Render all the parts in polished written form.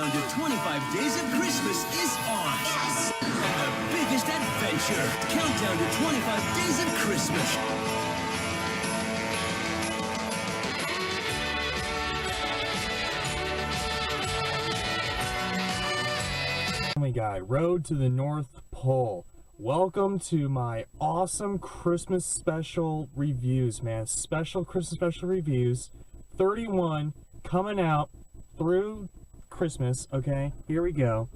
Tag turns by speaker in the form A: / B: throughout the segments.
A: countdown to 25 days of Christmas is on. Yes! And the biggest adventure. Countdown to 25 days of Christmas.
B: Family Guy, Road to the North Pole. Welcome to my awesome Christmas special reviews, man. Special Christmas special reviews. 31 coming out through Christmas, okay? Here we go.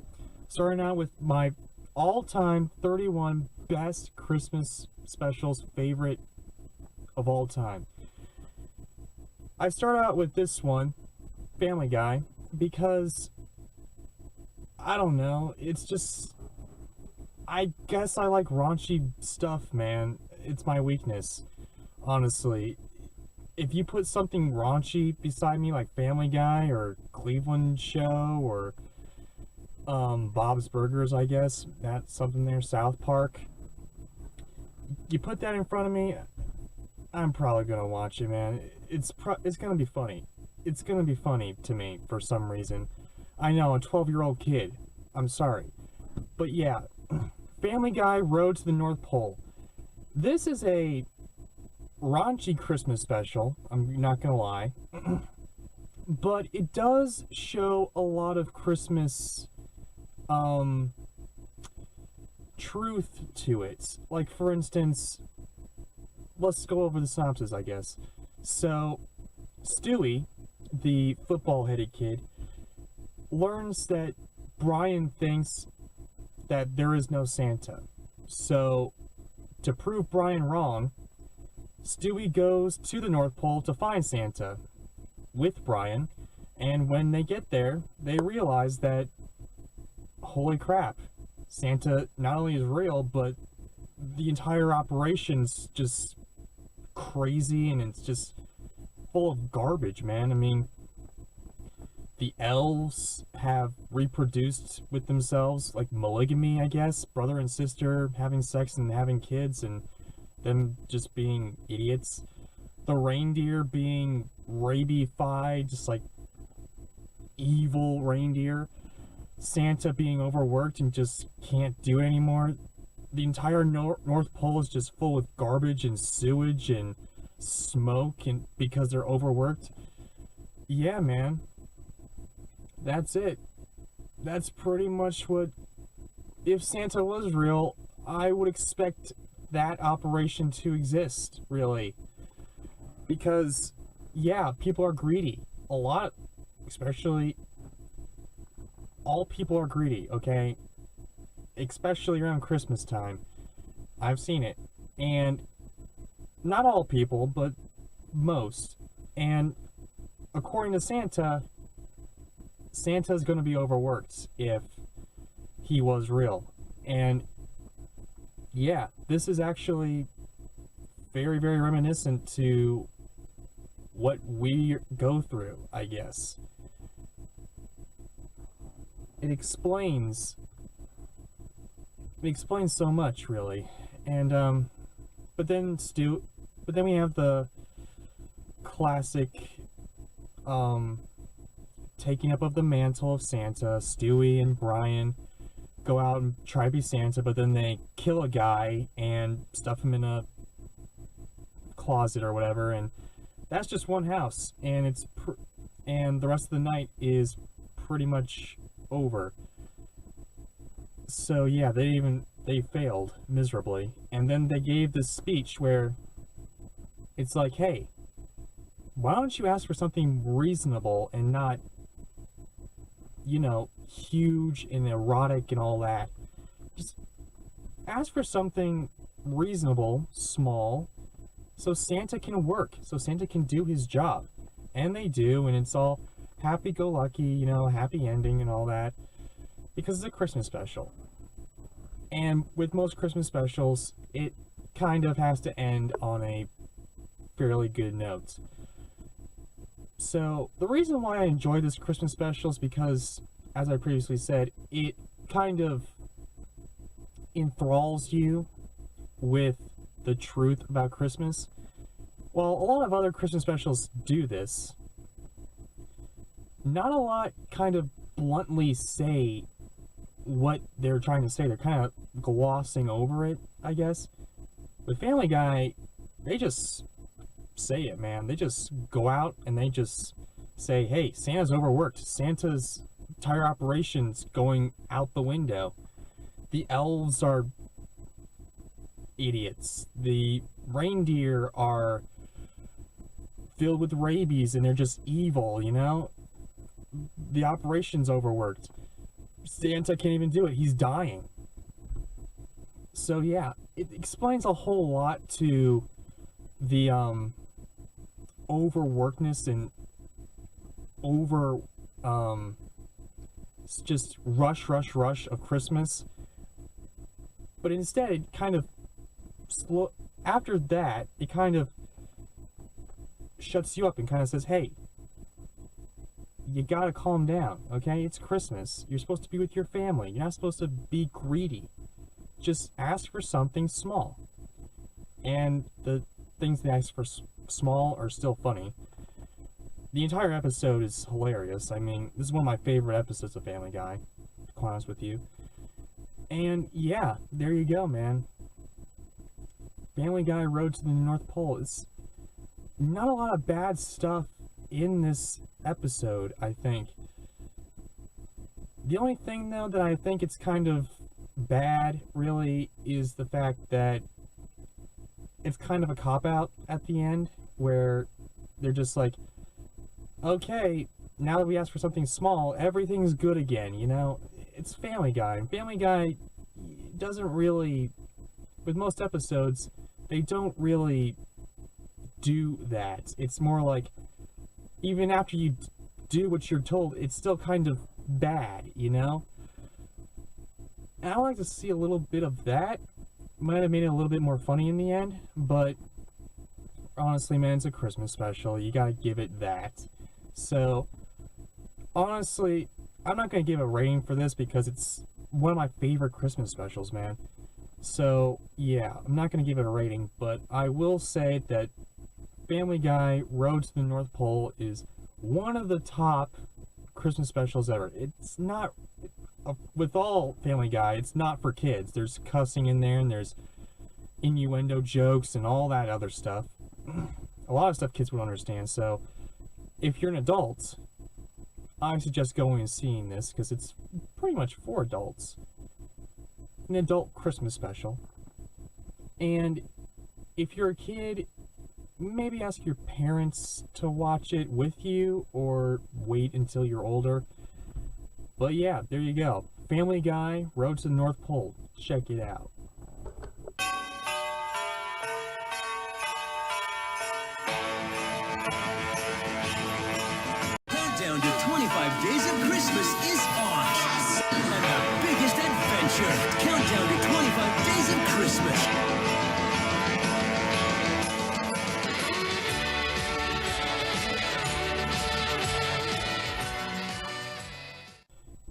B: Starting out with my all-time 31 best Christmas specials, favorite of all time. I start out with this one, Family Guy, because I don't know, it's just, I guess I like raunchy stuff, man. It's my weakness, honestly. If you put something raunchy beside me, like Family Guy or Cleveland Show or Bob's Burgers, I guess, that's something there, South Park, you put that in front of me, I'm probably gonna watch it, man. It's gonna be funny. It's gonna be funny to me for some reason. I know, a 12-year-old kid. I'm sorry. But yeah, Family Guy, Road to the North Pole. This is a raunchy Christmas special, I'm not gonna lie. But it does show a lot of Christmas truth to it. Like, for instance, let's go over the synopsis, I guess. So, Stewie, the football-headed kid, learns that Brian thinks that there is no Santa. So, to prove Brian wrong, Stewie goes to the North Pole to find Santa with Brian, and when they get there, they realize that, holy crap, Santa not only is real, but the entire operation's just crazy, and it's just full of garbage, man. I mean, the elves have reproduced with themselves, like polygamy, I guess, brother and sister having sex and having kids, and them just being idiots. The reindeer being rabified, just like evil reindeer. Santa being overworked and just can't do it anymore. The entire North Pole is just full of garbage and sewage and smoke, and because they're overworked. Yeah, man. That's it. That's pretty much what... If Santa was real, I would expect that operation to exist, really. Because, yeah, people are greedy. A lot, especially... All people are greedy, okay? Especially around Christmas time. I've seen it. And not all people, but most. And according to Santa, Santa's going to be overworked if he was real. And yeah, this is actually very, very reminiscent to what we go through, I guess. It explains so much, really. And but then we have the classic taking up of the mantle of Santa. Stewie and Brian go out and try to be Santa, but then they kill a guy and stuff him in a closet or whatever, and that's just one house, and and the rest of the night is pretty much over. So yeah, they failed miserably. And then they gave this speech where it's like, hey, why don't you ask for something reasonable and not, you know, huge and erotic and all that. Just ask for something reasonable, small, so Santa can work, so Santa can do his job. And they do, and it's all happy-go-lucky, you know, happy ending and all that, because it's a Christmas special. And with most Christmas specials, it kind of has to end on a fairly good note. So, the reason why I enjoy this Christmas special is because, as I previously said, it kind of enthralls you with the truth about Christmas. While a lot of other Christmas specials do this, not a lot kind of bluntly say what they're trying to say. They're kind of glossing over it, I guess. With Family Guy, they just say it, man. They just go out and they just say, hey, Santa's overworked. Santa's entire operation's going out the window. The elves are idiots. The reindeer are filled with rabies and they're just evil, you know? The operation's overworked. Santa can't even do it. He's dying. So yeah, it explains a whole lot to the overworkedness and just rush of Christmas. But instead, it kind of after that, it kind of shuts you up and kind of says, hey, you gotta calm down, okay? It's Christmas. You're supposed to be with your family. You're not supposed to be greedy. Just ask for something small. And the things they ask for small are still funny. The entire episode is hilarious. I mean, this is one of my favorite episodes of Family Guy, to be honest with you. And yeah, there you go, man. Family Guy Road to the North Pole. It's not a lot of bad stuff in this episode, I think. The only thing, though, that I think it's kind of bad, really, is the fact that it's kind of a cop-out at the end, where they're just like, okay, now that we asked for something small, everything's good again, you know? It's Family Guy. And Family Guy doesn't really, with most episodes, they don't really do that. It's more like, even after you do what you're told, it's still kind of bad, you know? And I would like to see a little bit of that. Might have made it a little bit more funny in the end, but honestly, man, it's a Christmas special. You gotta give it that. So, honestly, I'm not gonna give a rating for this because it's one of my favorite Christmas specials, man. So, yeah, I'm not gonna give it a rating, but I will say that Family Guy Road to the North Pole is one of the top Christmas specials ever. It's not, with all Family Guy, it's not for kids. There's cussing in there, and there's innuendo jokes and all that other stuff. A lot of stuff kids would understand. So if you're an adult, I suggest going and seeing this because it's pretty much for adults. An adult Christmas special. And if you're a kid, maybe ask your parents to watch it with you or wait until you're older. But yeah, there you go. Family Guy, Road to the North Pole. Check it out.
A: Countdown to 25 Days of Christmas is on. Yes! And the biggest adventure. Countdown to 25 Days of Christmas.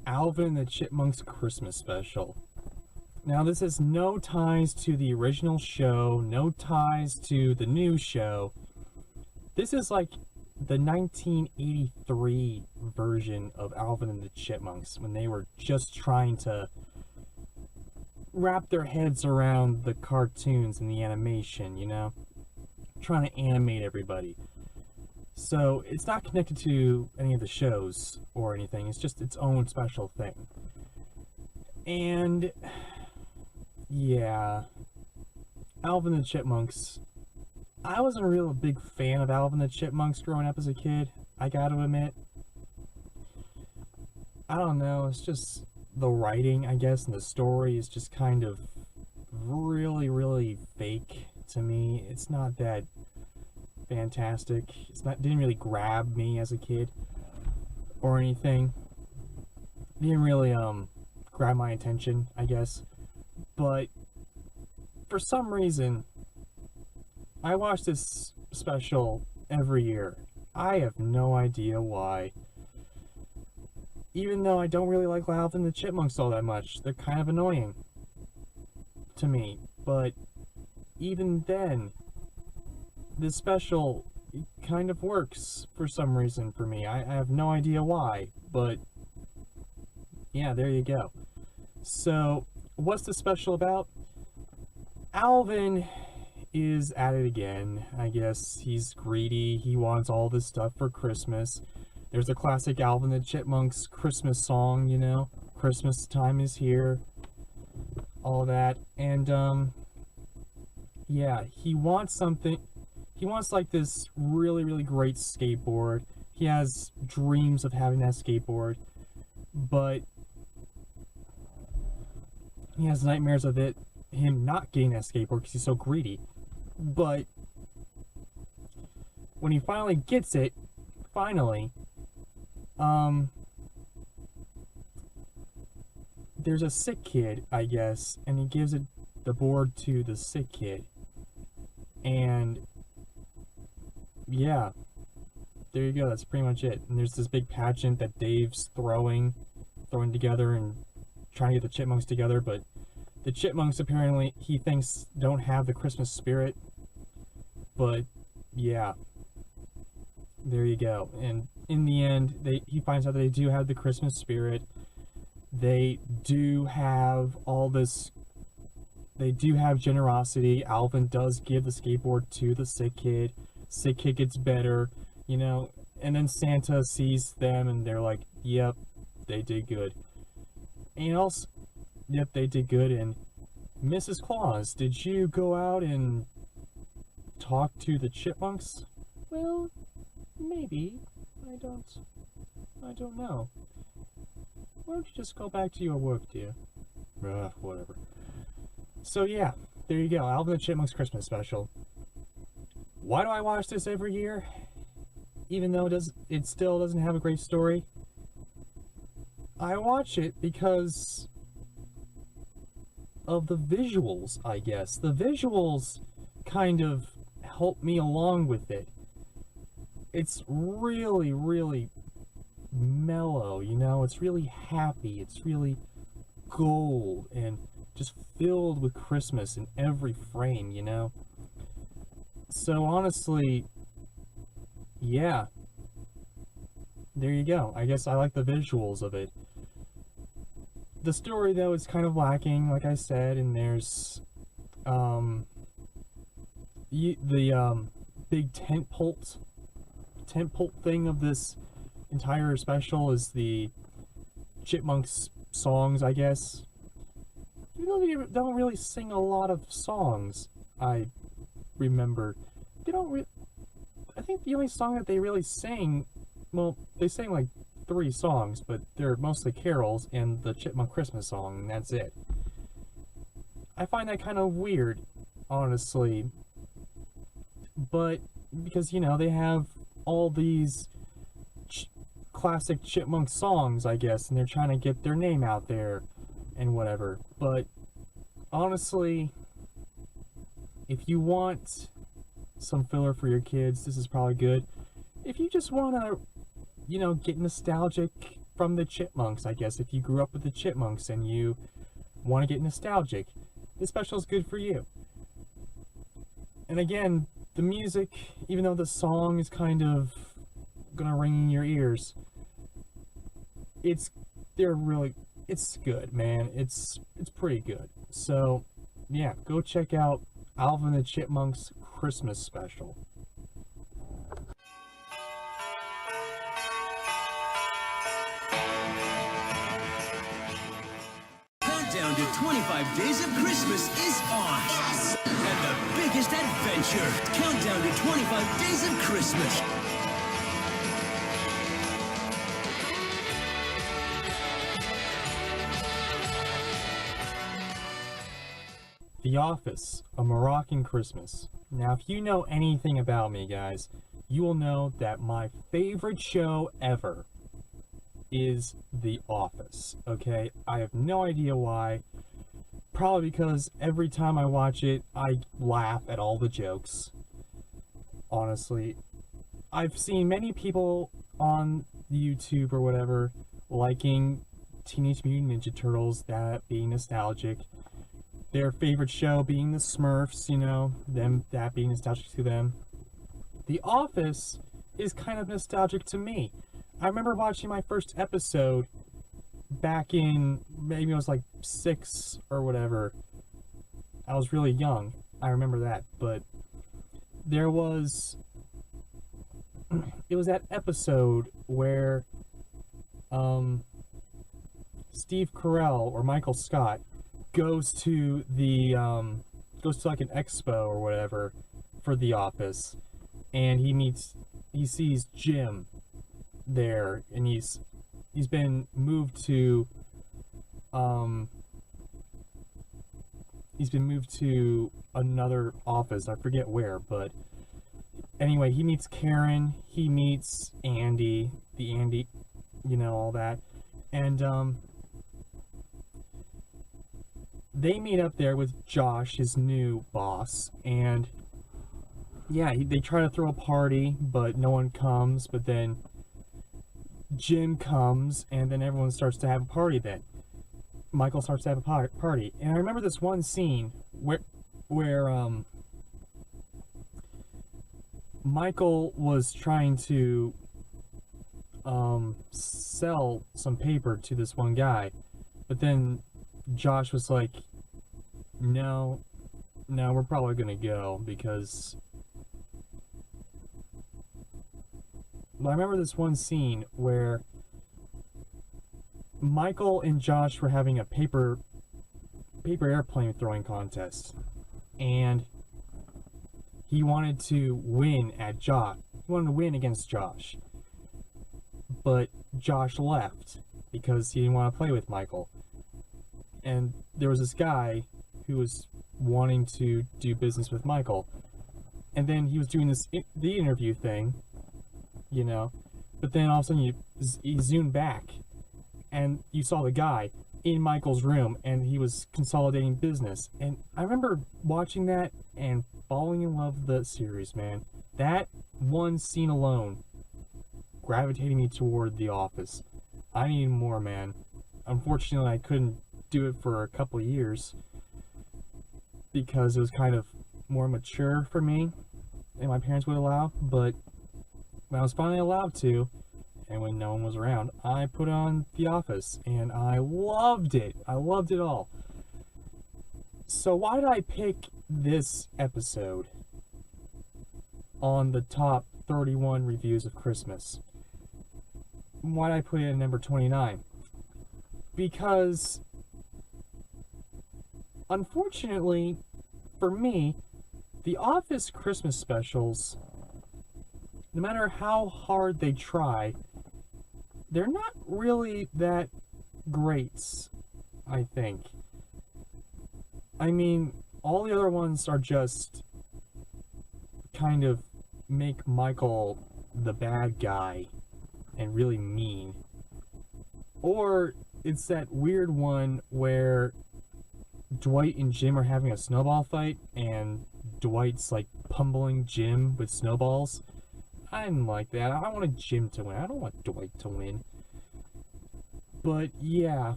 B: Alvin the Chipmunks Christmas Special. Now, this has no ties to the original show, no ties to the new show. This is like the 1983 version of Alvin and the Chipmunks, when they were just trying to wrap their heads around the cartoons and the animation, you know? Trying to animate everybody. So, it's not connected to any of the shows or anything. It's just its own special thing. And, yeah, Alvin the Chipmunks. I wasn't a real big fan of Alvin the Chipmunks growing up as a kid, I gotta admit. I don't know, it's just the writing, I guess, and the story is just kind of really fake to me. It's not that fantastic. Didn't really grab me as a kid or anything. Didn't really grab my attention, I guess. But for some reason, I watch this special every year. I have no idea why. Even though I don't really like Alvin the Chipmunks all that much, they're kind of annoying to me. But even then, this special kind of works for some reason for me. I have no idea why, but yeah, there you go. So, what's the special about? Alvin is at it again. I guess he's greedy. He wants all this stuff for Christmas. There's a classic Alvin the Chipmunks Christmas song, you know, Christmas time is here, all that. And, yeah, he wants something. He wants, like, this really, really great skateboard. He has dreams of having that skateboard, but he has nightmares of him not getting that skateboard because he's so greedy. But when he finally gets it, there's a sick kid, I guess, and he gives the board to the sick kid. And yeah, there you go, that's pretty much it. And there's this big pageant that Dave's throwing together and trying to get the chipmunks together, but the chipmunks apparently, he thinks, don't have the Christmas spirit. But yeah, there you go. And in the end, he finds out that they do have the Christmas spirit. They do have all this. They do have generosity. Alvin does give the skateboard to the sick kid. Sick kid gets better, you know. And then Santa sees them, and they're like, "Yep, they did good." And also, yep, they did good. And Mrs. Claus, did you go out and talk to the chipmunks? Well, maybe. I don't know. Why don't you just go back to your work, dear? Whatever. So yeah, there you go. Alvin the Chipmunks Christmas special. Why do I watch this every year? Even though it still doesn't have a great story? I watch it because of the visuals, I guess. The visuals kind of help me along with it. It's really, really mellow, you know? It's really happy. It's really gold and just filled with Christmas in every frame, you know? So honestly, yeah. There you go. I guess I like the visuals of it. The story, though, is kind of lacking, like I said, and there's the big tentpole thing of this entire special is the Chipmunks songs, I guess. Even though they don't really sing a lot of songs, I remember. They don't I think the only song that they really sing, well, they sing like 3 songs, but they're mostly carols and the Chipmunk Christmas song, and that's it. I find that kind of weird, honestly. But, because, you know, they have all these classic Chipmunk songs, I guess, and they're trying to get their name out there and whatever. But, honestly, if you want some filler for your kids, this is probably good. If you just want to, you know, get nostalgic from the Chipmunks, I guess, if you grew up with the Chipmunks and you want to get nostalgic, this special is good for you. And again, the music, even though the song is kind of gonna ring in your ears, it's good, man. It's pretty good. So yeah, go check out Alvin the Chipmunks Christmas special.
A: Countdown to 25 Days of Christmas is on. Yes! And the biggest adventure. Countdown to 25 Days of Christmas.
B: The Office, A Moroccan Christmas. Now, if you know anything about me, guys, you will know that my favorite show ever is The Office, okay? I have no idea why. Probably because every time I watch it, I laugh at all the jokes. Honestly. I've seen many people on YouTube or whatever liking Teenage Mutant Ninja Turtles, that being nostalgic. Their favorite show being the Smurfs, you know, that being nostalgic to them. The Office is kind of nostalgic to me. I remember watching my first episode back in, maybe I was like 6 or whatever. I was really young. I remember that. But there was, it was that episode where Steve Carell or Michael Scott goes to like an expo or whatever for The Office, and he sees Jim there, and he's been moved to another office. I forget where, but anyway, he meets Karen, he meets Andy, all that, and they meet up there with Josh, his new boss, and yeah, they try to throw a party, but no one comes, but then Jim comes, and then everyone starts to have a party then. Michael starts to have a party. And I remember this one scene where Michael was trying to sell some paper to this one guy, but then Josh was like, no, we're probably gonna go, because I remember this one scene where Michael and Josh were having a paper airplane throwing contest, and he wanted to win against Josh, but Josh left because he didn't want to play with Michael. And there was this guy who was wanting to do business with Michael, and then he was doing the interview thing, but then all of a sudden you zoomed back, and you saw the guy in Michael's room, and he was consolidating business. And I remember watching that and falling in love with the series, man. That one scene alone gravitated me toward The Office. I need more, man. Unfortunately, I couldn't do it for a couple of years because it was kind of more mature for me than my parents would allow, but when I was finally allowed to, and when no one was around, I put on The Office, and I loved it. I loved it all. So why did I pick this episode on the top 31 reviews of Christmas? Why did I put it at number 29? Because, unfortunately, for me, The Office Christmas specials, no matter how hard they try, they're not really that great, I think. I mean, all the other ones are just kind of make Michael the bad guy and really mean. Or it's that weird one where Dwight and Jim are having a snowball fight, and Dwight's like pummeling Jim with snowballs. I didn't like that. I wanted Jim to win. I don't want Dwight to win. But yeah.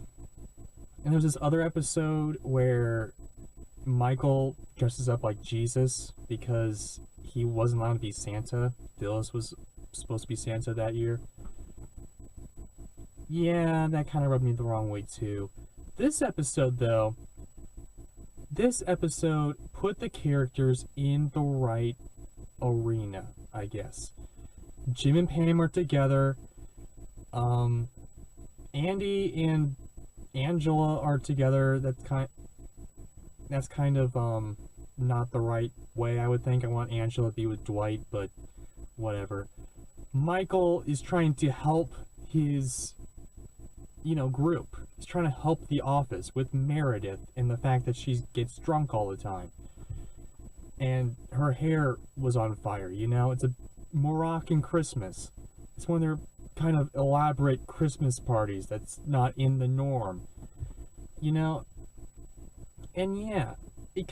B: And there's this other episode where Michael dresses up like Jesus because he wasn't allowed to be Santa. Phyllis was supposed to be Santa that year. Yeah, that kind of rubbed me the wrong way too. This episode, though, put the characters in the right arena, I guess. Jim and Pam are together. Andy and Angela are together. That's kind of not the right way, I would think. I want Angela to be with Dwight, but whatever. Michael is trying to help his group. He's trying to help The Office with Meredith and the fact that she gets drunk all the time. And her hair was on fire, It's a Moroccan Christmas. It's one of their kind of elaborate Christmas parties that's not in the norm. And yeah, it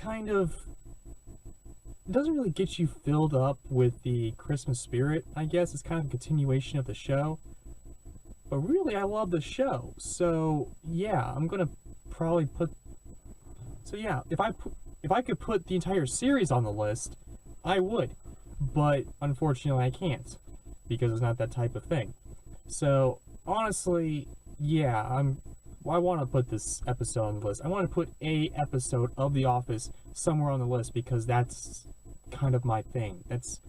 B: doesn't really get you filled up with the Christmas spirit, I guess. It's kind of a continuation of the show. But really, I love the show. So yeah, I'm gonna probably put... So yeah, if I could put the entire series on the list, I would. But unfortunately, I can't, because it's not that type of thing. So honestly, yeah, I want to put this episode on the list. I want to put a episode of The Office somewhere on the list because that's kind of my thing. That's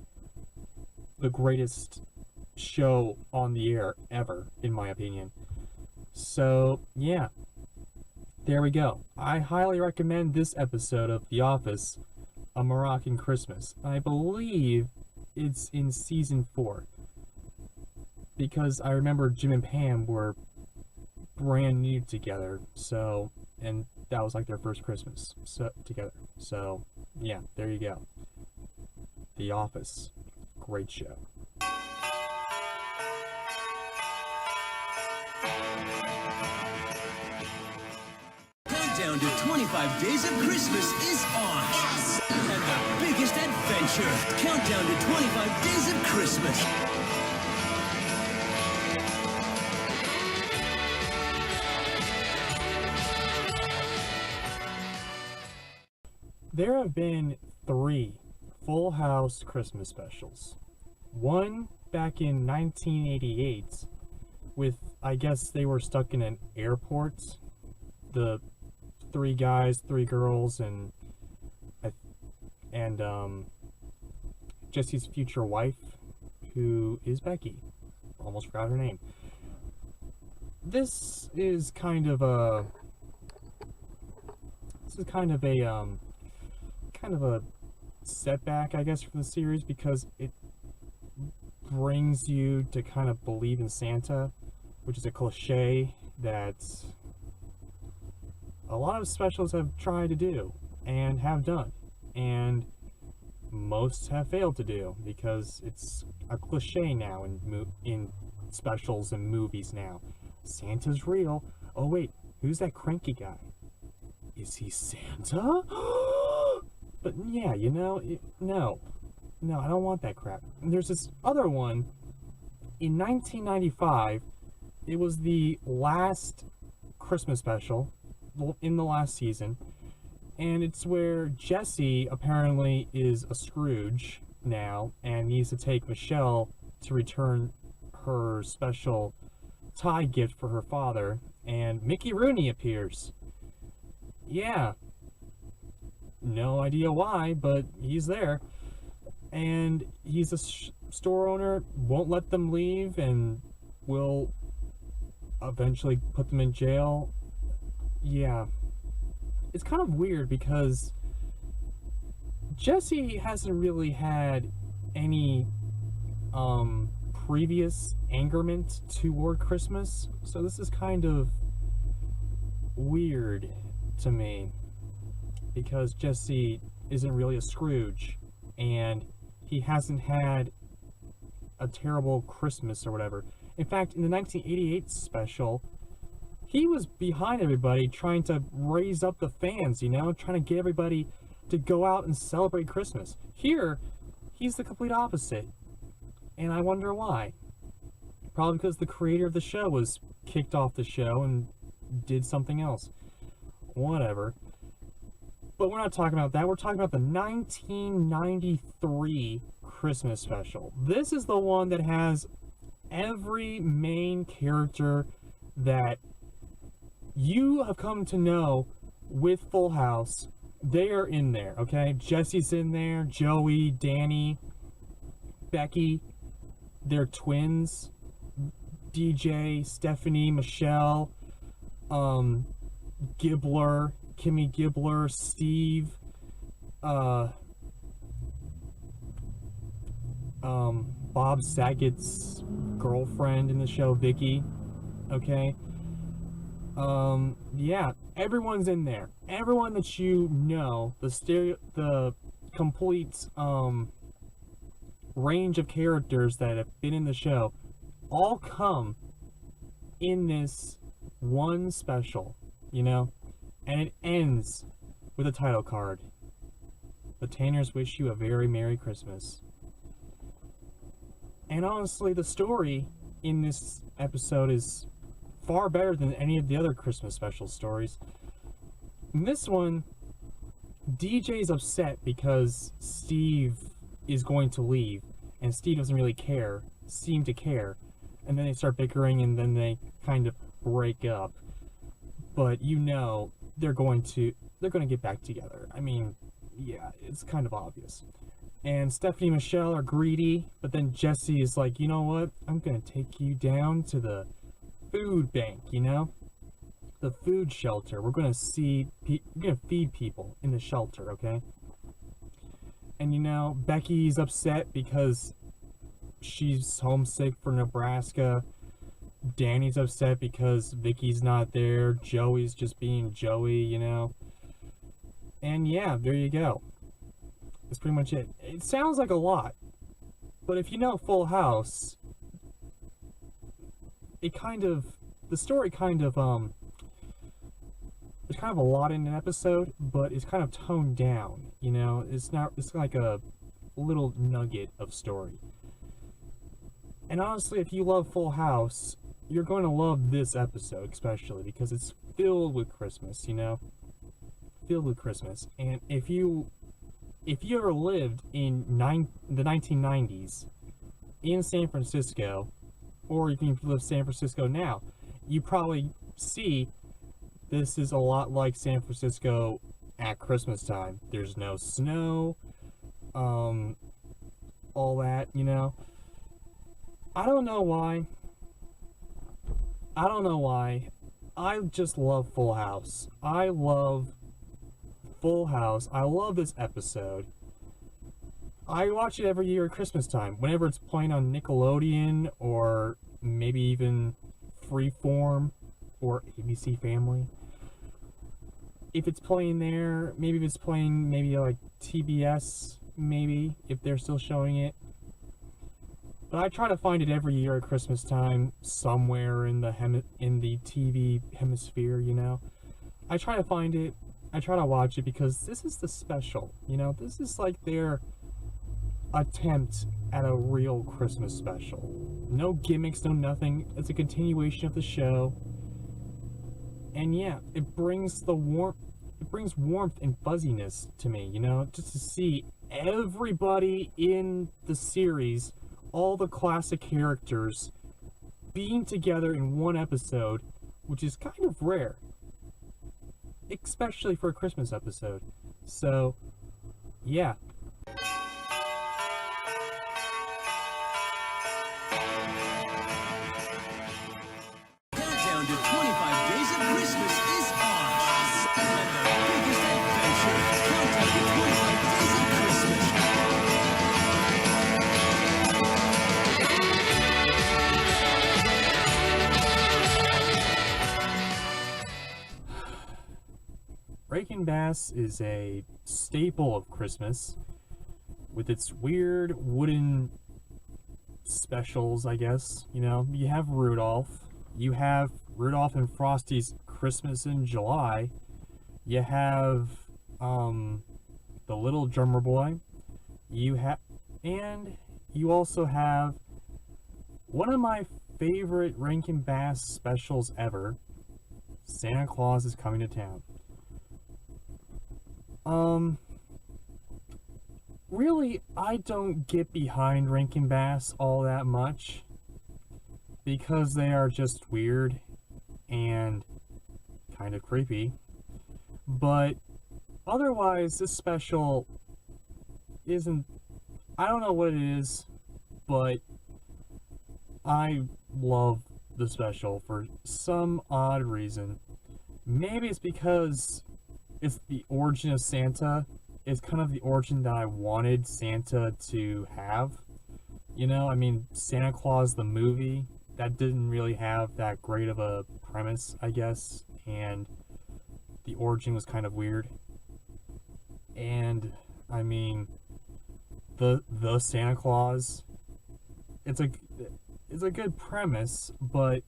B: the greatest show on the air ever, in my opinion. So, yeah. There we go. I highly recommend this episode of The Office, A Moroccan Christmas. I believe it's in season 4. Because I remember Jim and Pam were brand new together, so, and that was like their first Christmas together. So, yeah, there you go. The Office. Great show.
A: Countdown to 25 Days of Christmas is on. Yes! And the biggest adventure. Countdown to 25 Days of Christmas.
B: There have been 3 Full House Christmas specials. One back in 1988 with, I guess they were stuck in an airport. The 3 guys, 3 girls, and Jesse's future wife, who is Becky. Almost forgot her name. This is kind of a setback, I guess, for the series because it brings you to kind of believe in Santa, which is a cliche that a lot of specials have tried to do and have done, and most have failed to do because it's a cliche now in specials and movies now. Santa's real. Oh wait, who's that cranky guy? Is he Santa? But yeah, you know, no, I don't want that crap. And there's this other one in 1995. It was the last Christmas special in the last season, and it's where Jesse apparently is a Scrooge now and needs to take Michelle to return her special tie gift for her father, and Mickey Rooney appears. Yeah, no idea why, but he's there, and he's a store owner, won't let them leave, and will eventually put them in jail. Yeah, it's kind of weird because Jesse hasn't really had any previous angerment toward Christmas, so this is kind of weird to me because Jesse isn't really a Scrooge and he hasn't had a terrible Christmas or whatever. In fact, in the 1988 special, he was behind everybody trying to raise up the fans, you know, trying to get everybody to go out and celebrate Christmas. Here, he's the complete opposite. And I wonder why. Probably because the creator of the show was kicked off the show and did something else. Whatever. But we're not talking about that. We're talking about the 1993 Christmas special. This is the one that has every main character that you have come to know with Full House. They are in there, okay? Jesse's in there, Joey, Danny, Becky, they're twins, DJ, Stephanie, Michelle, Gibbler, Kimmy Gibbler, Steve, Bob Saget's girlfriend in the show, Vicky, okay? Yeah, everyone's in there. Everyone that you know, the complete, range of characters that have been in the show, all come in this one special, you know? And it ends with a title card. The Tanners wish you a very Merry Christmas. And honestly, the story in this episode is far better than any of the other Christmas special stories. In this one, DJ's upset because Steve is going to leave, and Steve doesn't really seem to care, and then they start bickering, and then they kind of break up. but you know they're going to get back together. I mean, yeah, it's kind of obvious. And Stephanie and Michelle are greedy, but then Jesse is like, you know what? I'm gonna take you down to the food bank, you know? The food shelter. We're gonna feed people in the shelter, okay? And you know, Becky's upset because she's homesick for Nebraska. Danny's upset because Vicky's not there. Joey's just being Joey, you know? And yeah, there you go. That's pretty much it. It sounds like a lot, but if you know Full House, the story kind of, there's kind of a lot in an episode, but it's kind of toned down, you know? It's like a little nugget of story. And honestly, if you love Full House, you're going to love this episode, especially, because it's filled with Christmas, you know? Filled with Christmas. And if you ever lived in the 1990s in San Francisco, or even if you live in San Francisco now, you probably see this is a lot like San Francisco at Christmas time. There's no snow, all that, you know. I don't know why. I just love Full House. I love Full House. I love this episode. I watch it every year at Christmas time, whenever it's playing on Nickelodeon or maybe even Freeform or ABC Family. If it's playing there, maybe if it's playing maybe like TBS, maybe if they're still showing it. But I try to find it every year at Christmas time, somewhere in the TV hemisphere, you know. I try to find it. I try to watch it because this is the special, you know. This is like their attempt at a real Christmas special. No gimmicks, no nothing. It's a continuation of the show. And yeah, it brings warmth and fuzziness to me, you know, just to see everybody in the series, all the classic characters being together in one episode, which is kind of rare, especially for a Christmas episode. So, yeah.
A: Countdown to 25 days of Christmas is on. And the biggest adventure, Countdown to 25 days of Christmas.
B: RankinBass is a staple of Christmas, with its weird wooden specials, I guess. You know, you have Rudolph and Frosty's Christmas in July. You have the Little Drummer Boy. And you also have one of my favorite RankinBass specials ever, Santa Claus is Coming to Town. Really, I don't get behind RankinBass all that much because they are just weird and kind of creepy. But otherwise, this special isn't, I don't know what it is, but I love the special for some odd reason. Maybe it's because it's the origin of Santa. It's kind of the origin that I wanted Santa to have. You know, I mean, Santa Claus the movie, that didn't really have that great of a premise, I guess, and the origin was kind of weird. And I mean, the Santa Claus, it's a good premise, but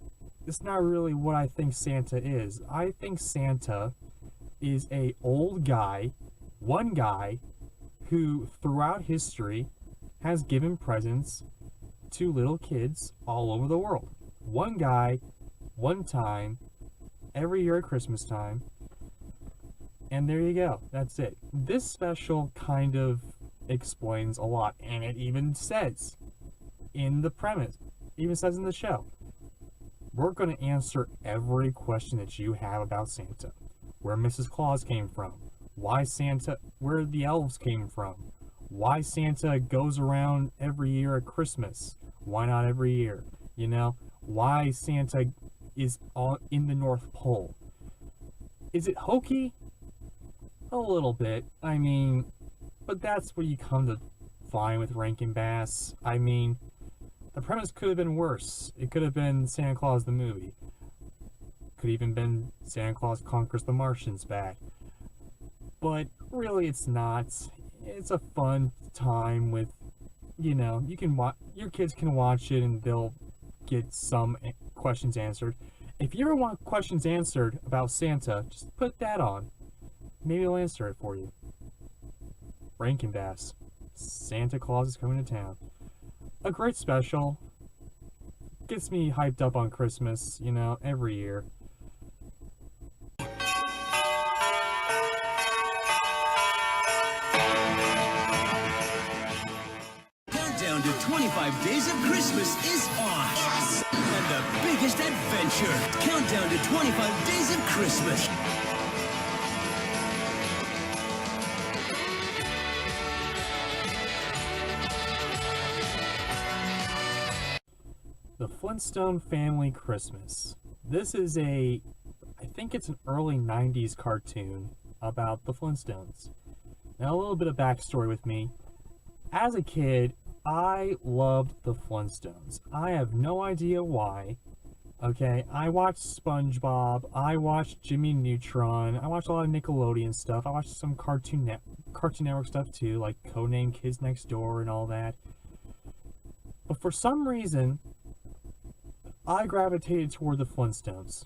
B: it's not really what I think Santa is. I think Santa is a old guy, one guy, who throughout history has given presents to little kids all over the world. One guy, one time, every year at Christmas time. And there you go. That's it. This special kind of explains a lot. And it even says in the premise, even says in the show, we're going to answer every question that you have about Santa. Where Mrs. Claus came from, why Santa, where the elves came from, why Santa goes around every year at Christmas, why not every year, you know, why Santa is in the North Pole. Is it hokey? A little bit, I mean, but that's what you come to find with RankinBass. I mean, the premise could have been worse. It could have been Santa Claus the movie. Could even been Santa Claus Conquers the Martians bad. But really it's not. It's a fun time with, you know, you can watch, your kids can watch it and they'll get some questions answered. If you ever want questions answered about Santa, just put that on. Maybe I'll answer it for you. RankinBass. Santa Claus is coming to town. A great special. Gets me hyped up on Christmas, you know, every year.
A: Countdown to 25 days of Christmas is on. Yes! And the biggest adventure. Countdown to 25 days of Christmas.
B: The Flintstone Family Christmas. This is I think it's an early 90s cartoon about the Flintstones. Now a little bit of backstory with me. As a kid, I loved the Flintstones. I have no idea why. Okay, I watched SpongeBob, I watched Jimmy Neutron, I watched a lot of Nickelodeon stuff, I watched some Cartoon Network stuff too, like Codename Kids Next Door and all that. But for some reason, I gravitated toward the Flintstones.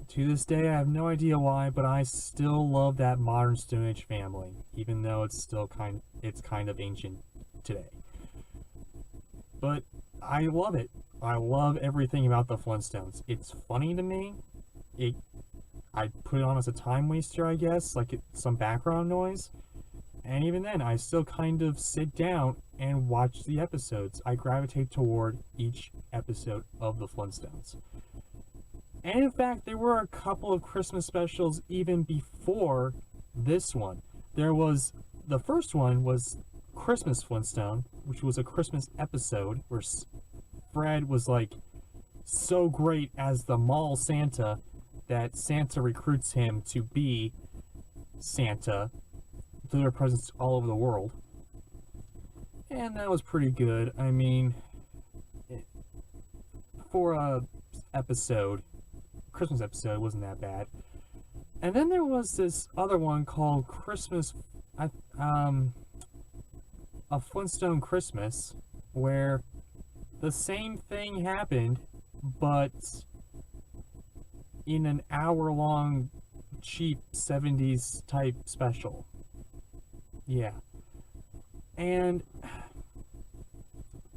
B: To this day, I have no idea why, but I still love that modern Stone Age family, even though it's still kind of ancient today. But I love it. I love everything about the Flintstones. It's funny to me. I put it on as a time waster, I guess, like some background noise. And even then, I still kind of sit down and watch the episodes. I gravitate toward each episode of the Flintstones. And in fact, there were a couple of Christmas specials even before this one. The first one was Christmas Flintstone, which was a Christmas episode where Fred was like so great as the mall Santa that Santa recruits him to be Santa, deliver presents all over the world. And that was pretty good. I mean, for a Christmas episode, it wasn't that bad. And then there was this other one called A Flintstone Christmas, where the same thing happened, but in an hour-long, cheap 70s type special. Yeah. And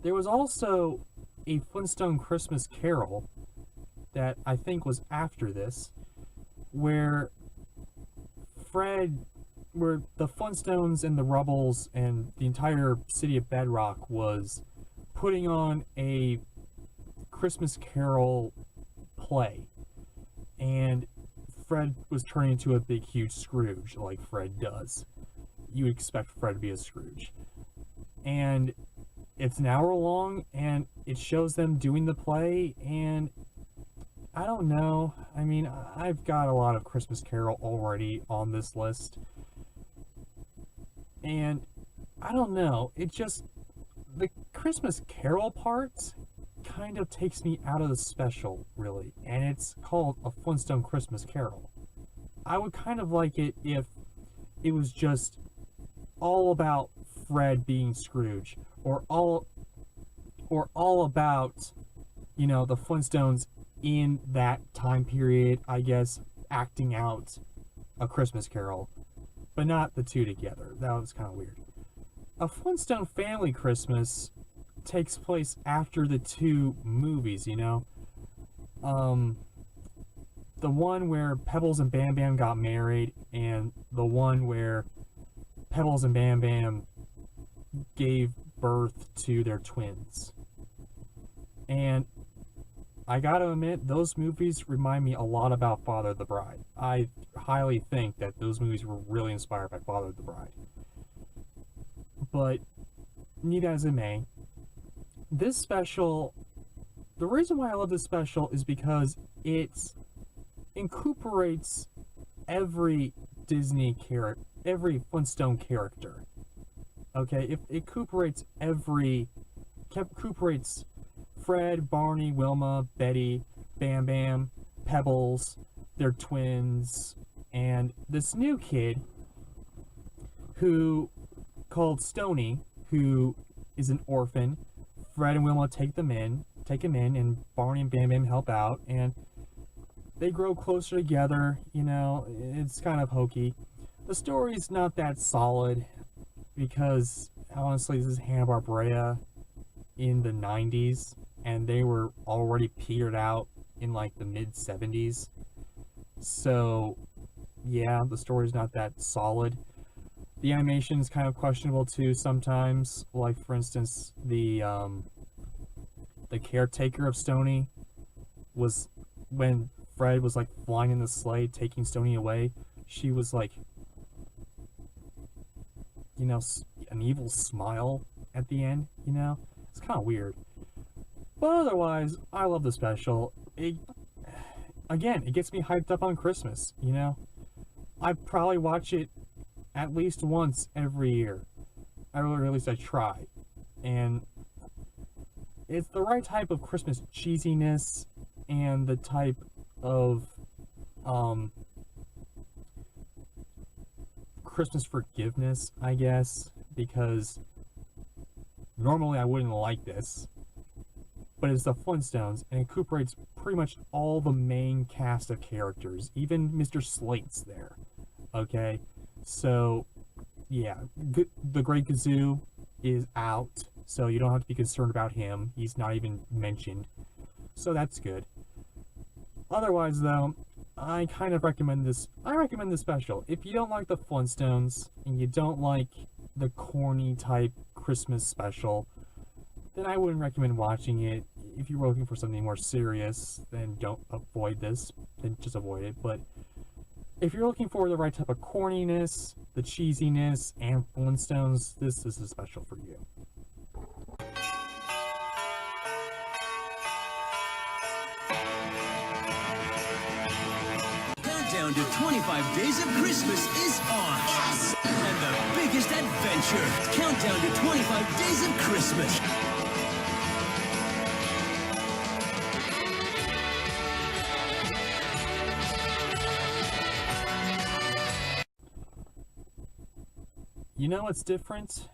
B: there was also a Flintstone Christmas Carol that I think was after this, where the Flintstones and the Rubbles and the entire city of Bedrock was putting on a Christmas Carol play. And Fred was turning into a big, huge Scrooge, like Fred does. You would expect Fred to be a Scrooge. And it's an hour long, and it shows them doing the play, and I don't know. I mean, I've got a lot of Christmas Carol already on this list. And I don't know. The Christmas Carol part kind of takes me out of the special, really. And it's called A Flintstone Christmas Carol. I would kind of like it if it was just all about Fred being Scrooge, or all about, you know, the Flintstones in that time period, I guess, acting out A Christmas Carol, but not the two together. That was kind of weird. A Flintstone Family Christmas takes place after the two movies, you know? The one where Pebbles and Bam Bam got married, and the one where Pebbles and Bam Bam gave birth to their twins. And I gotta admit, those movies remind me a lot about Father of the Bride. I highly think that those movies were really inspired by Father of the Bride. But, need as it may, this special, the reason why I love this special is because it incorporates every Disney character, every Flintstone character. Okay, it incorporates Fred, Barney, Wilma, Betty, Bam Bam, Pebbles, they're twins, and this new kid who called Stony, who is an orphan. Fred and Wilma take him in, and Barney and Bam Bam help out, and they grow closer together. You know, it's kind of hokey. The story's not that solid because honestly, this is Hanna-Barbera in the 90s, and they were already petered out in like the mid 70s. So yeah, the story's not that solid. The animation is kind of questionable too sometimes. Like for instance, the caretaker of Stony was, when Fred was like flying in the sleigh taking Stony away, she was like, you know, an evil smile at the end, you know? It's kind of weird. But otherwise, I love the special. It gets me hyped up on Christmas, you know? I probably watch it at least once every year. Or at least I try. And it's the right type of Christmas cheesiness and the type of Christmas forgiveness, I guess, because normally I wouldn't like this, but it's the Flintstones, and it incorporates pretty much all the main cast of characters. Even Mr. Slate's there. Okay, so yeah, the Great Gazoo is out, so you don't have to be concerned about him. He's not even mentioned, so that's good. Otherwise, though, I kind of recommend this. I recommend this special. If you don't like the Flintstones and you don't like the corny type Christmas special, then I wouldn't recommend watching it. If you're looking for something more serious, then don't avoid this. Then just avoid it. But if you're looking for the right type of corniness, the cheesiness, and Flintstones, this is a special for you.
A: Countdown to 25 Days of Christmas is on. Yes! And the biggest adventure. Countdown to 25 Days of Christmas.
B: You know what's different?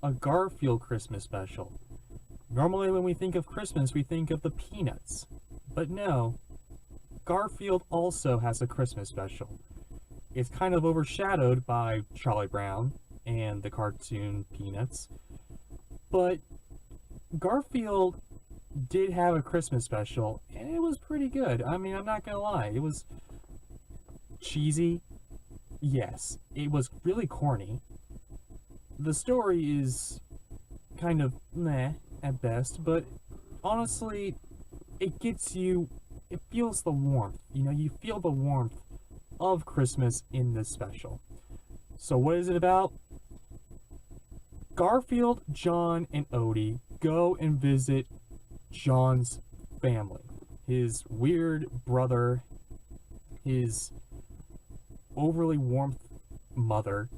B: A Garfield Christmas special. Normally when we think of Christmas, we think of the Peanuts. But no, Garfield also has a Christmas special. It's kind of overshadowed by Charlie Brown and the cartoon Peanuts. But Garfield did have a Christmas special, and it was pretty good. I mean, I'm not gonna lie. It was cheesy. Yes, it was really corny. The story is kind of meh at best, but honestly, it gets you, it feels the warmth. You know, you feel the warmth of Christmas in this special. So what is it about? Garfield, John, and Odie go and visit John's family. His weird brother, his overly warmth mother,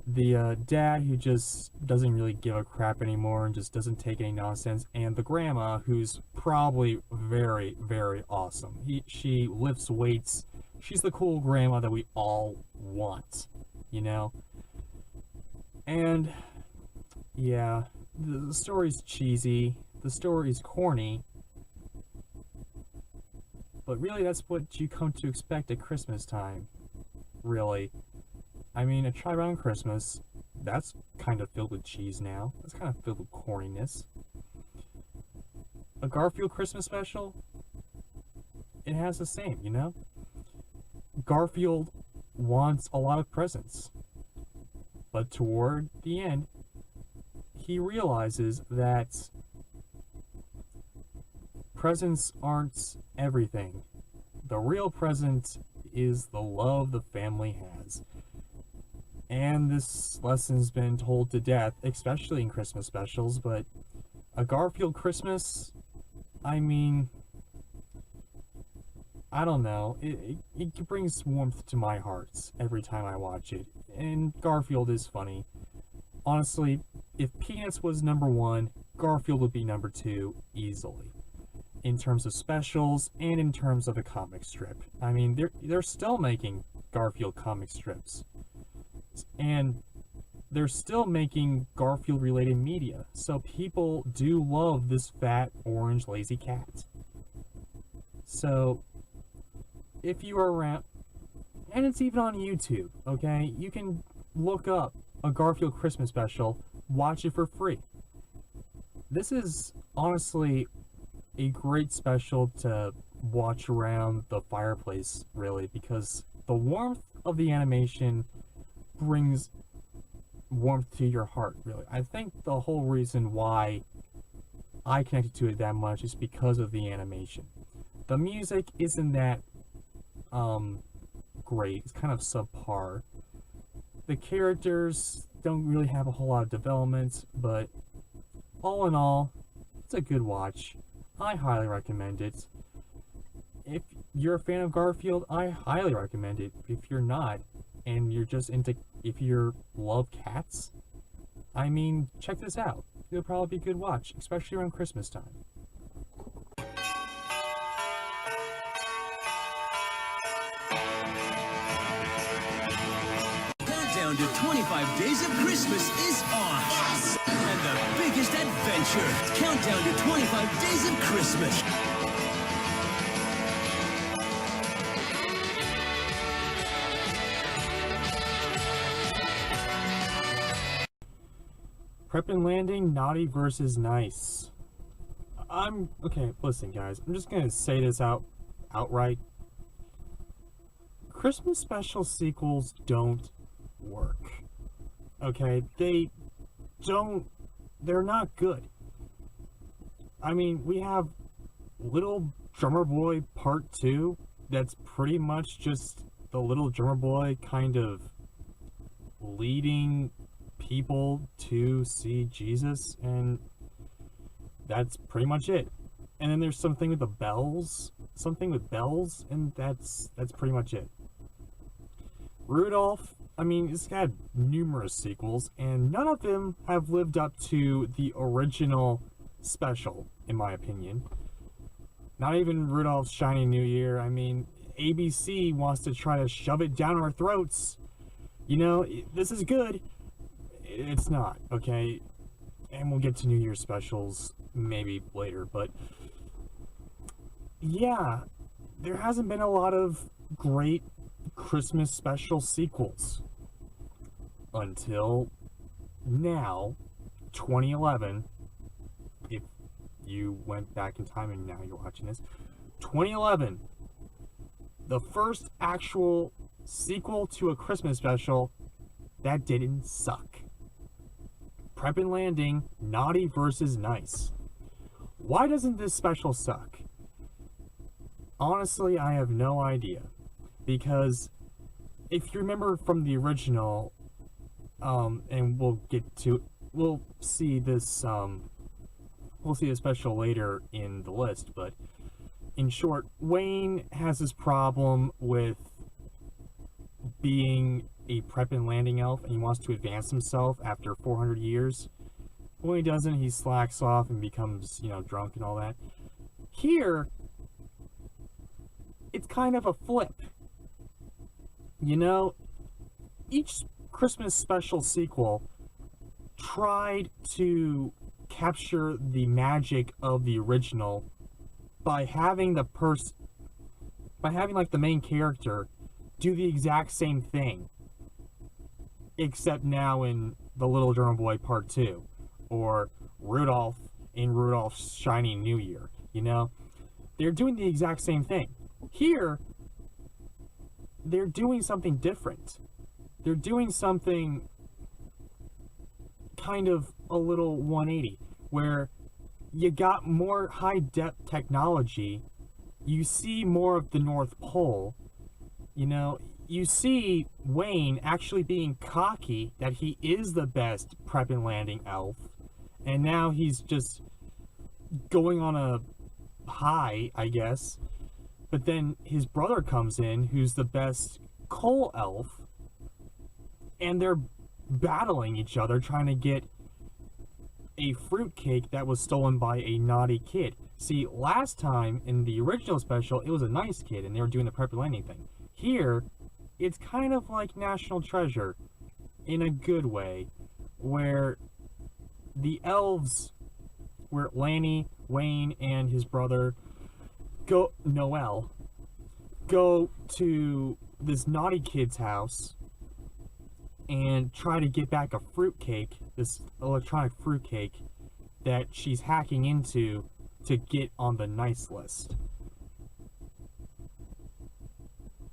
B: the dad who just doesn't really give a crap anymore and just doesn't take any nonsense, and the grandma who's probably very, very awesome. She lifts weights. She's the cool grandma that we all want, you know? And yeah, the story's cheesy, the story's corny, but really that's what you come to expect at Christmas time. Really. I mean, a Charlie Brown Christmas, that's kind of filled with cheese now. That's kind of filled with corniness. A Garfield Christmas special, it has the same, you know? Garfield wants a lot of presents. But toward the end, he realizes that presents aren't everything. The real present is the love the family has. And this lesson's been told to death, especially in Christmas specials, but a Garfield Christmas, I mean, I don't know, it brings warmth to my heart every time I watch it, and Garfield is funny. Honestly, if Peanuts was number 1, Garfield would be number 2 easily, in terms of specials and in terms of a comic strip. I mean, they're still making Garfield comic strips, and they're still making Garfield related media, so people do love this fat orange lazy cat. So if you are around, and it's even on YouTube, okay, you can look up a Garfield Christmas special, watch it for free. This is honestly a great special to watch around the fireplace, really, because the warmth of the animation brings warmth to your heart, really. I think the whole reason why I connected to it that much is because of the animation. The music isn't that great. It's kind of subpar. The characters don't really have a whole lot of development, but all in all, it's a good watch. I highly recommend it. If you're a fan of Garfield, I highly recommend it. If you're not, and you're just into, if you love cats, I mean, check this out. It'll probably be a good watch, especially around Christmas time.
A: Countdown to 25 Days of Christmas is on. Yes! And the biggest adventure. Countdown to 25 Days of Christmas.
B: Prep and Landing, naughty versus nice. Okay, listen guys, I'm just gonna say this outright. Christmas special sequels don't work. Okay, they're not good. I mean, we have Little Drummer Boy Part 2, that's pretty much just the little drummer boy kind of leading people to see Jesus, and that's pretty much it. And then there's something with bells, and that's pretty much it. Rudolph, I mean, it's had numerous sequels, and none of them have lived up to the original special, in my opinion. Not even Rudolph's Shiny New Year. I mean, ABC wants to try to shove it down our throats. You know, this is good. It's not, okay? And we'll get to New Year's specials maybe later, but yeah, there hasn't been a lot of great Christmas special sequels until now, 2011. If you went back in time and now you're watching this, 2011, the first actual sequel to a Christmas special that didn't suck. Prep and Landing, naughty versus nice. Why doesn't this special suck? Honestly, I have no idea. Because if you remember from the original, and we'll see this, we'll see the special later in the list, but in short, Wayne has this problem with being a Prep and Landing elf, and he wants to advance himself after 400 years. When he doesn't, he slacks off and becomes, drunk and all that. Here, it's kind of a flip. Each Christmas special sequel tried to capture the magic of the original by having the main character do the exact same thing, except now in The Little Drummer Boy Part 2, or Rudolph in Rudolph's Shiny New Year. They're doing the exact same thing. Here, they're doing something different. They're doing something kind of a little 180, where you got more high-depth technology. You see more of the North Pole. You know, you see Wayne actually being cocky that he is the best prep and landing elf. And now he's just going on a high, I guess. But then his brother comes in, who's the best coal elf. And they're battling each other, trying to get a fruitcake that was stolen by a naughty kid. See, last time in the original special, it was a nice kid, and they were doing the prep and landing thing. Here, it's kind of like National Treasure, in a good way, where the elves, where Lanny, Wayne, and his brother, Noel, go to this naughty kid's house and try to get back a fruitcake, this electronic fruitcake that she's hacking into to get on the nice list.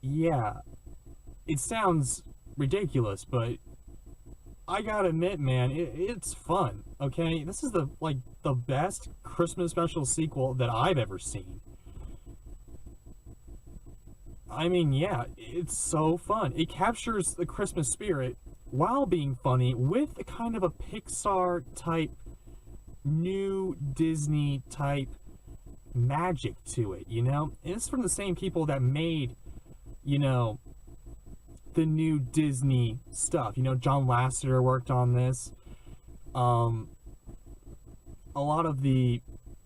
B: Yeah, it sounds ridiculous, but I gotta admit, man, it's fun, okay? This is the best Christmas special sequel that I've ever seen. I mean, yeah, it's so fun. It captures the Christmas spirit while being funny with a kind of a Pixar-type, new Disney-type magic to it, you know? And it's from the same people that made, you know, the new Disney stuff. You know, John Lasseter worked on this. A lot of the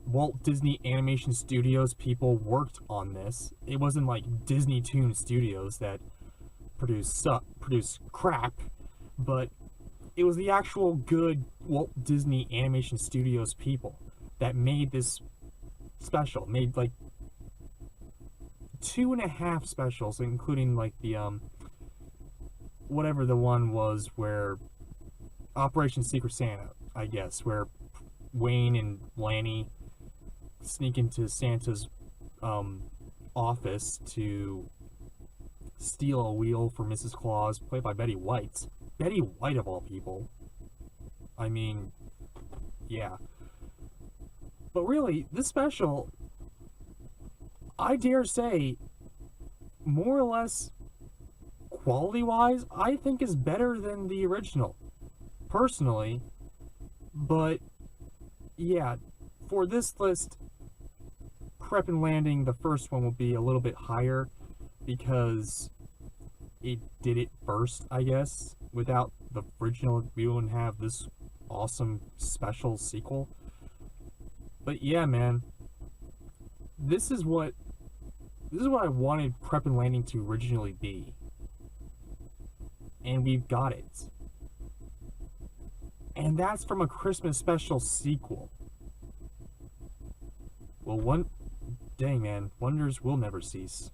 B: Walt Disney Animation Studios people worked on this. It wasn't like Disney Toon Studios that produced crap, but it was the actual good Walt Disney Animation Studios people that made this special. Made like 2.5 specials, including like the whatever the one was where Operation Secret Santa, I guess, where Wayne and Lanny sneak into Santa's office to steal a wheel for Mrs. Claus, played by Betty White. Betty White, of all people. I mean, yeah. But really, this special, I dare say, more or less, quality-wise, I think is better than the original, personally. But, yeah, for this list, Prep and Landing, the first one will be a little bit higher because it did it first, I guess. Without the original, we wouldn't have this awesome special sequel. But yeah, man, this is what I wanted Prep and Landing to originally be. And we've got it. And that's from a Christmas special sequel. Well, dang, man, wonders will never cease.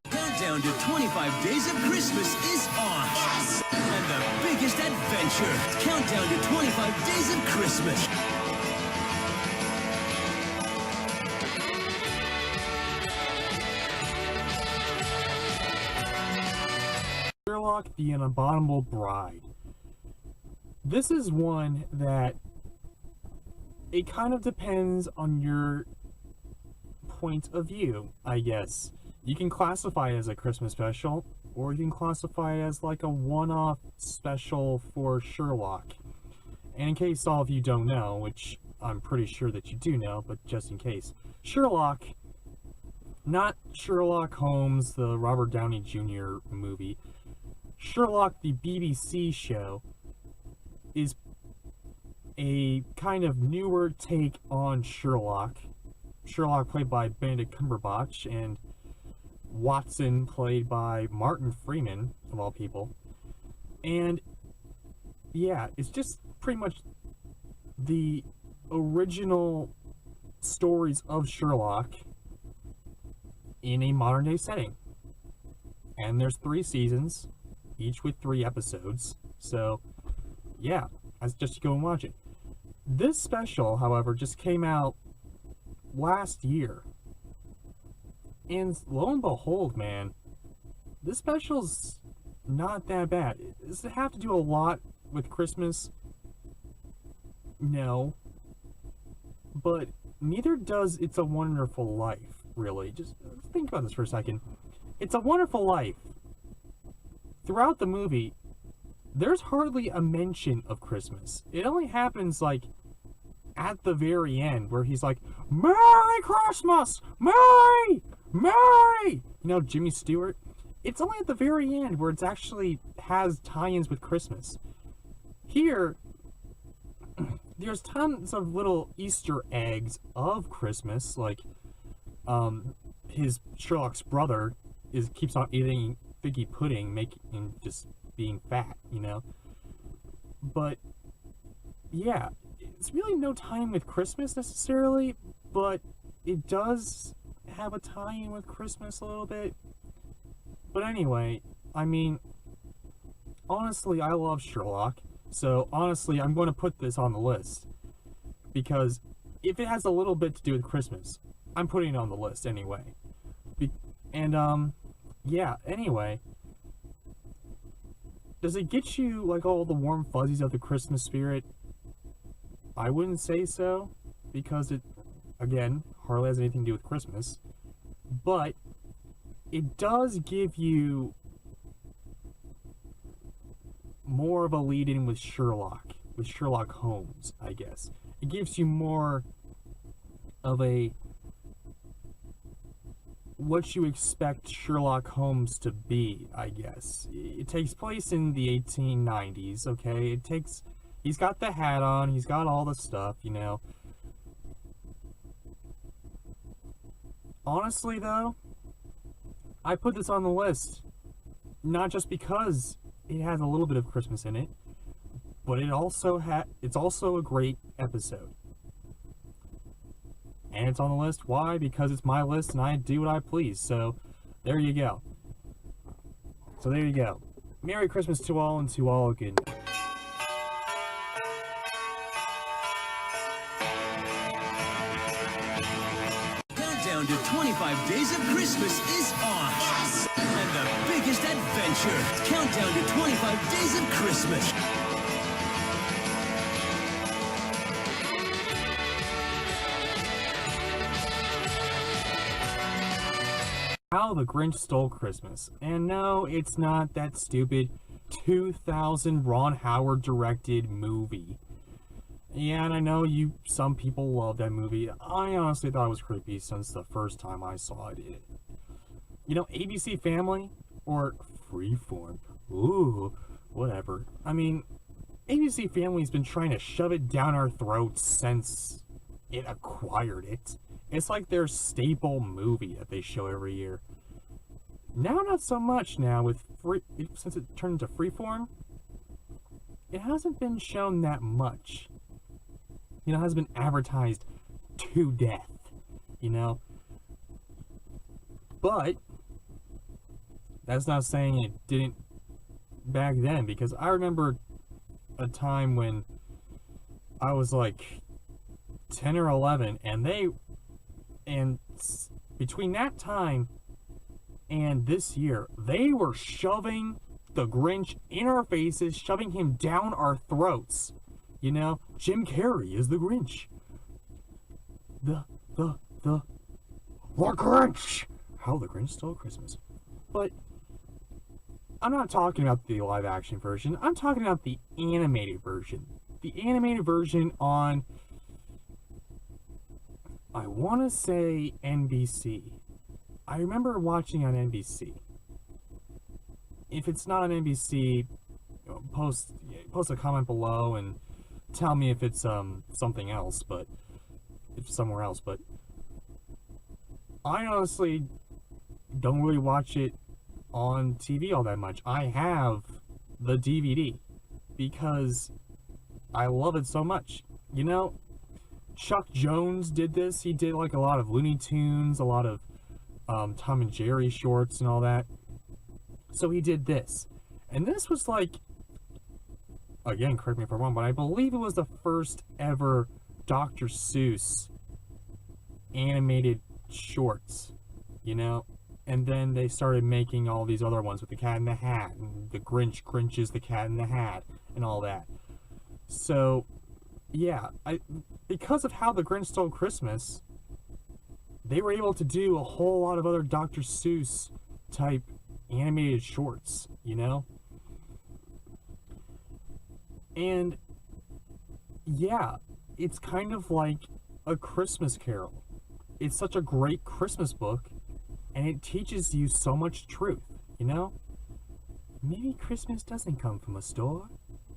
A: Countdown to 25 Days of Christmas is on. Yes! And the biggest adventure. Countdown to 25 Days of Christmas.
B: Sherlock, the Abominable Bride. This is one that it kind of depends on your point of view, I guess. You can classify it as a Christmas special, or you can classify it as like a one-off special for Sherlock. And in case all of you don't know, which I'm pretty sure that you do know, but just in case, Sherlock, not Sherlock Holmes, the Robert Downey Jr. movie, Sherlock, the BBC show, is a kind of newer take on Sherlock. Sherlock played by Benedict Cumberbatch, and Watson played by Martin Freeman, of all people. And yeah, it's just pretty much the original stories of Sherlock in a modern day setting. And there's 3 seasons, each with 3 episodes. So yeah, I suggest you go and watch it. This special, however, just came out last year. And lo and behold, man, this special's not that bad. Does it have to do a lot with Christmas? No. But neither does It's a Wonderful Life, really. Just think about this for a second. It's a Wonderful Life. Throughout the movie, there's hardly a mention of Christmas. It only happens, like, at the very end, where he's like, Merry Christmas! Merry! Merry! You know, Jimmy Stewart? It's only at the very end where it actually has tie-ins with Christmas. Here, there's tons of little Easter eggs of Christmas, like, his Sherlock's brother keeps on eating figgy pudding, just being fat, you know? But, yeah, it's really no tie-in with Christmas necessarily, but it does have a tie-in with Christmas a little bit. But anyway, I mean, honestly, I love Sherlock, so honestly, I'm going to put this on the list. Because if it has a little bit to do with Christmas, I'm putting it on the list anyway. Yeah, anyway. Does it get you, like, all the warm fuzzies of the Christmas spirit? I wouldn't say so, because it, again, hardly has anything to do with Christmas. But it does give you more of a lead-in with Sherlock Holmes, I guess. It gives you more of a what you expect Sherlock Holmes to be, I guess. It takes place in the 1890s, okay? He's got the hat on, he's got all the stuff, you know. Honestly, though, I put this on the list not just because it has a little bit of Christmas in it, but it's also a great episode. And it's on the list. Why? Because it's my list and I do what I please. So, there you go. Merry Christmas to all, and to all a good night.
A: Countdown to 25 Days of Christmas is on. Yes! And the biggest adventure. Countdown to 25 Days of Christmas.
B: How the Grinch Stole Christmas. And no, it's not that stupid 2000 Ron Howard directed movie. Yeah, and I know some people love that movie. I honestly thought it was creepy since the first time I saw it. You know, ABC Family or Freeform. Ooh, whatever. I mean, ABC Family's been trying to shove it down our throats since it acquired it. It's like their staple movie that they show every year. Now, not so much now, since it turned into Freeform. It hasn't been shown that much. You know, it has been advertised to death, you know? But that's not saying it didn't back then, because I remember a time when I was like 10 or 11, and between that time and this year, they were shoving the Grinch in our faces, shoving him down our throats. You know, Jim Carrey is the Grinch. The Grinch! How the Grinch Stole Christmas. But I'm not talking about the live action version. I'm talking about the animated version. The animated version on, I want to say NBC. I remember watching on NBC. If it's not on NBC, post a comment below and tell me if it's something else, but if somewhere else. But I honestly don't really watch it on TV all that much. I have the DVD because I love it so much. You know, Chuck Jones did this. He did like a lot of Looney Tunes, a lot of Tom and Jerry shorts and all that. So he did this. And this was like, again, correct me if I'm wrong, but I believe it was the first ever Dr. Seuss animated shorts. you know? And then they started making all these other ones with the Cat in the Hat, and the Grinch is the Cat in the Hat, and all that. So, yeah, because of how the Grinch Stole Christmas, they were able to do a whole lot of other Dr. Seuss type animated shorts, you know? And, yeah, it's kind of like a Christmas Carol. It's such a great Christmas book, and it teaches you so much truth, you know? Maybe Christmas doesn't come from a store.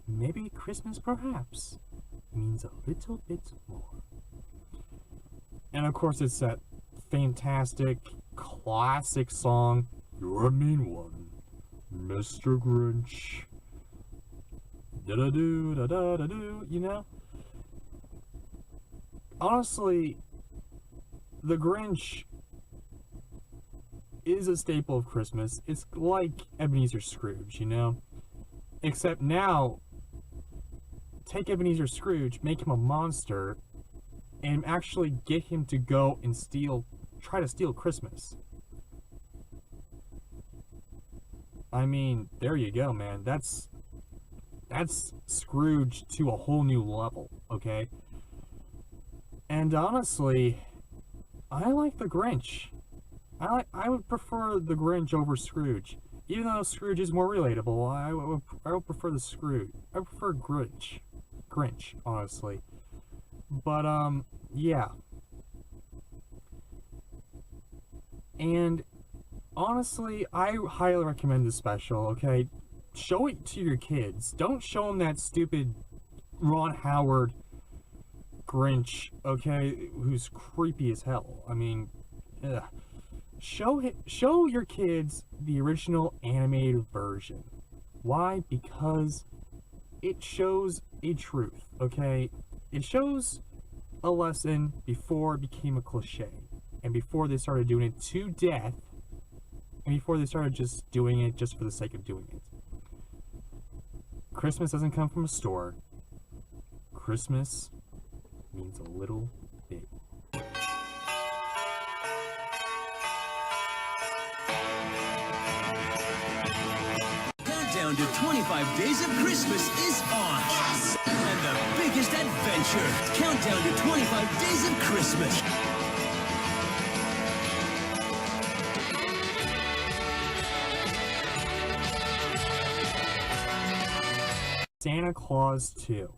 B: Maybe Christmas perhaps means a little bit more. And of course it's that fantastic, classic song, "You're a Mean One, Mr. Grinch." Da-da-doo, da-da-da-doo, you know? Honestly, the Grinch is a staple of Christmas. It's like Ebenezer Scrooge, you know? Except now, take Ebenezer Scrooge, make him a monster, and actually get him to go and try to steal Christmas. I mean, there you go, man. That's Scrooge to a whole new level, okay? And honestly, I like the Grinch. I would prefer the Grinch over Scrooge. Even though Scrooge is more relatable, I would prefer the Scrooge. I prefer Grinch, honestly. But yeah. And honestly, I highly recommend this special. Okay, show it to your kids. Don't show them that stupid Ron Howard Grinch. Okay, who's creepy as hell. I mean, ugh. Show your kids the original animated version. Why? Because it shows a truth, okay? It shows a lesson before it became a cliche, and before they started doing it to death, and before they started just doing it just for the sake of doing it. Christmas doesn't come from a store. Christmas means a little bit.
A: Countdown to 25 Days of Christmas is on. Yes! And the biggest adventure. Countdown to 25 Days of Christmas.
B: Santa Claus 2.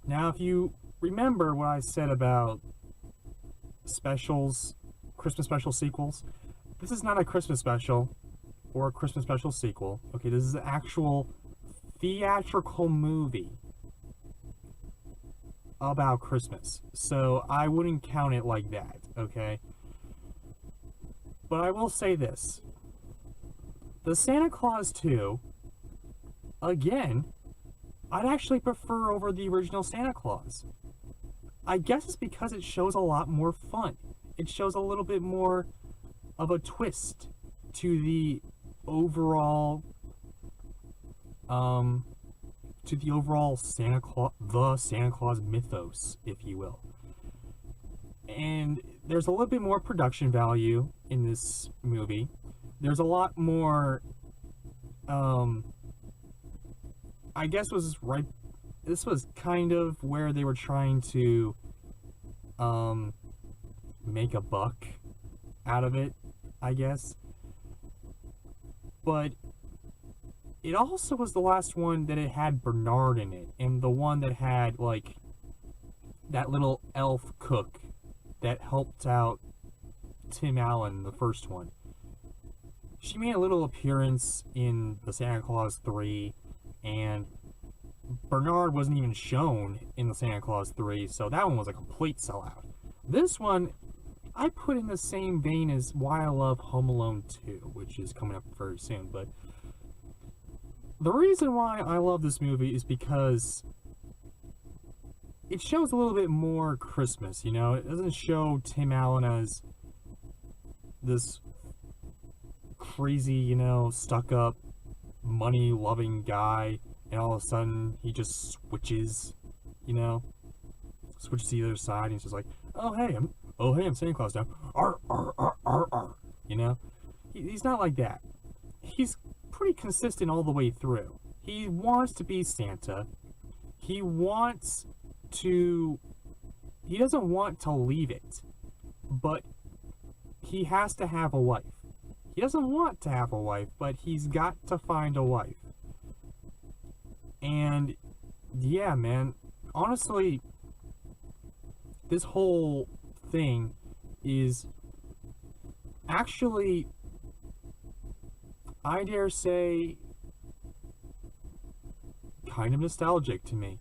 B: Now, if you remember what I said about specials, Christmas special sequels, this is not a Christmas special or a Christmas special sequel. Okay, this is an actual theatrical movie about Christmas. So I wouldn't count it like that, okay? But I will say this. The Santa Claus 2, again, I'd actually prefer over the original Santa Claus. I guess it's because it shows a lot more fun. It shows a little bit more of a twist to the overall Santa Claus mythos, if you will. And there's a little bit more production value in this movie. There's a lot more I guess this was kind of where they were trying to make a buck out of it, I guess. But it also was the last one that it had Bernard in it, and the one that had, like, that little elf cook that helped out Tim Allen, the first one. She made a little appearance in the Santa Claus 3, and Bernard wasn't even shown in the Santa Claus 3, so that one was a complete sellout. This one, I put in the same vein as Why I Love Home Alone 2, which is coming up very soon, but the reason why I love this movie is because it shows a little bit more Christmas, you know? It doesn't show Tim Allen as this crazy, you know, stuck-up, money-loving guy, and all of a sudden he just switches, you know? Switches to the other side, and he's just like, oh hey, I'm Santa Claus now. Arr, arr, arr, arr, arr. You you know? He's not like that. He's pretty consistent all the way through. He wants to be Santa. He doesn't want to leave it, but he has to have a wife. He doesn't want to have a wife, but he's got to find a wife. And yeah, man, honestly, this whole thing is actually, I dare say, kind of nostalgic to me.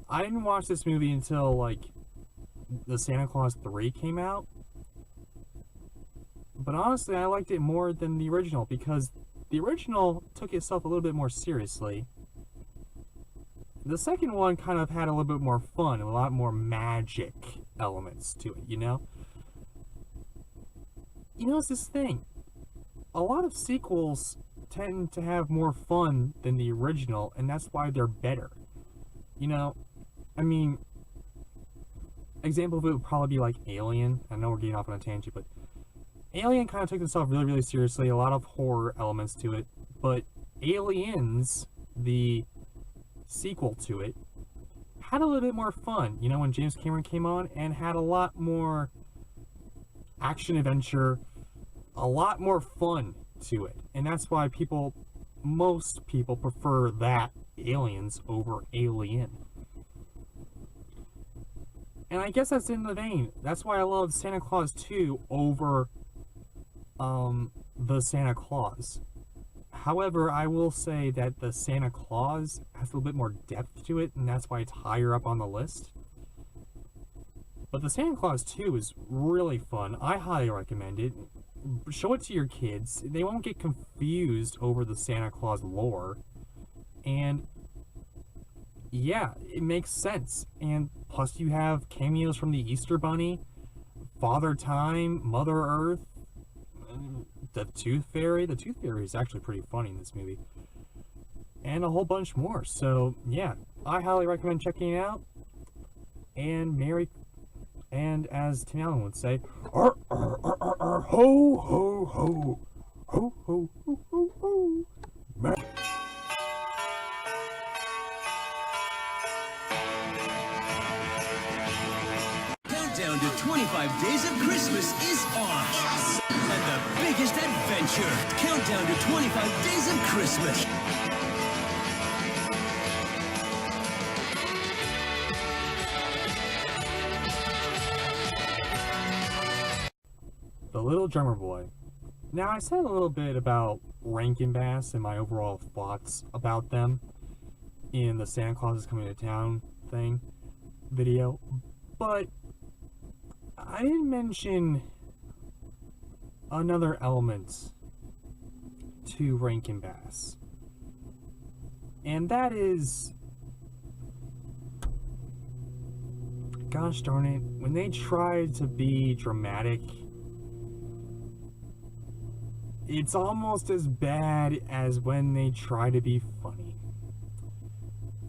B: I didn't watch this movie until, like, the Santa Claus 3 came out. But honestly, I liked it more than the original, because the original took itself a little bit more seriously. The second one kind of had a little bit more fun, and a lot more magic elements to it, you know? You know, it's this thing. A lot of sequels tend to have more fun than the original, and that's why they're better. You know, I mean, example of it would probably be like Alien. I know we're getting off on a tangent, but Alien kind of took itself really, really seriously, a lot of horror elements to it, but Aliens, the sequel to it, had a little bit more fun, you know, when James Cameron came on, and had a lot more action-adventure, a lot more fun to it, and that's why most people prefer that Aliens over Alien. And I guess that's in the vein. That's why I love Santa Claus 2 over the Santa Claus. However, I will say that the Santa Claus has a little bit more depth to it, and that's why it's higher up on the list. But the Santa Claus 2 is really fun. I highly recommend it. Show it to your kids. They won't get confused over the Santa Claus lore. And yeah, it makes sense. And plus you have cameos from the Easter Bunny, Father Time, Mother Earth, the Tooth Fairy. The Tooth Fairy is actually pretty funny in this movie. And a whole bunch more. So yeah, I highly recommend checking it out. And and as Tim Allen would say, ho, ho, ho, ho, ho, ho, ho, ho.
A: Countdown to 25 Days of Christmas is on. Yes! And the biggest adventure. Countdown to 25 Days of Christmas.
B: The Little Drummer Boy. Now, I said a little bit about RankinBass and my overall thoughts about them in the Santa Claus is Coming to Town video, but I didn't mention another element to RankinBass, and that is, gosh darn it, when they try to be dramatic, it's almost as bad as when they try to be funny.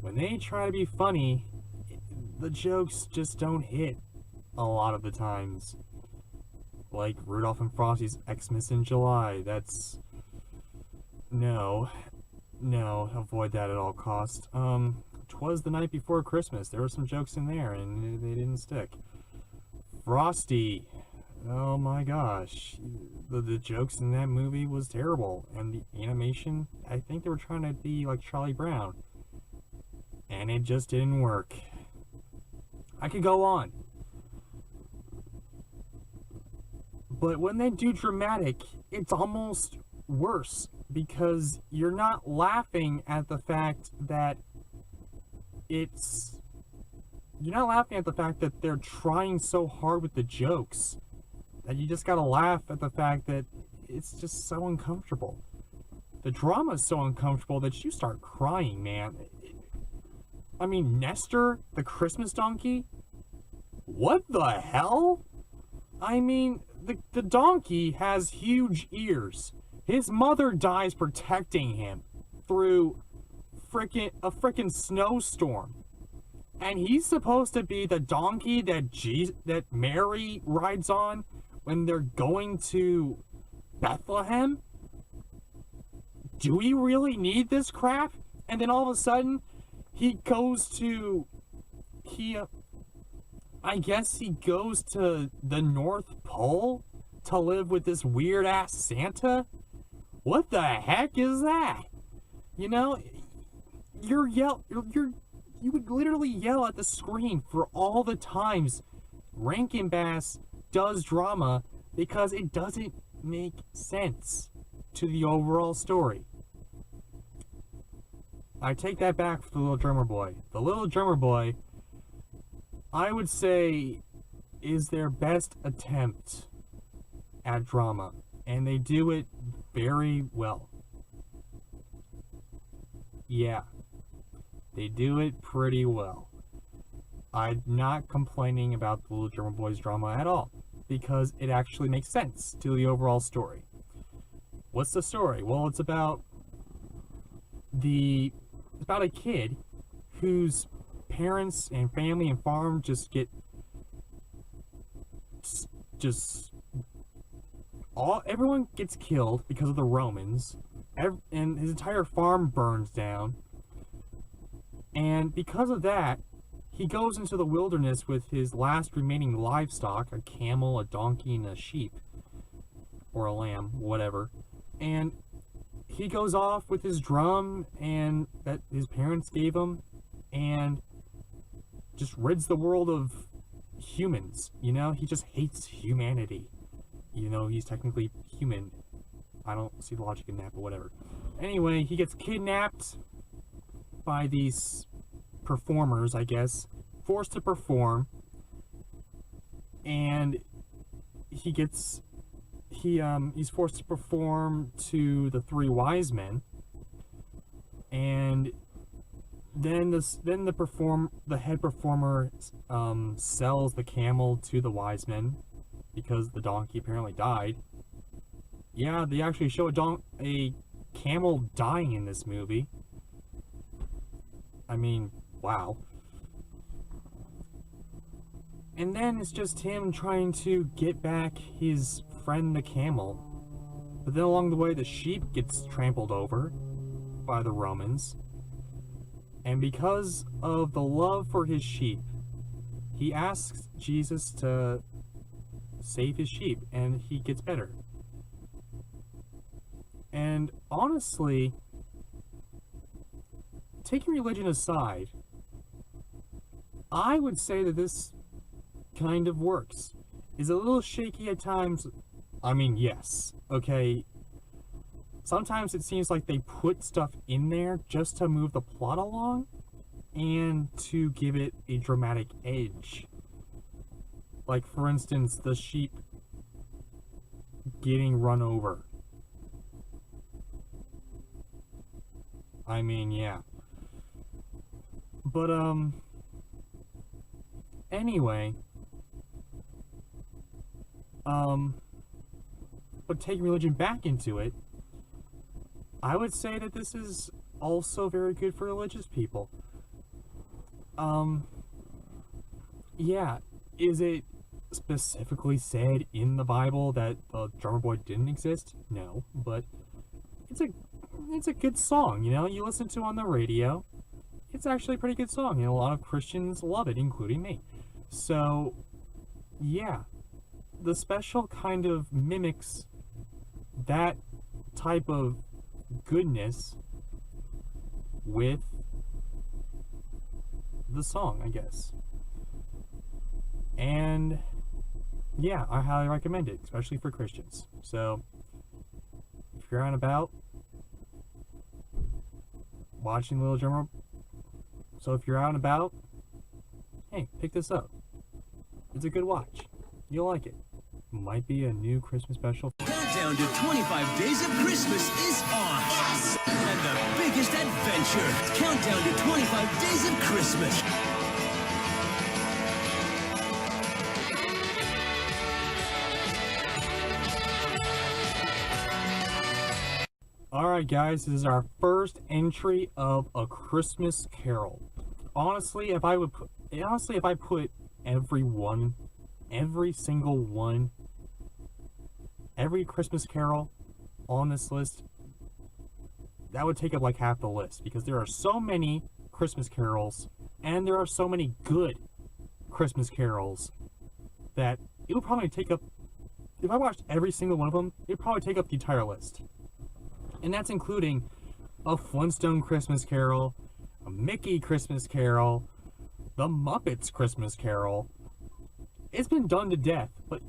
B: When they try to be funny, the jokes just don't hit a lot of the times. Like Rudolph and Frosty's Xmas in July. That's... No, avoid that at all costs. 'Twas the Night Before Christmas. There were some jokes in there, and they didn't stick. Frosty. Oh my gosh, the jokes in that movie was terrible, and the animation, I think they were trying to be like Charlie Brown, and it just didn't work. I could go on. But when they do dramatic, it's almost worse, because you're not laughing at the fact that they're trying so hard with the jokes. And you just gotta laugh at the fact that it's just so uncomfortable. The drama is so uncomfortable that you start crying, man. I mean, Nestor, the Christmas donkey? What the hell? I mean, the donkey has huge ears. His mother dies protecting him through a frickin' snowstorm. And he's supposed to be the donkey that Mary rides on when they're going to Bethlehem? Do we really need this crap? And then all of a sudden, he goes to... I guess he goes to the North Pole to live with this weird-ass Santa? What the heck is that? You know, you would literally yell at the screen for all the times RankinBass does drama because it doesn't make sense to the overall story. I take that back for the Little Drummer Boy. The Little Drummer Boy, I would say, is their best attempt at drama, and they do it very well. Yeah, they do it pretty well. I'm not complaining about the Little Drummer Boy's drama at all, because it actually makes sense to the overall story. What's the story? Well, it's about a kid whose parents and family and farm just get everyone gets killed because of the Romans, and his entire farm burns down. And because of that, he goes into the wilderness with his last remaining livestock, a camel, a donkey, and a sheep, or a lamb, whatever. And he goes off with his drum and that his parents gave him, and just rids the world of humans. You know, he just hates humanity. You know, he's technically human. I don't see the logic in that, but whatever. Anyway, he gets kidnapped by these performers, I guess, forced to perform, and he's forced to perform to the three wise men, and then the head performer sells the camel to the wise men because the donkey apparently died. Yeah, they actually show a camel dying in this movie. I mean, wow. And then it's just him trying to get back his friend the camel. But then along the way, the sheep gets trampled over by the Romans. And because of the love for his sheep, he asks Jesus to save his sheep, and he gets better. And honestly, taking religion aside, I would say that this kind of works. Is a little shaky at times. I mean, yes, okay. Sometimes it seems like they put stuff in there just to move the plot along and to give it a dramatic edge. Like, for instance, the sheep getting run over. I mean, yeah. But, anyway, but taking religion back into it, I would say that this is also very good for religious people. Yeah, is it specifically said in the Bible that the Drummer Boy didn't exist? No, but it's a good song, you know, you listen to on the radio. It's actually a pretty good song, and a lot of Christians love it, including me. So, yeah, the special kind of mimics that type of goodness with the song, I guess. And yeah, I highly recommend it, especially for Christians. So if you're out and about watching Little Drummer, so if you're out and about, hey, pick this up. It's a good watch. You'll like it. Might be a new Christmas special.
A: Countdown to 25 Days of Christmas is on. Yes! And the biggest adventure. Countdown to 25 Days of Christmas.
B: Alright guys, this is our first entry of A Christmas Carol. Honestly, if I put every single one every Christmas Carol on this list, that would take up like half the list, because there are so many Christmas carols, and there are so many good Christmas carols, that it would probably take up, if I watched every single one of them, it would probably take up the entire list. And that's including a Flintstone Christmas Carol, a Mickey Christmas Carol, the Muppets Christmas Carol. It's been done to death, but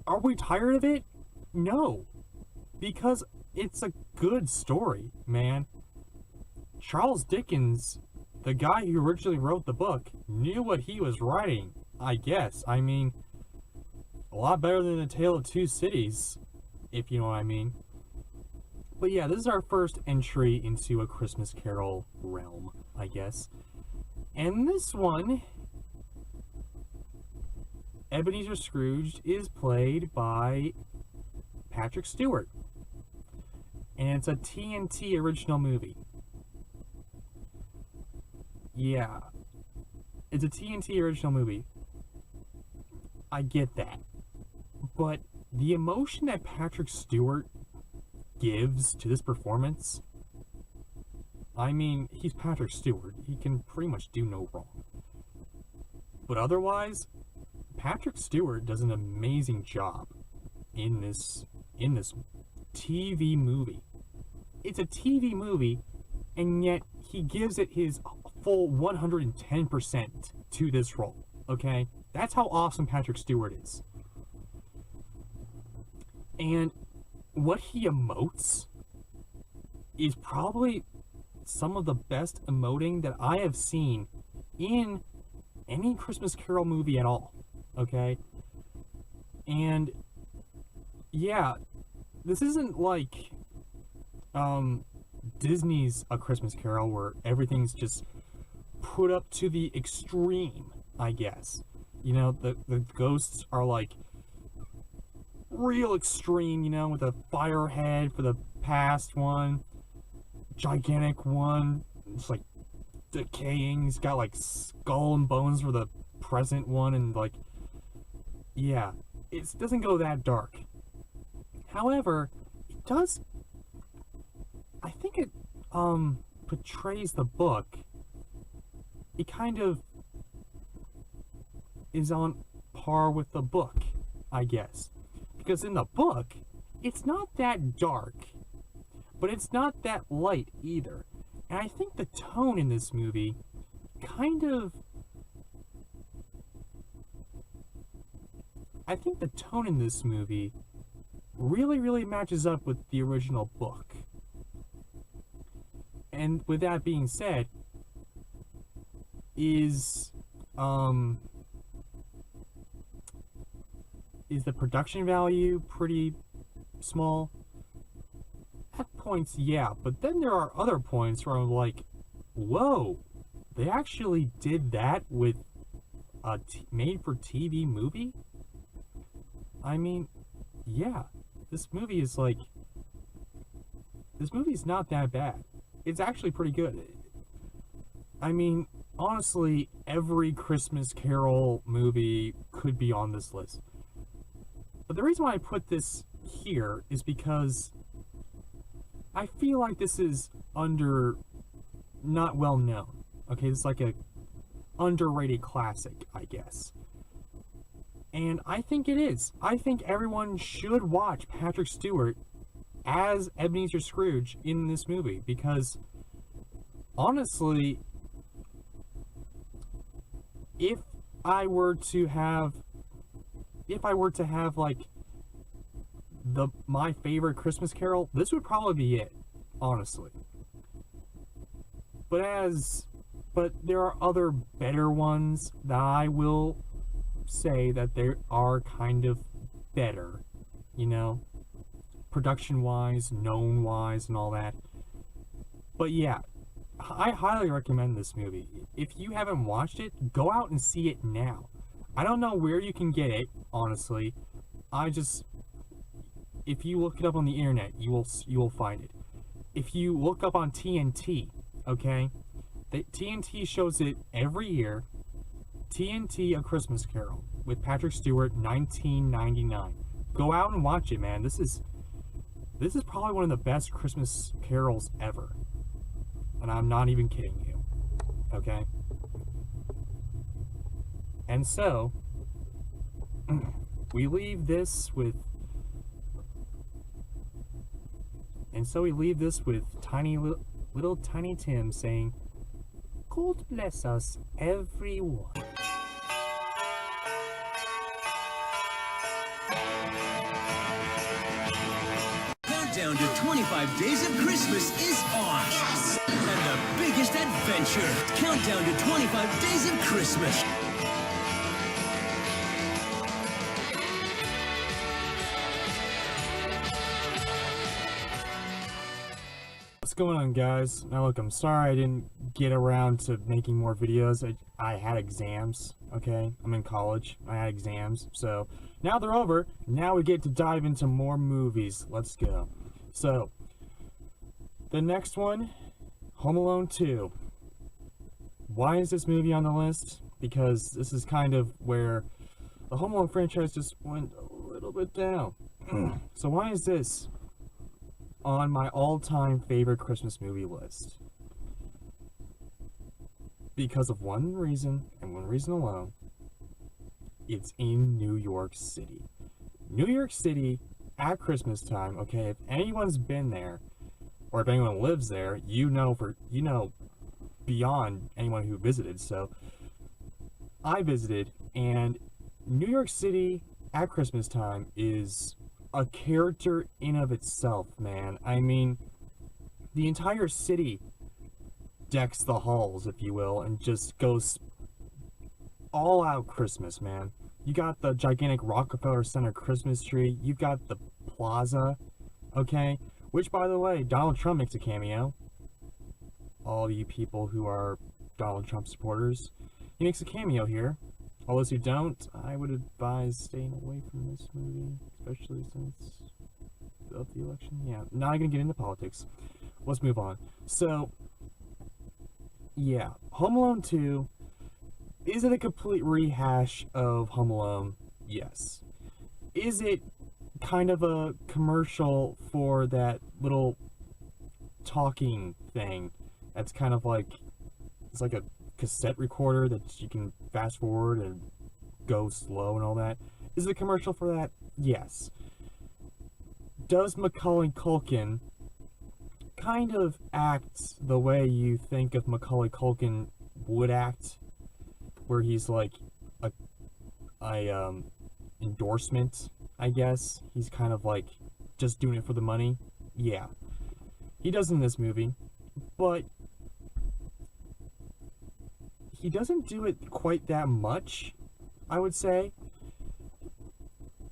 B: are we tired of it? No, because it's a good story, man. Charles Dickens, the guy who originally wrote the book, knew what he was writing, I guess. I mean, a lot better than A Tale of Two Cities, if you know what I mean. But yeah, this is our first entry into a Christmas Carol realm, I guess. And this one, Ebenezer Scrooge, is played by Patrick Stewart. And it's a TNT original movie. Yeah, it's a TNT original movie. I get that. But the emotion that Patrick Stewart gives to this performance, I mean, he's Patrick Stewart. He can pretty much do no wrong. But otherwise, Patrick Stewart does an amazing job in this TV movie. It's a TV movie, and yet he gives it his full 110% to this role, okay? That's how awesome Patrick Stewart is. And what he emotes is probably some of the best emoting that I have seen in any Christmas Carol movie at all, okay? And yeah, this isn't like Disney's A Christmas Carol, where everything's just put up to the extreme, I guess. You know, the ghosts are like real extreme, you know, with a fire head for the past one, gigantic one, it's like decaying, he's got like skull and bones for the present one, and like, yeah, it doesn't go that dark. However, it does, I think it portrays the book. It kind of is on par with the book, I guess. Because in the book, it's not that dark, but it's not that light either. And I think the tone in this movie kind of... I think the tone in this movie really, really matches up with the original book. And with that being said, is the production value pretty small? At points, yeah, but then there are other points where I'm like, whoa, they actually did that with a made-for-TV movie? I mean, yeah, this movie's not that bad. It's actually pretty good. I mean, honestly, every Christmas Carol movie could be on this list. But the reason why I put this here is because I feel like this is not well known. Okay, it's like a underrated classic, I guess. And I think it is. I think everyone should watch Patrick Stewart as Ebenezer Scrooge in this movie, because honestly, if I were to have like my favorite Christmas Carol, this would probably be it, honestly. But there are other better ones that I will say that they are kind of better, you know, production-wise, known-wise, and all that. But yeah, I highly recommend this movie. If you haven't watched it, go out and see it now. I don't know where you can get it, honestly. If you look it up on the internet, you will find it. If you look up on TNT, okay, TNT shows it every year. TNT A Christmas Carol with Patrick Stewart, 1999. Go out and watch it, man. This is probably one of the best Christmas carols ever. And I'm not even kidding you. Okay? And so, we leave this with little Tiny Tim saying, "God bless us, everyone."
A: Countdown to 25 Days of Christmas is on. Yes! And the biggest adventure. Countdown to 25 Days of Christmas.
B: What's going on, guys? Now look, I'm sorry I didn't get around to making more videos. I had exams, okay? I'm in college. I had exams. So now they're over. Now we get to dive into more movies. Let's go. So, the next one, Home Alone 2. Why is this movie on the list? Because this is kind of where the Home Alone franchise just went a little bit down. So why is this on my all-time favorite Christmas movie list? Because of one reason, and one reason alone. It's in New York City. New York City at Christmas time, okay, if anyone's been there, or if anyone lives there, you know beyond anyone who visited. So I visited, and New York City at Christmas time is a character in of itself, man. I mean, the entire city decks the halls, if you will, and just goes all out Christmas, man. You got the gigantic Rockefeller Center Christmas tree. You've got the plaza, okay? Which, by the way, Donald Trump makes a cameo. All you people who are Donald Trump supporters, he makes a cameo here. All those who don't, I would advise staying away from this movie, especially since of the election. Yeah, not gonna get into politics. Let's move on. So, yeah, Home Alone 2. Is it a complete rehash of Home Alone? Yes. Is it kind of a commercial for that little talking thing that's kind of like, it's like a cassette recorder that you can fast forward and go slow and all that? Is it a commercial for that? Yes. Does Macaulay Culkin kind of act the way you think of Macaulay Culkin would act, where he's like a endorsement, I guess? He's kind of like just doing it for the money. Yeah, he does in this movie, but he doesn't do it quite that much, I would say.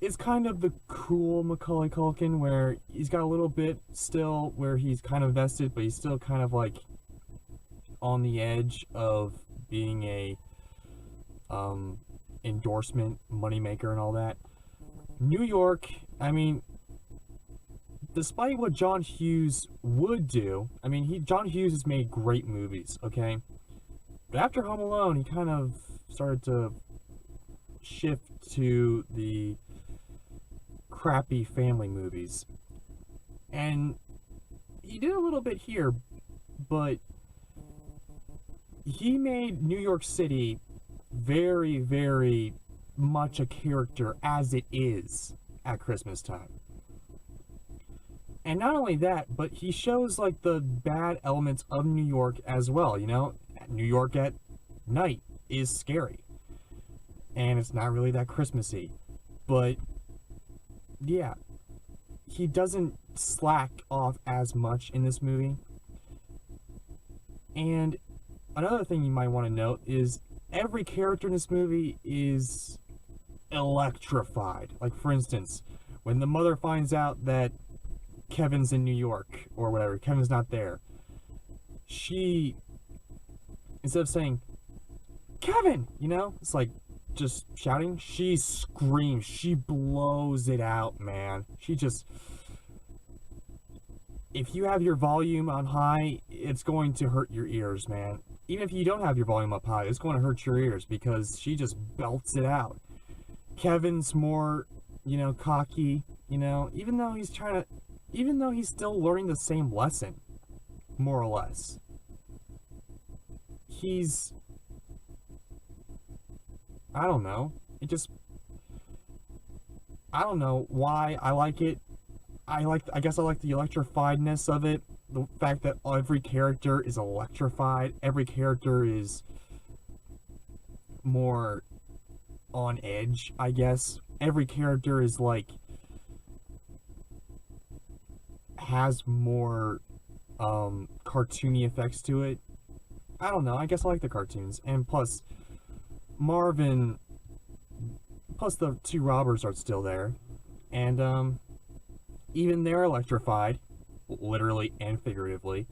B: It's kind of the cool Macaulay Culkin, where he's got a little bit still where he's kind of vested, but he's still kind of like on the edge of being a endorsement moneymaker and all that. New York, I mean, despite what John Hughes would do, I mean, John Hughes has made great movies, okay? But after Home Alone, he kind of started to shift to the crappy family movies. And he did a little bit here, but he made New York City very, very much a character as it is at Christmas time. And not only that, but he shows like the bad elements of New York as well, you know? New York at night is scary. And it's not really that Christmassy. But yeah, he doesn't slack off as much in this movie. And another thing you might want to note is every character in this movie is electrified. Like, for instance, when the mother finds out that Kevin's in New York, or whatever, Kevin's not there, she, instead of saying, "Kevin!" you know, it's like just shouting, she screams, she blows it out, man. She just, if you have your volume on high, it's going to hurt your ears, man. Even if you don't have your volume up high, it's going to hurt your ears because she just belts it out. Kevin's more cocky, even though he's still learning the same lesson, more or less. I don't know. I don't know why I like it. I guess I like the electrifiedness of it. The fact that every character is electrified. Every character is more on edge, I guess. Every character is has more cartoony effects to it. I don't know, I guess I like the cartoons. And plus the two robbers are still there. And even they're electrified, literally and figuratively.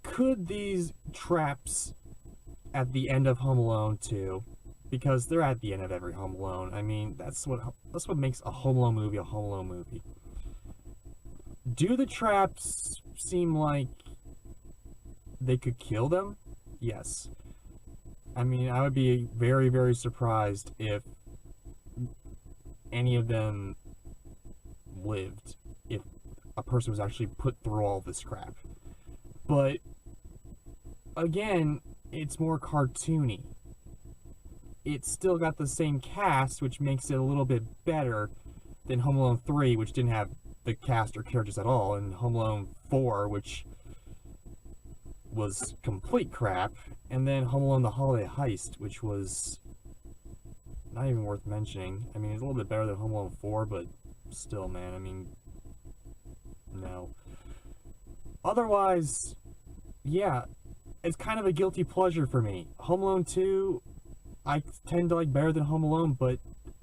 B: Could these traps at the end of Home Alone 2, because they're at the end of every Home Alone. I mean, that's what makes a Home Alone movie a Home Alone movie. Do the traps seem like they could kill them? Yes. I mean, I would be very, very surprised if any of them lived, if a person was actually put through all this crap. But again, it's more cartoony. It's still got the same cast, which makes it a little bit better than Home Alone 3, which didn't have the cast or characters at all, and Home Alone 4, which was complete crap, and then Home Alone The Holiday Heist, which was not even worth mentioning. I mean, it's a little bit better than Home Alone 4, but still, man, I mean, no. Otherwise, yeah, it's kind of a guilty pleasure for me. Home Alone 2, I tend to like better than Home Alone, but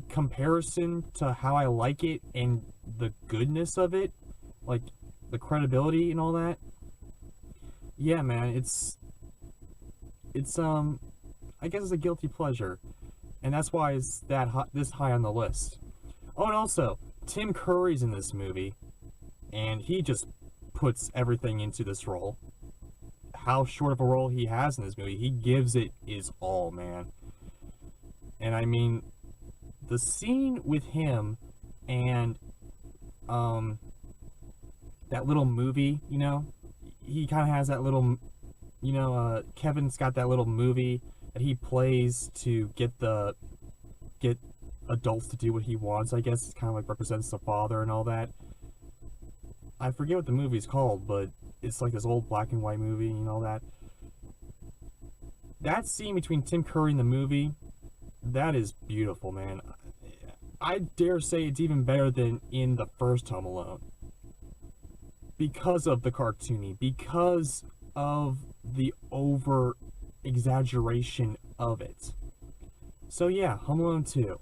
B: comparison to how I like it and the goodness of it, like the credibility and all that, yeah, man, it's I guess it's a guilty pleasure, and that's why it's this high on the list. Oh, and also, Tim Curry's in this movie, and he just puts everything into this role. How short of a role he has in this movie, he gives it his all, man. And I mean, the scene with him and that little movie, he kind of has that little, Kevin's got that little movie that he plays to get adults to do what he wants, I guess. It kind of like represents the father and all that. I forget what the movie's called, but it's like this old black and white movie and all that. That scene between Tim Curry and the movie, that is beautiful, man. I dare say it's even better than in the first Home Alone. Because of the cartoony, because of the over-exaggeration of it. So yeah, Home Alone 2.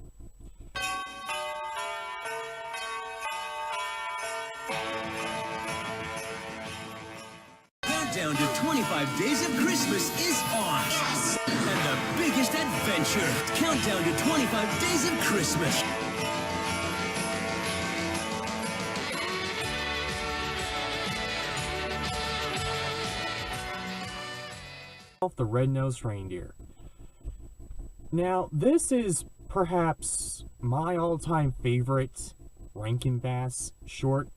A: Countdown to 25 Days of Christmas is on. Yes! And the biggest adventure. Countdown to 25 Days of Christmas.
B: The Red-Nosed Reindeer. Now, this is perhaps my all-time favorite RankinBass short.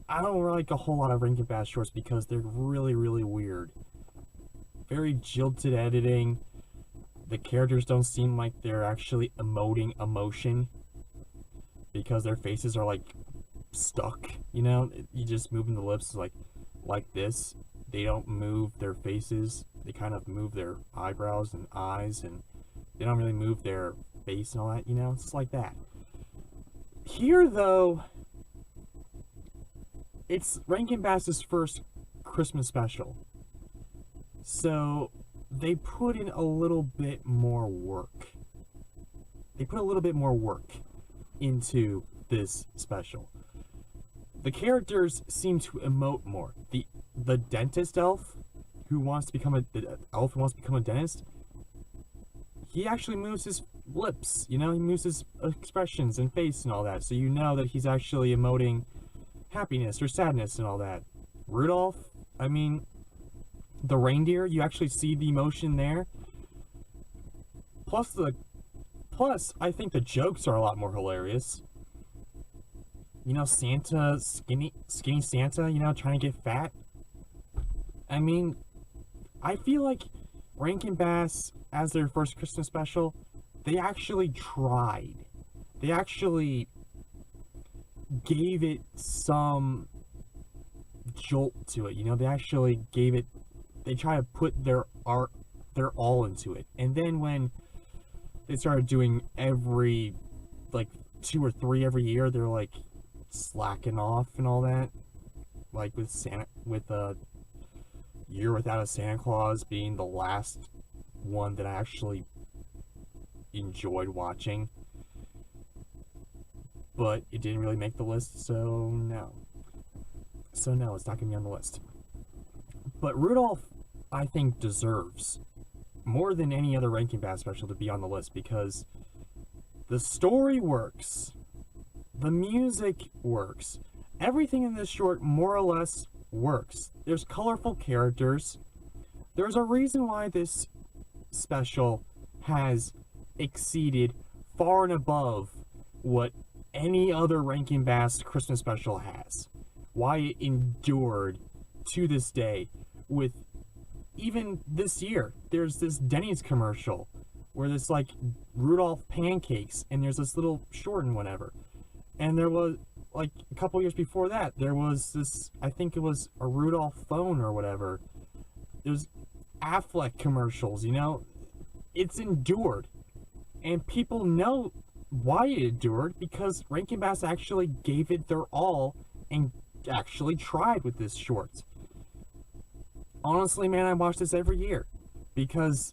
B: I don't like a whole lot of RankinBass shorts because they're really, really weird. Very jilted editing. The characters don't seem like they're actually emoting emotion because their faces are like stuck, You just moving the lips like this. They don't move their faces. They kind of move their eyebrows and eyes, and they don't really move their face and all that, It's just like that. Here, though, it's RankinBass's first Christmas special. So, they put in a little bit more work. They put a little bit more work into this special. The characters seem to emote more. The dentist elf who wants to become a dentist, he actually moves his lips, he moves his expressions and face and all that, so you know that he's actually emoting happiness or sadness and all that. Rudolph, I mean, the reindeer, you actually see the emotion there. Plus Plus, I think the jokes are a lot more hilarious. You know, Santa, skinny Santa, you know, trying to get fat. I mean, I feel like Rankin Bass, as their first Christmas special, they actually tried. They actually gave it some jolt to it, you know, they actually gave it, they try to put their all into it. And then when they started doing every, like, 2 or 3 every year, they're like slacking off and all that. Like with a Year Without a Santa Claus being the last one that I actually enjoyed watching. But it didn't really make the list, so no. So no, it's not going to be on the list. But Rudolph, I think, deserves more than any other Rankin Bass special to be on the list, because the story works. The music works. Everything in this short more or less works. There's colorful characters. There's a reason why this special has exceeded far and above what any other Rankin Bass Christmas special has. Why it endured to this day. With even this year, there's this Denny's commercial where there's like Rudolph pancakes, and there's this little short and whatever. And there was, like, a couple years before that, there was this, I think it was a Rudolph phone or whatever. There's Affleck commercials, you know? It's endured. And people know why it endured, because Rankin Bass actually gave it their all and actually tried with this short. Honestly, man, I watch this every year because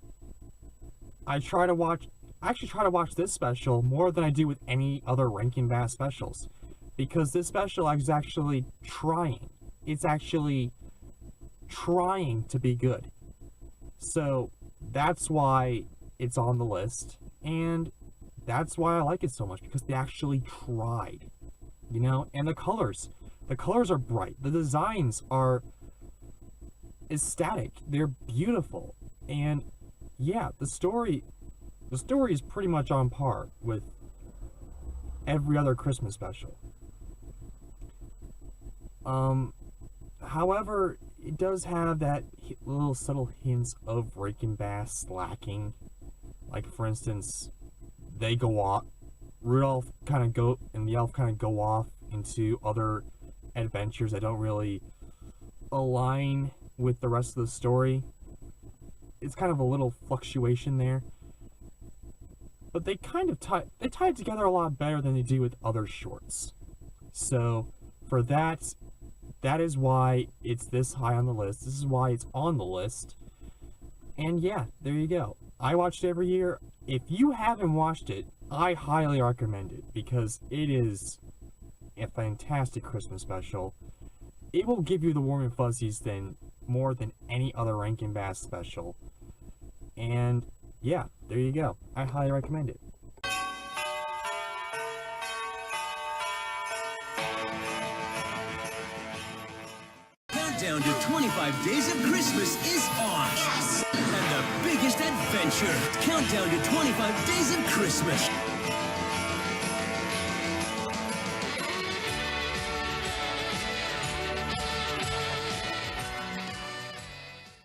B: I actually try to watch this special more than I do with any other Rankin Bass specials, because this special is actually trying. It's actually trying to be good. So that's why it's on the list, and that's why I like it so much, because they actually tried, you know. And the colors are bright, the designs are aesthetic, they're beautiful, and yeah, the story is pretty much on par with every other Christmas special. However, it does have that little subtle hints of Rankin Bass lacking. Like, for instance, they go off, Rudolph and the elf kind of go off into other adventures that don't really align with the rest of the story. It's kind of a little fluctuation there. But they kind of tie it together a lot better than they do with other shorts. So for that is why it's this high on the list. This is why it's on the list. And yeah, there you go. I watch it every year. If you haven't watched it, I highly recommend it, because it is a fantastic Christmas special. It will give you the warm and fuzzies more than any other Rankin Bass special. And yeah, there you go. I highly recommend it.
A: Countdown to 25 Days of Christmas is on. Yes! And the biggest adventure. Countdown to 25 Days of Christmas.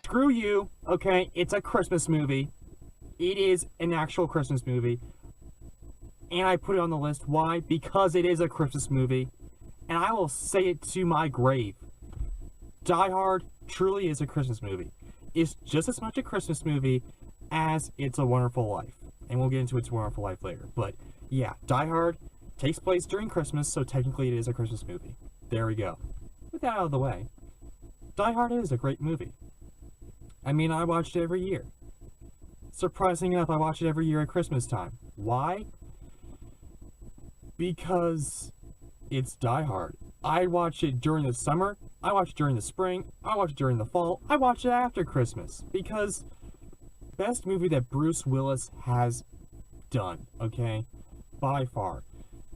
B: Screw you, okay? It's a Christmas movie. It is an actual Christmas movie. And I put it on the list. Why? Because it is a Christmas movie. And I will say it to my grave. Die Hard truly is a Christmas movie. It's just as much a Christmas movie as It's a Wonderful Life. And we'll get into It's a Wonderful Life later. But yeah, Die Hard takes place during Christmas, so technically it is a Christmas movie. There we go. With that out of the way, Die Hard is a great movie. I mean, I watch it every year. Surprising enough, I watch it every year at Christmas time. Why? Because it's Die Hard. I watch it during the summer, I watch it during the spring, I watch it during the fall, I watch it after Christmas. Because best movie that Bruce Willis has done, okay? By far.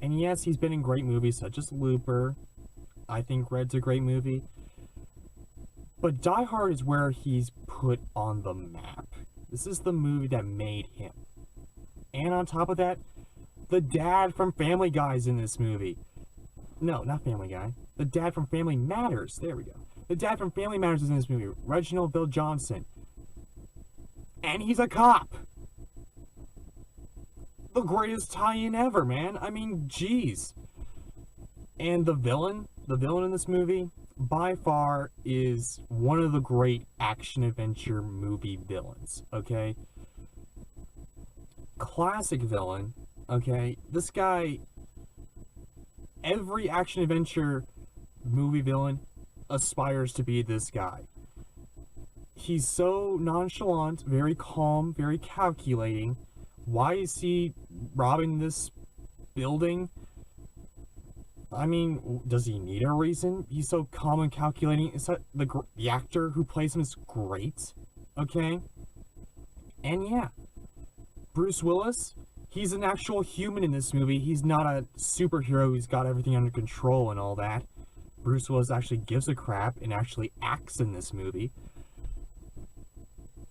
B: And yes, he's been in great movies such as Looper. I think Red's a great movie. But Die Hard is where he's put on the map. This is the movie that made him. And on top of that, the dad from Family Guy's in this movie. No, not Family Guy. The dad from Family Matters. There we go. The dad from Family Matters is in this movie. Reginald Bill Johnson. And he's a cop. The greatest tie-in ever, man. I mean, jeez. And the villain in this movie, by far, is one of the great action-adventure movie villains, okay? Classic villain, okay? This guy, every action-adventure movie villain aspires to be this guy. He's so nonchalant, very calm, very calculating. Why is he robbing this building? I mean, does he need a reason? He's so calm and calculating. Is that the actor who plays him is great, okay? And yeah, Bruce Willis, he's an actual human in this movie. He's not a superhero who's got everything under control and all that. Bruce Willis actually gives a crap and actually acts in this movie.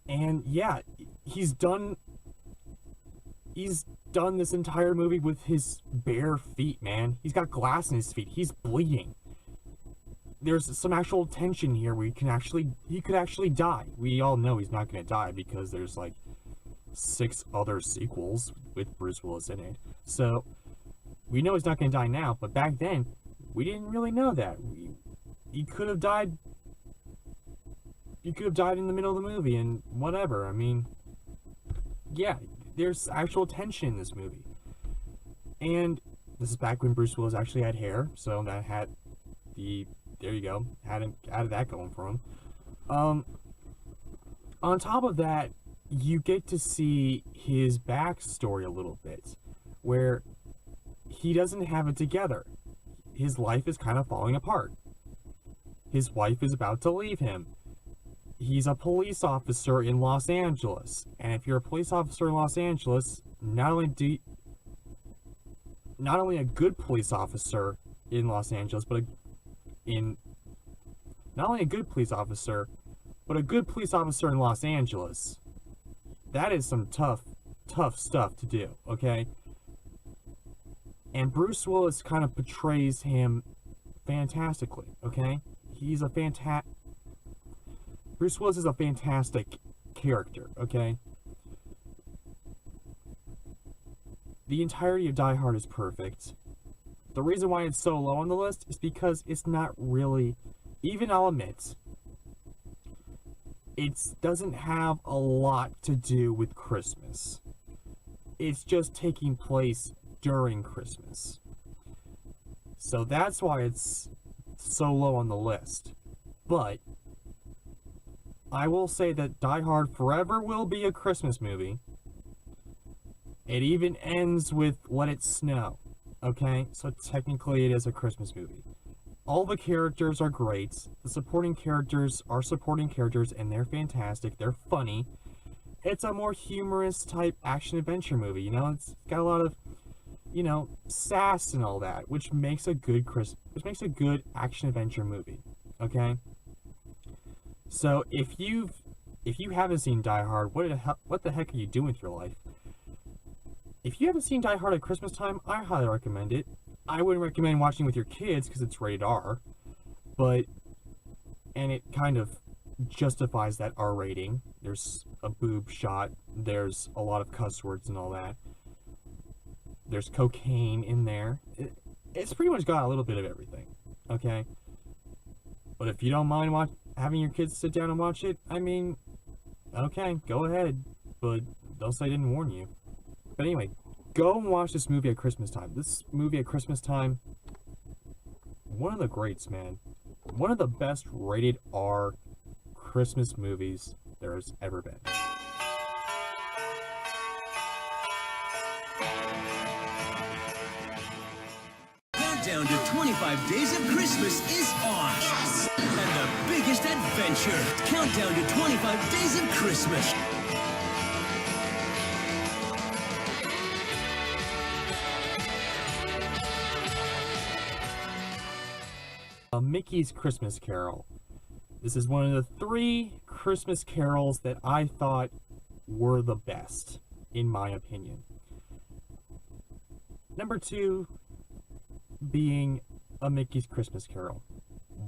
B: And yeah, he's done this entire movie with his bare feet, man. He's got glass in his feet. He's bleeding. There's some actual tension here where he could actually die. We all know he's not going to die because there's like 6 other sequels with Bruce Willis in it. So we know he's not going to die now, but back then we didn't really know that. He could have died. He could have died in the middle of the movie and whatever. I mean, yeah, there's actual tension in this movie. And this is back when Bruce Willis actually had hair, so that had there you go, had that going for him. On top of that, you get to see his backstory a little bit, where he doesn't have it together. His life is kind of falling apart. His wife is about to leave him. He's a police officer in Los Angeles, and if you're a police officer in Los Angeles, not only a good police officer in Los Angeles, but not only a good police officer, but a good police officer in Los Angeles. That is some tough stuff to do, okay? And Bruce Willis kind of portrays him fantastically, okay? Bruce Willis is a fantastic character, okay? The entirety of Die Hard is perfect. The reason why it's so low on the list is because it's not really, even I'll admit, it doesn't have a lot to do with Christmas. It's just taking place during Christmas. So that's why it's so low on the list. But I will say that Die Hard forever will be a Christmas movie. It even ends with Let It Snow, okay? So technically it is a Christmas movie. All the characters are great. The supporting characters are supporting characters, and they're fantastic. They're funny. It's a more humorous type action-adventure movie, you know? It's got a lot of, you know, sass and all that, which makes a good action-adventure movie, okay? So if you haven't seen Die Hard, what the heck are you doing with your life? If you haven't seen Die Hard at Christmas time, I highly recommend it. I wouldn't recommend watching with your kids because it's rated R, and it kind of justifies that R rating. There's a boob shot, there's a lot of cuss words and all that. There's cocaine in there. It's pretty much got a little bit of everything, okay? But if you don't mind having your kids sit down and watch it, I mean, okay, go ahead, but don't say I didn't warn you. But anyway, go and watch this movie at Christmas time. This movie at Christmas time, one of the greats, man. One of the best rated R Christmas movies there has ever been.
A: Countdown to 25 Days of Christmas is on. Yes! And the biggest adventure. Countdown to 25 Days of Christmas.
B: Mickey's Christmas Carol. This is one of the 3 Christmas carols that I thought were the best, in my opinion. Number 2 being A Mickey's Christmas Carol.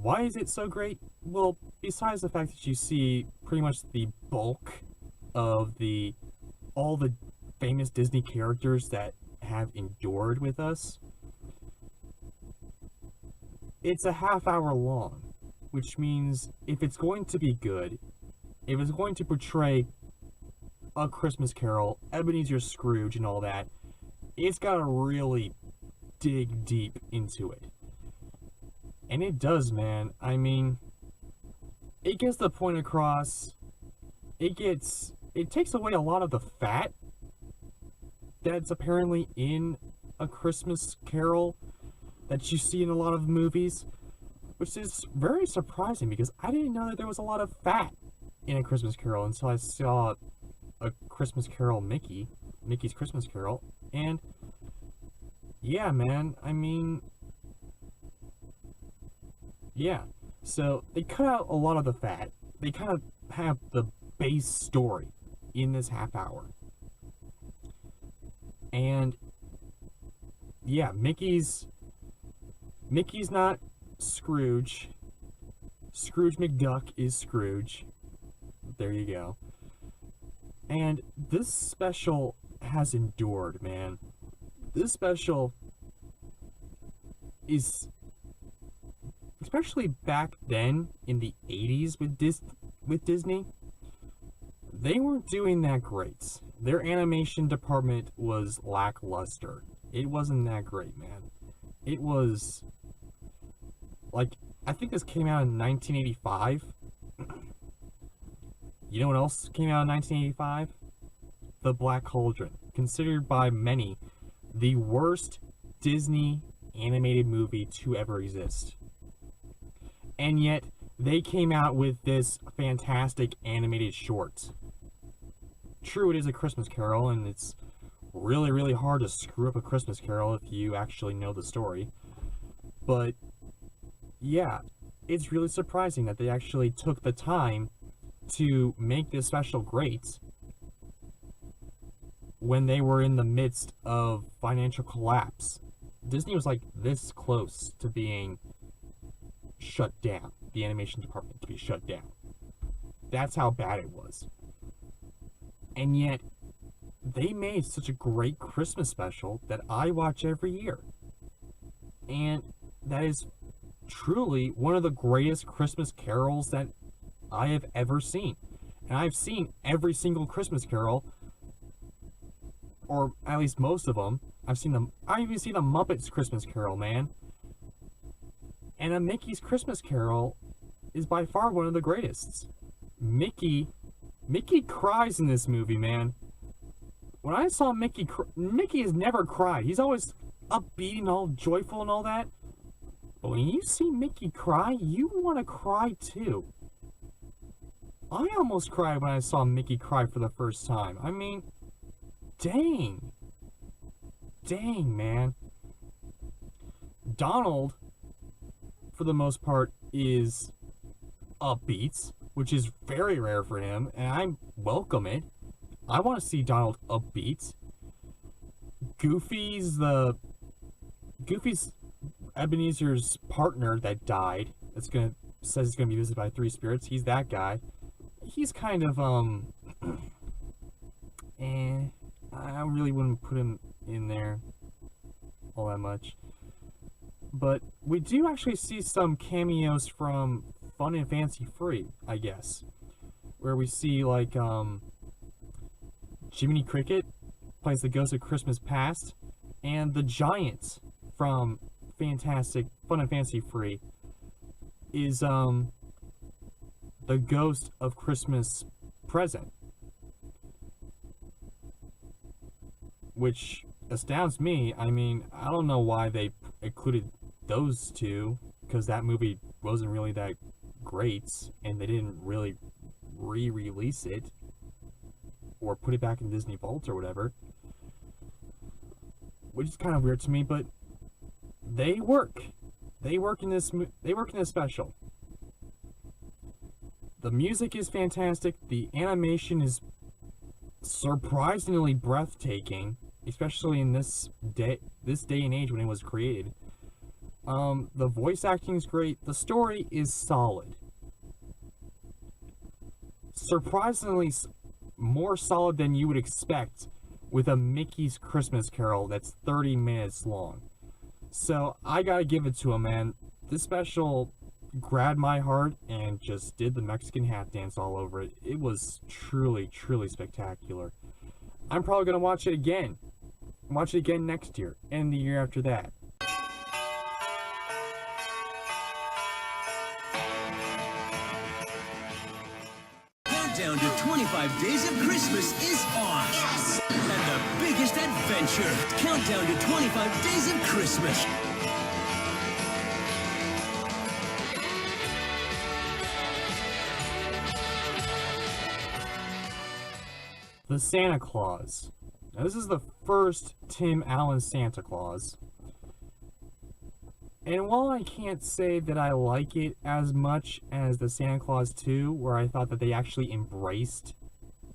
B: Why is it so great? Well, besides the fact that you see pretty much the bulk of all the famous Disney characters that have endured with us, it's a half hour long, which means if it's going to be good, if it's going to portray A Christmas Carol, Ebenezer Scrooge and all that, it's got to really dig deep into it. And it does, man. I mean, it gets the point across. It takes away a lot of the fat that's apparently in A Christmas Carol that you see in a lot of movies, which is very surprising because I didn't know that there was a lot of fat in A Christmas Carol until I saw A Christmas Carol Mickey's Christmas Carol, and yeah, man, I mean, yeah, so they cut out a lot of the fat. They kind of have the base story in this half hour. And yeah, Mickey's not Scrooge. Scrooge McDuck is Scrooge. There you go. And this special has endured, man. This special is, especially back then in the 80s with Disney, they weren't doing that great. Their animation department was lackluster. It wasn't that great, man. It was, like, I think this came out in 1985. You know what else came out in 1985? The Black Cauldron, considered by many the worst Disney animated movie to ever exist. And yet, they came out with this fantastic animated short. True, it is A Christmas Carol, and it's really, really hard to screw up A Christmas Carol if you actually know the story. But, yeah, it's really surprising that they actually took the time to make this special great when they were in the midst of financial collapse. Disney was like this close to being shut down, the animation department to be shut down. That's how bad it was. And yet, they made such a great Christmas special that I watch every year. And that is truly one of the greatest Christmas carols that I have ever seen. And I've seen every single Christmas Carol, or at least most of them. I even see the Muppets Christmas Carol, man. And A Mickey's Christmas Carol is by far one of the greatest. Mickey cries in this movie, man. When I saw Mickey has never cried. He's always upbeat and all joyful and all that. But when you see Mickey cry, you want to cry too. I almost cried when I saw Mickey cry for the first time. I mean, dang. Dang, man. Donald, for the most part, is upbeat, which is very rare for him, and I welcome it. I want to see Donald upbeat. Goofy's Ebenezer's partner that died. Says he's gonna be visited by 3 spirits. He's that guy. He's kind of I really wouldn't put him in there all that much. But we do actually see some cameos from Fun and Fancy Free, I guess, where we see like Jiminy Cricket plays the Ghost of Christmas Past, and the Giant from Fun and Fancy Free is the Ghost of Christmas Present, which astounds me. I mean, I don't know why they included those two, because that movie wasn't really that great, and they didn't really re-release it or put it back in Disney Vault or whatever, which is kind of weird to me. But they work in this special. The music is fantastic. The animation is surprisingly breathtaking. especially in this day and age when it was created. The voice acting is great. The story is solid. Surprisingly more solid than you would expect with a Mickey's Christmas Carol that's 30 minutes long. So I gotta give it to him, man. This special grabbed my heart and just did the Mexican hat dance all over it. It was truly, truly spectacular. I'm probably gonna watch it again. Watch it again next year and the year after that.
A: Countdown to 25 Days of Christmas is on. Yes! And the biggest adventure. Countdown to 25 Days of Christmas.
B: The Santa Claus. Now, this is the first Tim Allen Santa Claus. And while I can't say that I like it as much as the Santa Claus 2, where I thought that they actually embraced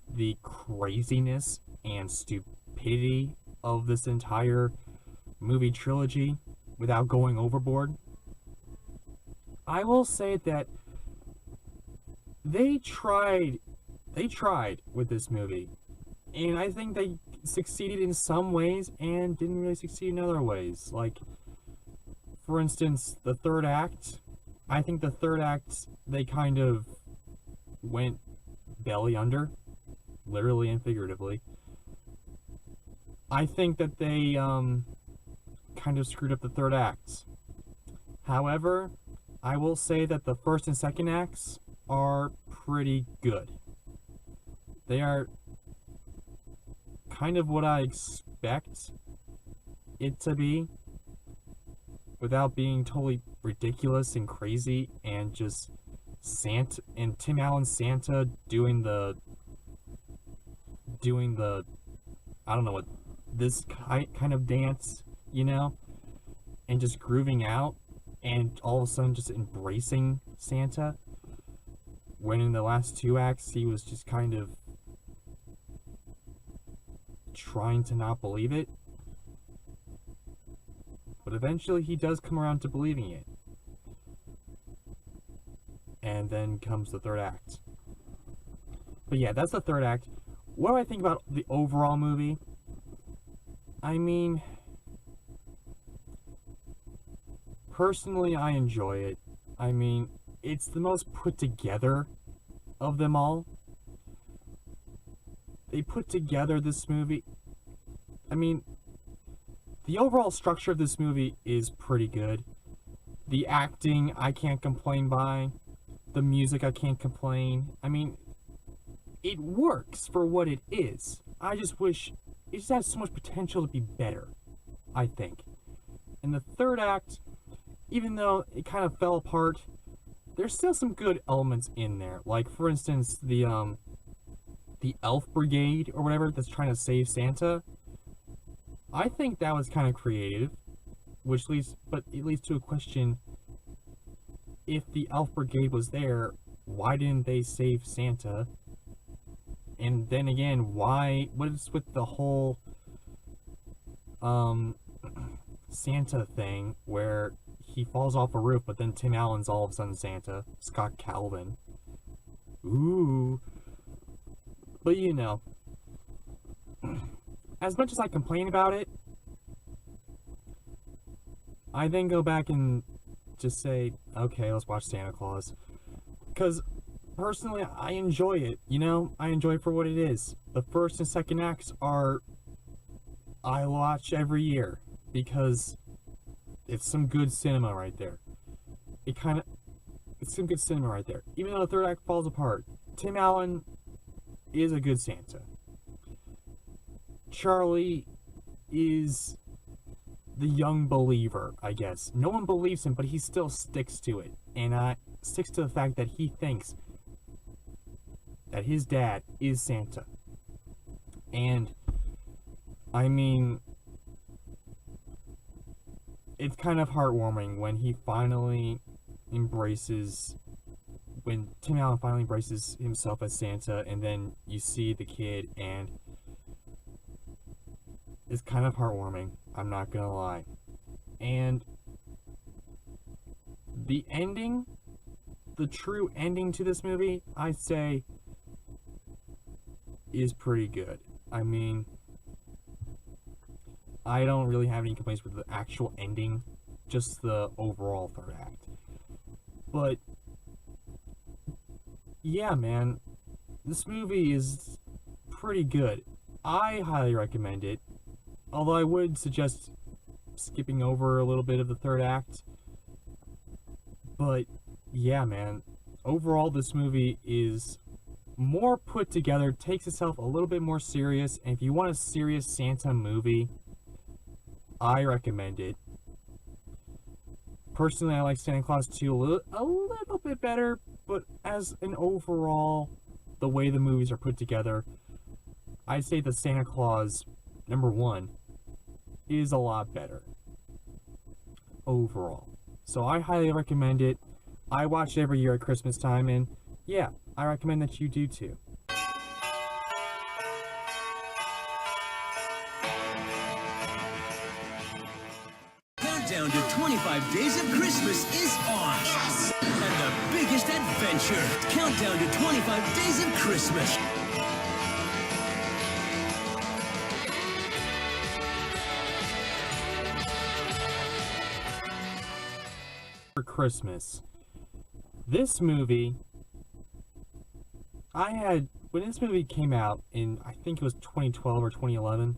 B: the craziness and stupidity of this entire movie trilogy without going overboard, I will say that they tried with this movie. And I think they succeeded in some ways and didn't really succeed in other ways. Like, for instance, the third act. I think the third act, they kind of went belly under, literally and figuratively. I think that they kind of screwed up the third act. However, I will say that the first and second acts are pretty good. They are kind of what I expect it to be, without being totally ridiculous and crazy, and just Santa and Tim Allen Santa doing the I don't know what, this kind of dance, you know, and just grooving out, and all of a sudden just embracing Santa, when in the last two acts he was just kind of trying to not believe it. But eventually he does come around to believing it. And then comes the third act. But yeah, that's the third act. What do I think about the overall movie? I mean, personally, I enjoy it. I mean, it's the most put together of them all. They put together this movie. I mean, the overall structure of this movie is pretty good. The acting, I can't complain by. The music, I can't complain. I mean, it works for what it is. I just wish it just has so much potential to be better, I think. And the third act, even though it kind of fell apart, there's still some good elements in there. Like, for instance, the Elf Brigade or whatever that's trying to save Santa. I think that was kind of creative, but it leads to a question: if the Elf Brigade was there, why didn't they save Santa? And then again, what is with the whole Santa thing where he falls off a roof, but then Tim Allen's all of a sudden Santa, Scott Calvin. Ooh. But you know, as much as I complain about it, I then go back and just say, okay, let's watch Santa Claus. Because personally, I enjoy it, you know? I enjoy it for what it is. The first and second acts I watch every year, because it's some good cinema right there. It's some good cinema right there. Even though the third act falls apart, Tim Allen is a good Santa. Charlie is the young believer, I guess. No one believes him, but he still sticks to it. And sticks to the fact that he thinks that his dad is Santa. And, I mean, it's kind of heartwarming when Tim Allen finally embraces himself as Santa, and then you see the kid, and is kind of heartwarming, I'm not gonna lie. And the ending, the true ending to this movie, I'd say, is pretty good. I mean, I don't really have any complaints with the actual ending, just the overall third act. But yeah, man, this movie is pretty good. I highly recommend it, although I would suggest skipping over a little bit of the third act. But yeah, man, overall this movie is more put together, takes itself a little bit more serious, and if you want a serious Santa movie, I recommend it. Personally, I like Santa Claus 2 a little bit better, but as an overall, the way the movies are put together, I'd say the Santa Claus #1 is a lot better overall. So I highly recommend it. I watch it every year at Christmas time, and yeah, I recommend that you do too.
A: Countdown to 25 Days of Christmas is on. Yes! And the biggest adventure. Countdown to 25 Days of Christmas.
B: For Christmas. This movie, when this movie came out in, I think it was 2012 or 2011,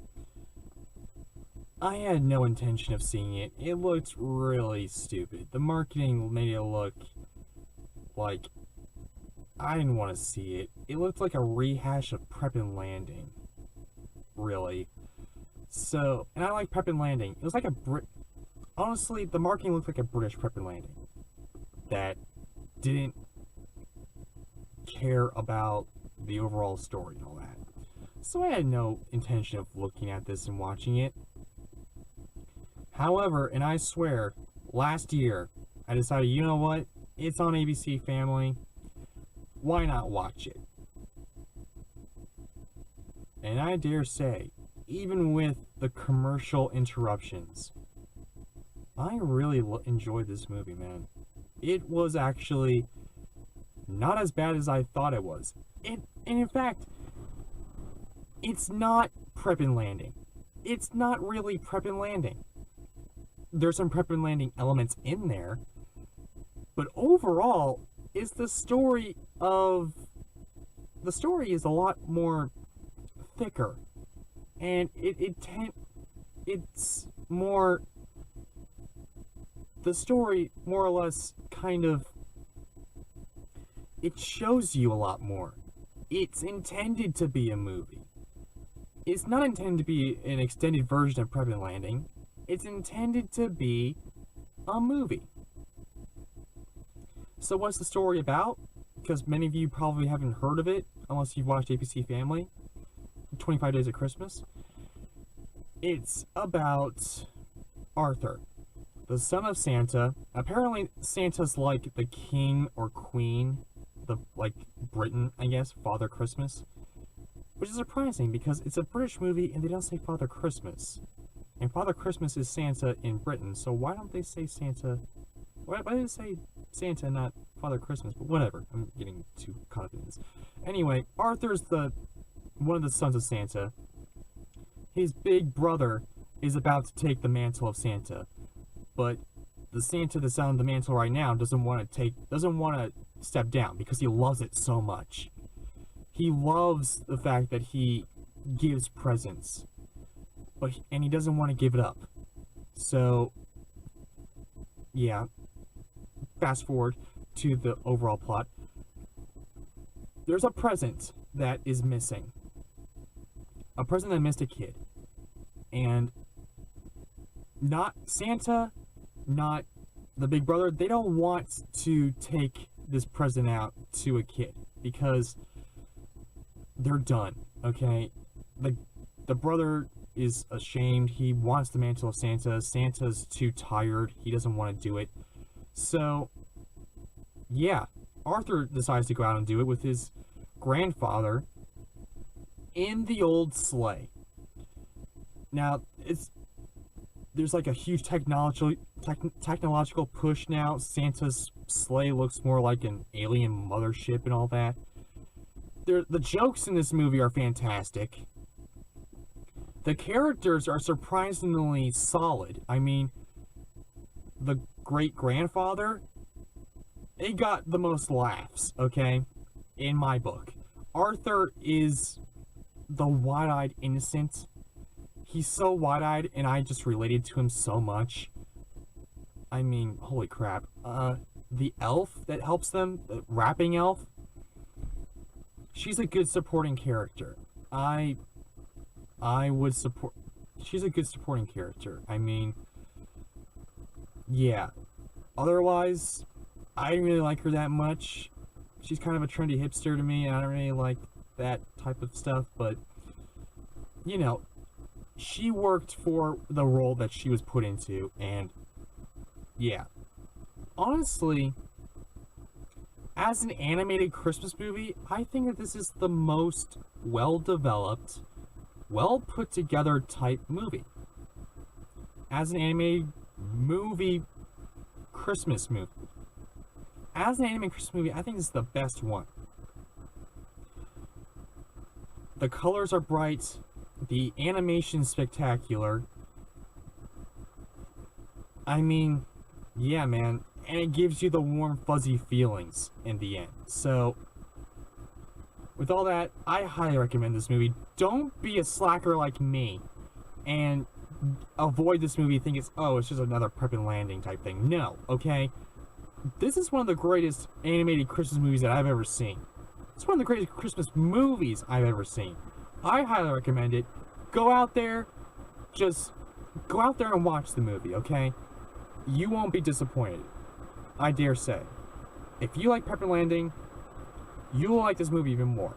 B: I had no intention of seeing it. It looked really stupid. The marketing made it look like I didn't want to see it. It looked like a rehash of Prep and Landing. Really. So, and I like Prep and Landing. It was like honestly, the marketing looked like a British Prep and Landing that didn't care about the overall story and all that. So I had no intention of looking at this and watching it. However, and I swear, last year, I decided, you know what? It's on ABC Family. Why not watch it? And I dare say, even with the commercial interruptions, I really enjoyed this movie, man. It was actually not as bad as I thought it was. And in fact, it's not Prep and Landing. It's not really Prep and Landing. There's some Prep and Landing elements in there, but overall, the story is a lot more thicker, and it's more, the story more or less kind of, it shows you a lot more. It's intended to be a movie. It's not intended to be an extended version of Prep and Landing. It's intended to be a movie. So what's the story about? Because many of you probably haven't heard of it, unless you've watched ABC Family, 25 Days of Christmas. It's about Arthur, the son of Santa. Apparently, Santa's like the king or queen, like Britain, I guess, Father Christmas. Which is surprising, because it's a British movie and they don't say Father Christmas. And Father Christmas is Santa in Britain, so why don't they say Santa? Why did they say Santa, not Father Christmas? But whatever, I'm getting too caught up in this. Anyway, Arthur's one of the sons of Santa. His big brother is about to take the mantle of Santa, but the Santa that's on the mantle right now doesn't want to step down because he loves it so much. He loves the fact that he gives presents, and he doesn't want to give it up. So, yeah. Fast forward to the overall plot. There's a present that is missing. A present that missed a kid. And not Santa, not the big brother, they don't want to take this present out to a kid because they're done, okay? The brother is ashamed. He wants the mantle of Santa. Santa's too tired. He doesn't want to do it. So, yeah, Arthur decides to go out and do it with his grandfather in the old sleigh. Now, there's like a huge technological push now. Santa's sleigh looks more like an alien mothership and all that. The jokes in this movie are fantastic. The characters are surprisingly solid. I mean, the great-grandfather, they got the most laughs, okay, in my book. Arthur is the wide-eyed innocent. He's so wide-eyed, and I just related to him so much. I mean, holy crap. The elf that helps them, the rapping elf, she's a good supporting character. I would support... She's a good supporting character. I mean, yeah. Otherwise, I didn't really like her that much. She's kind of a trendy hipster to me. I don't really like that type of stuff, but, you know, she worked for the role that she was put into, and yeah. Honestly, as an animated Christmas movie, I think that this is the most well-developed, well-put-together type movie. As an animated movie, Christmas movie. As an animated Christmas movie, I think this is the best one. The colors are bright. The animation's spectacular. I mean, yeah, man. And it gives you the warm, fuzzy feelings in the end. So, with all that, I highly recommend this movie. Don't be a slacker like me and avoid this movie thinking it's just another Prep and Landing type thing. No, okay? This is one of the greatest animated Christmas movies that I've ever seen. It's one of the greatest Christmas movies I've ever seen. I highly recommend it. Go out there and watch the movie, okay? You won't be disappointed. I dare say. If you like Prep and Landing, you will like this movie even more.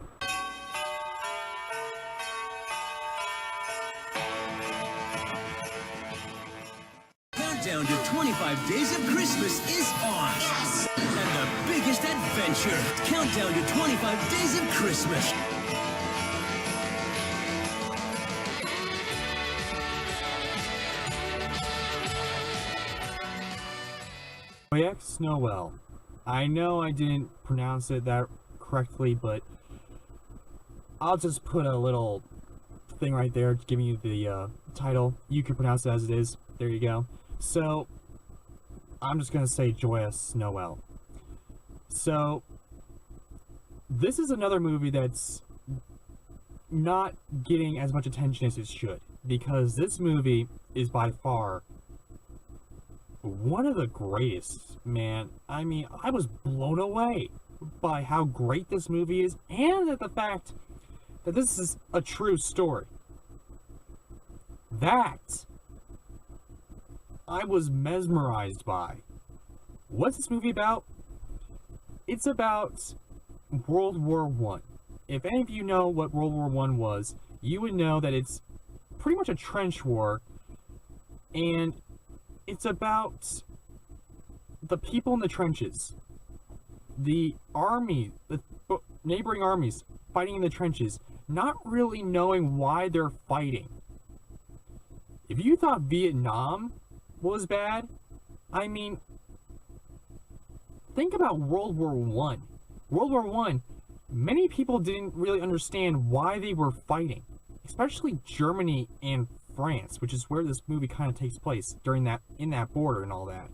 A: Countdown to 25 Days of Christmas is on. Yes! And the biggest adventure. Countdown to 25 Days of Christmas.
B: X Noel. I know I didn't pronounce it that correctly, but I'll just put a little thing right there giving you the title. You can pronounce it as it is. There you go. So, I'm just going to say Joyous Noel. So, this is another movie that's not getting as much attention as it should, because this movie is by far one of the greatest, man. I mean, I was blown away by how great this movie is, and at the fact that this is a true story. That I was mesmerized by. What's this movie about? It's about World War I. If any of you know what World War I was, you would know that it's pretty much a trench war, and it's about the people in the trenches, the army, the neighboring armies fighting in the trenches, not really knowing why they're fighting. If you thought Vietnam was bad, I mean, think about World War I. World War I, many people didn't really understand why they were fighting, especially Germany and France, which is where this movie kind of takes place during that, in that border and all that.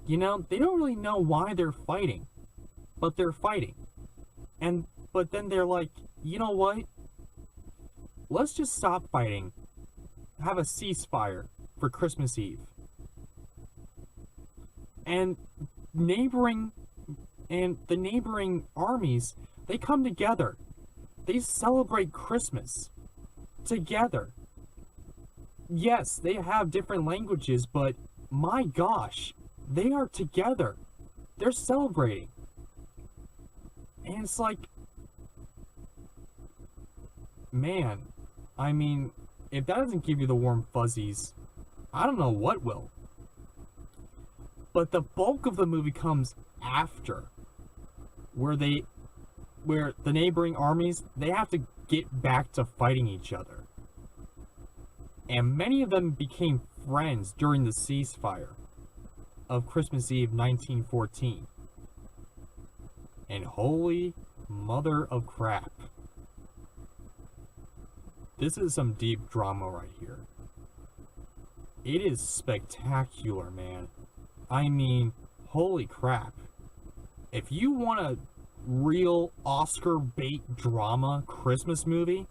B: You know, they don't really know why they're fighting, but they're fighting. But then they're like, you know what? Let's just stop fighting. Have a ceasefire for Christmas Eve. And the neighboring armies, they come together. They celebrate Christmas together. Yes, they have different languages, but my gosh, they are together. They're celebrating. And it's like, man, I mean, if that doesn't give you the warm fuzzies, I don't know what will. But the bulk of the movie comes after, where the neighboring armies, they have to get back to fighting each other. and many of them became friends during the ceasefire of Christmas Eve 1914. And holy mother of crap. This is some deep drama right here. It is spectacular, man. I mean, holy crap. If you want a real Oscar bait drama Christmas movie,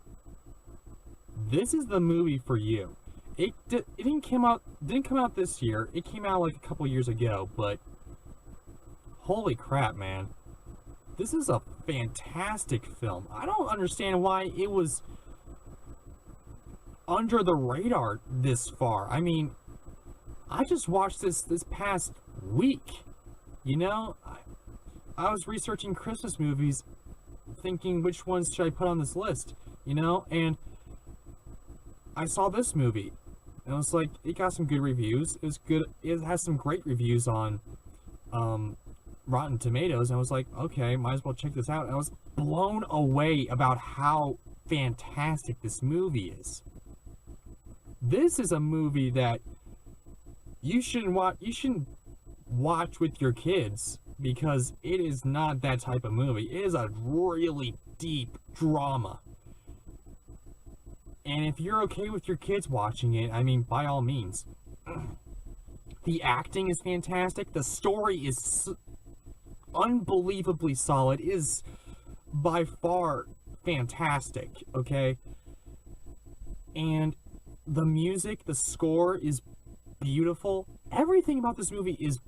B: this is the movie for you. It didn't come out this year. It came out like a couple years ago, but holy crap, man. This is a fantastic film. I don't understand why it was under the radar this far. I mean, I just watched this past week. You know, I was researching Christmas movies, thinking which ones should I put on this list, you know, and I saw this movie, and I was like, it got some good reviews. It was good. It has some great reviews on Rotten Tomatoes, and I was like, okay, might as well check this out. And I was blown away about how fantastic this movie is. This is a movie that you shouldn't watch with your kids, because it is not that type of movie. It is a really deep drama. And if you're okay with your kids watching it, I mean, by all means. The acting is fantastic. The story is unbelievably solid. It is by far fantastic, okay? And the music, the score is beautiful. Everything about this movie is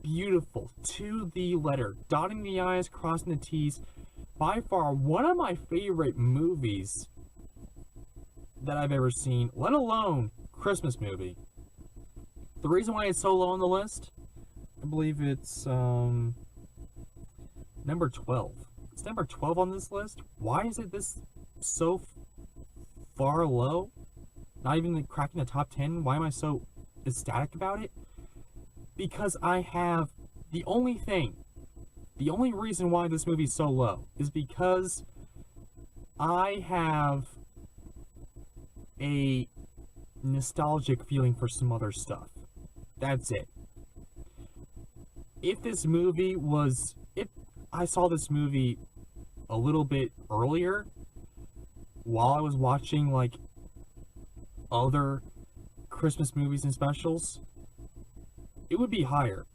B: beautiful to the letter. Dotting the I's, crossing the T's. By far, one of my favorite movies that I've ever seen, let alone Christmas movie. The reason why it's so low on the list, I believe it's number 12. It's number 12 on this list. Why is it this so far low? Not even cracking the top 10. Why am I so ecstatic about it? Because I have the only reason why this movie is so low is because I have a nostalgic feeling for some other stuff. That's it. If I saw this movie a little bit earlier, while I was watching like other Christmas movies and specials, it would be higher.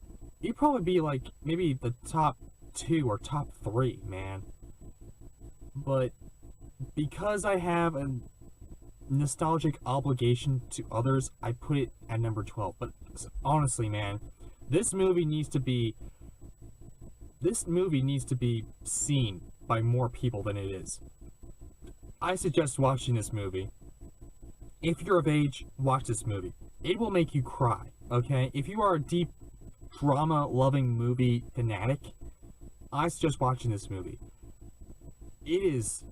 B: It'd probably be like maybe the top 2 or top 3, man. But because I have a nostalgic obligation to others, I put it at number 12. But honestly, man, this movie needs to be seen by more people than it is. I suggest watching this movie. If you're of age, watch this movie. It will make you cry, okay? If you are a deep drama-loving movie fanatic, I suggest watching this movie. It is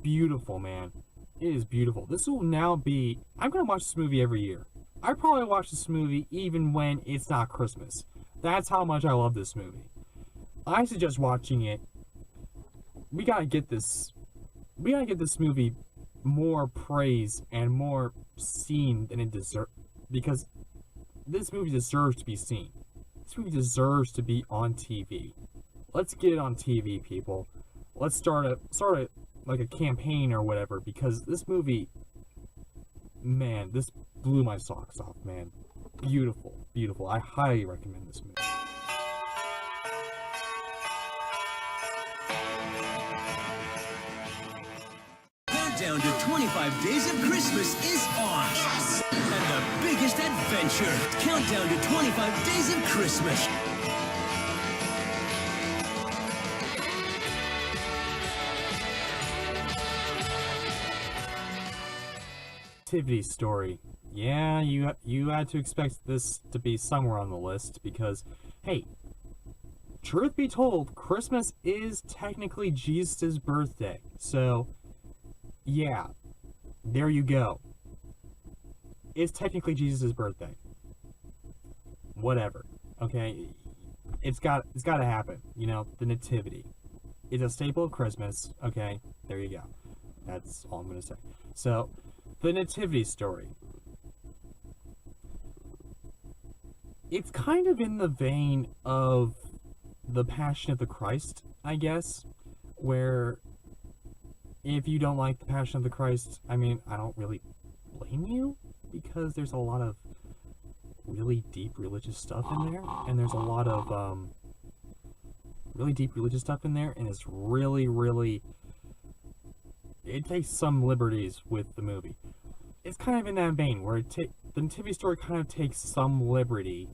B: beautiful, man. It is beautiful. This will now be... I'm going to watch this movie every year. I probably watch this movie even when it's not Christmas. That's how much I love this movie. I suggest watching it. We gotta get this movie more praise and more seen than it deserves, because this movie deserves to be seen. This movie deserves to be on TV. Let's get it on TV, people. Let's start a like a campaign or whatever, because this movie, man, this blew my socks off, man. Beautiful, beautiful. I highly recommend this movie.
A: Countdown to 25 Days of Christmas is on. Yes! And the biggest adventure. Countdown to 25 Days of Christmas.
B: Nativity story. Yeah, you had to expect this to be somewhere on the list because, hey, truth be told, Christmas is technically Jesus' birthday. So, yeah, there you go. It's technically Jesus' birthday. Whatever. Okay, it's got to happen. You know, the nativity. It's a staple of Christmas. Okay, there you go. That's all I'm gonna say. So, the Nativity story. It's kind of in the vein of the Passion of the Christ, I guess, where if you don't like the Passion of the Christ, I mean, I don't really blame you, because there's a lot of really deep religious stuff in there, and there's a lot of really deep religious stuff in there, and it's really, really, it takes some liberties with the movie. It's kind of in that vein, where the Nativity story kind of takes some liberty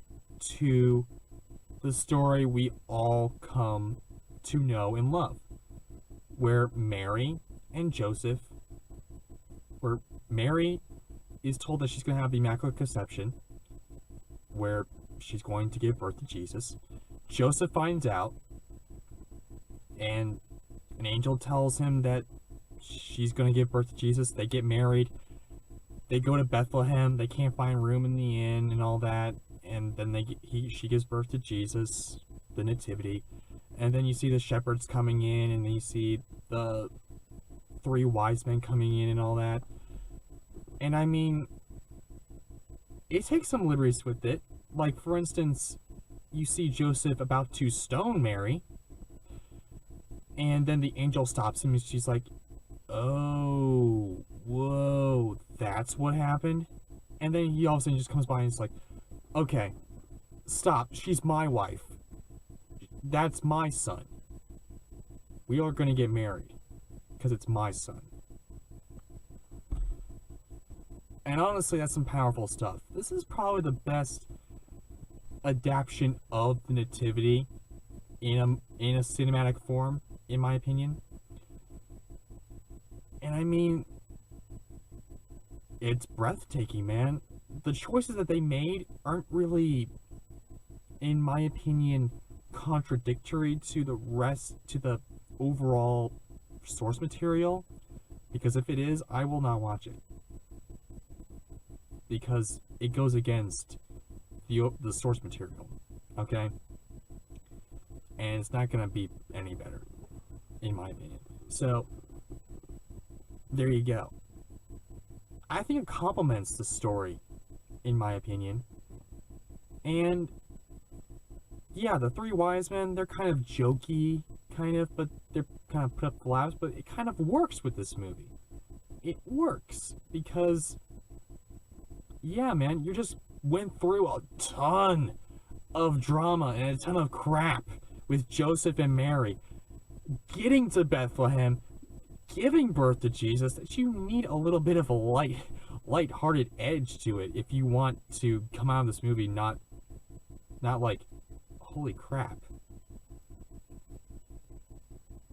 B: to the story we all come to know and love, where Mary and Joseph, where Mary is told that she's going to have the Immaculate Conception, where she's going to give birth to Jesus. Joseph finds out, and an angel tells him that she's going to give birth to Jesus. They get married. They go to Bethlehem. They can't find room in the inn and all that. And then she gives birth to Jesus, the Nativity. And then you see the shepherds coming in, and then you see the 3 wise men coming in and all that. And I mean, it takes some liberties with it. Like, for instance, you see Joseph about to stone Mary, and then the angel stops him, and she's like, oh, whoa, that's what happened? And then he all of a sudden just comes by and is like, okay, stop, she's my wife. That's my son. We are going to get married, because it's my son. And honestly, that's some powerful stuff. This is probably the best adaptation of the Nativity in a cinematic form, in my opinion. And I mean, it's breathtaking, man. The choices that they made aren't really, in my opinion, contradictory to the overall source material. Because if it is, I will not watch it. Because it goes against the source material, okay? And it's not gonna be any better, in my opinion. So, there you go. I think it complements the story, in my opinion. And, yeah, the 3 wise men, they're kind of jokey, but they're kind of put up for laughs, but it kind of works with this movie. It works, because, yeah, man, you just went through a ton of drama and a ton of crap with Joseph and Mary getting to Bethlehem, giving birth to Jesus, that you need a little bit of a light-hearted edge to it if you want to come out of this movie not like, holy crap.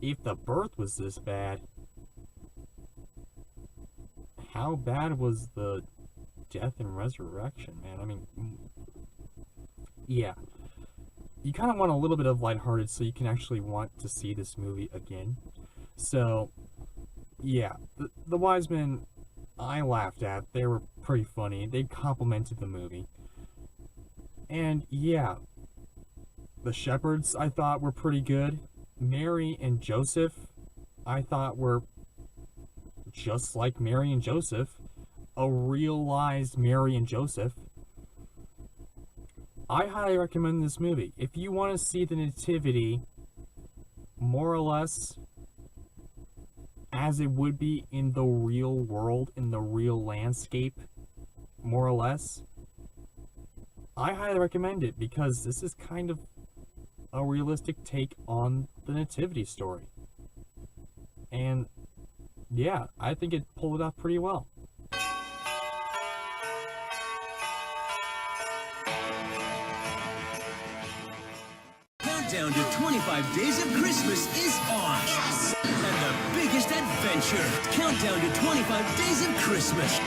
B: If the birth was this bad, how bad was the death and resurrection, man? I mean, yeah. You kind of want a little bit of lighthearted so you can actually want to see this movie again. So, yeah. The wise men, I laughed at. They were pretty funny. They complimented the movie. And, yeah. The shepherds, I thought, were pretty good. Mary and Joseph, I thought, were just like Mary and Joseph. A realized Mary and Joseph. I highly recommend this movie. If you want to see the Nativity more or less as it would be in the real world, in the real landscape, more or less, I highly recommend it, because this is kind of a realistic take on the Nativity story. And yeah, I think it pulled it off pretty well.
A: Countdown to 25 Days of Christmas is on. Yes! And the biggest adventure. Countdown to 25 Days of Christmas.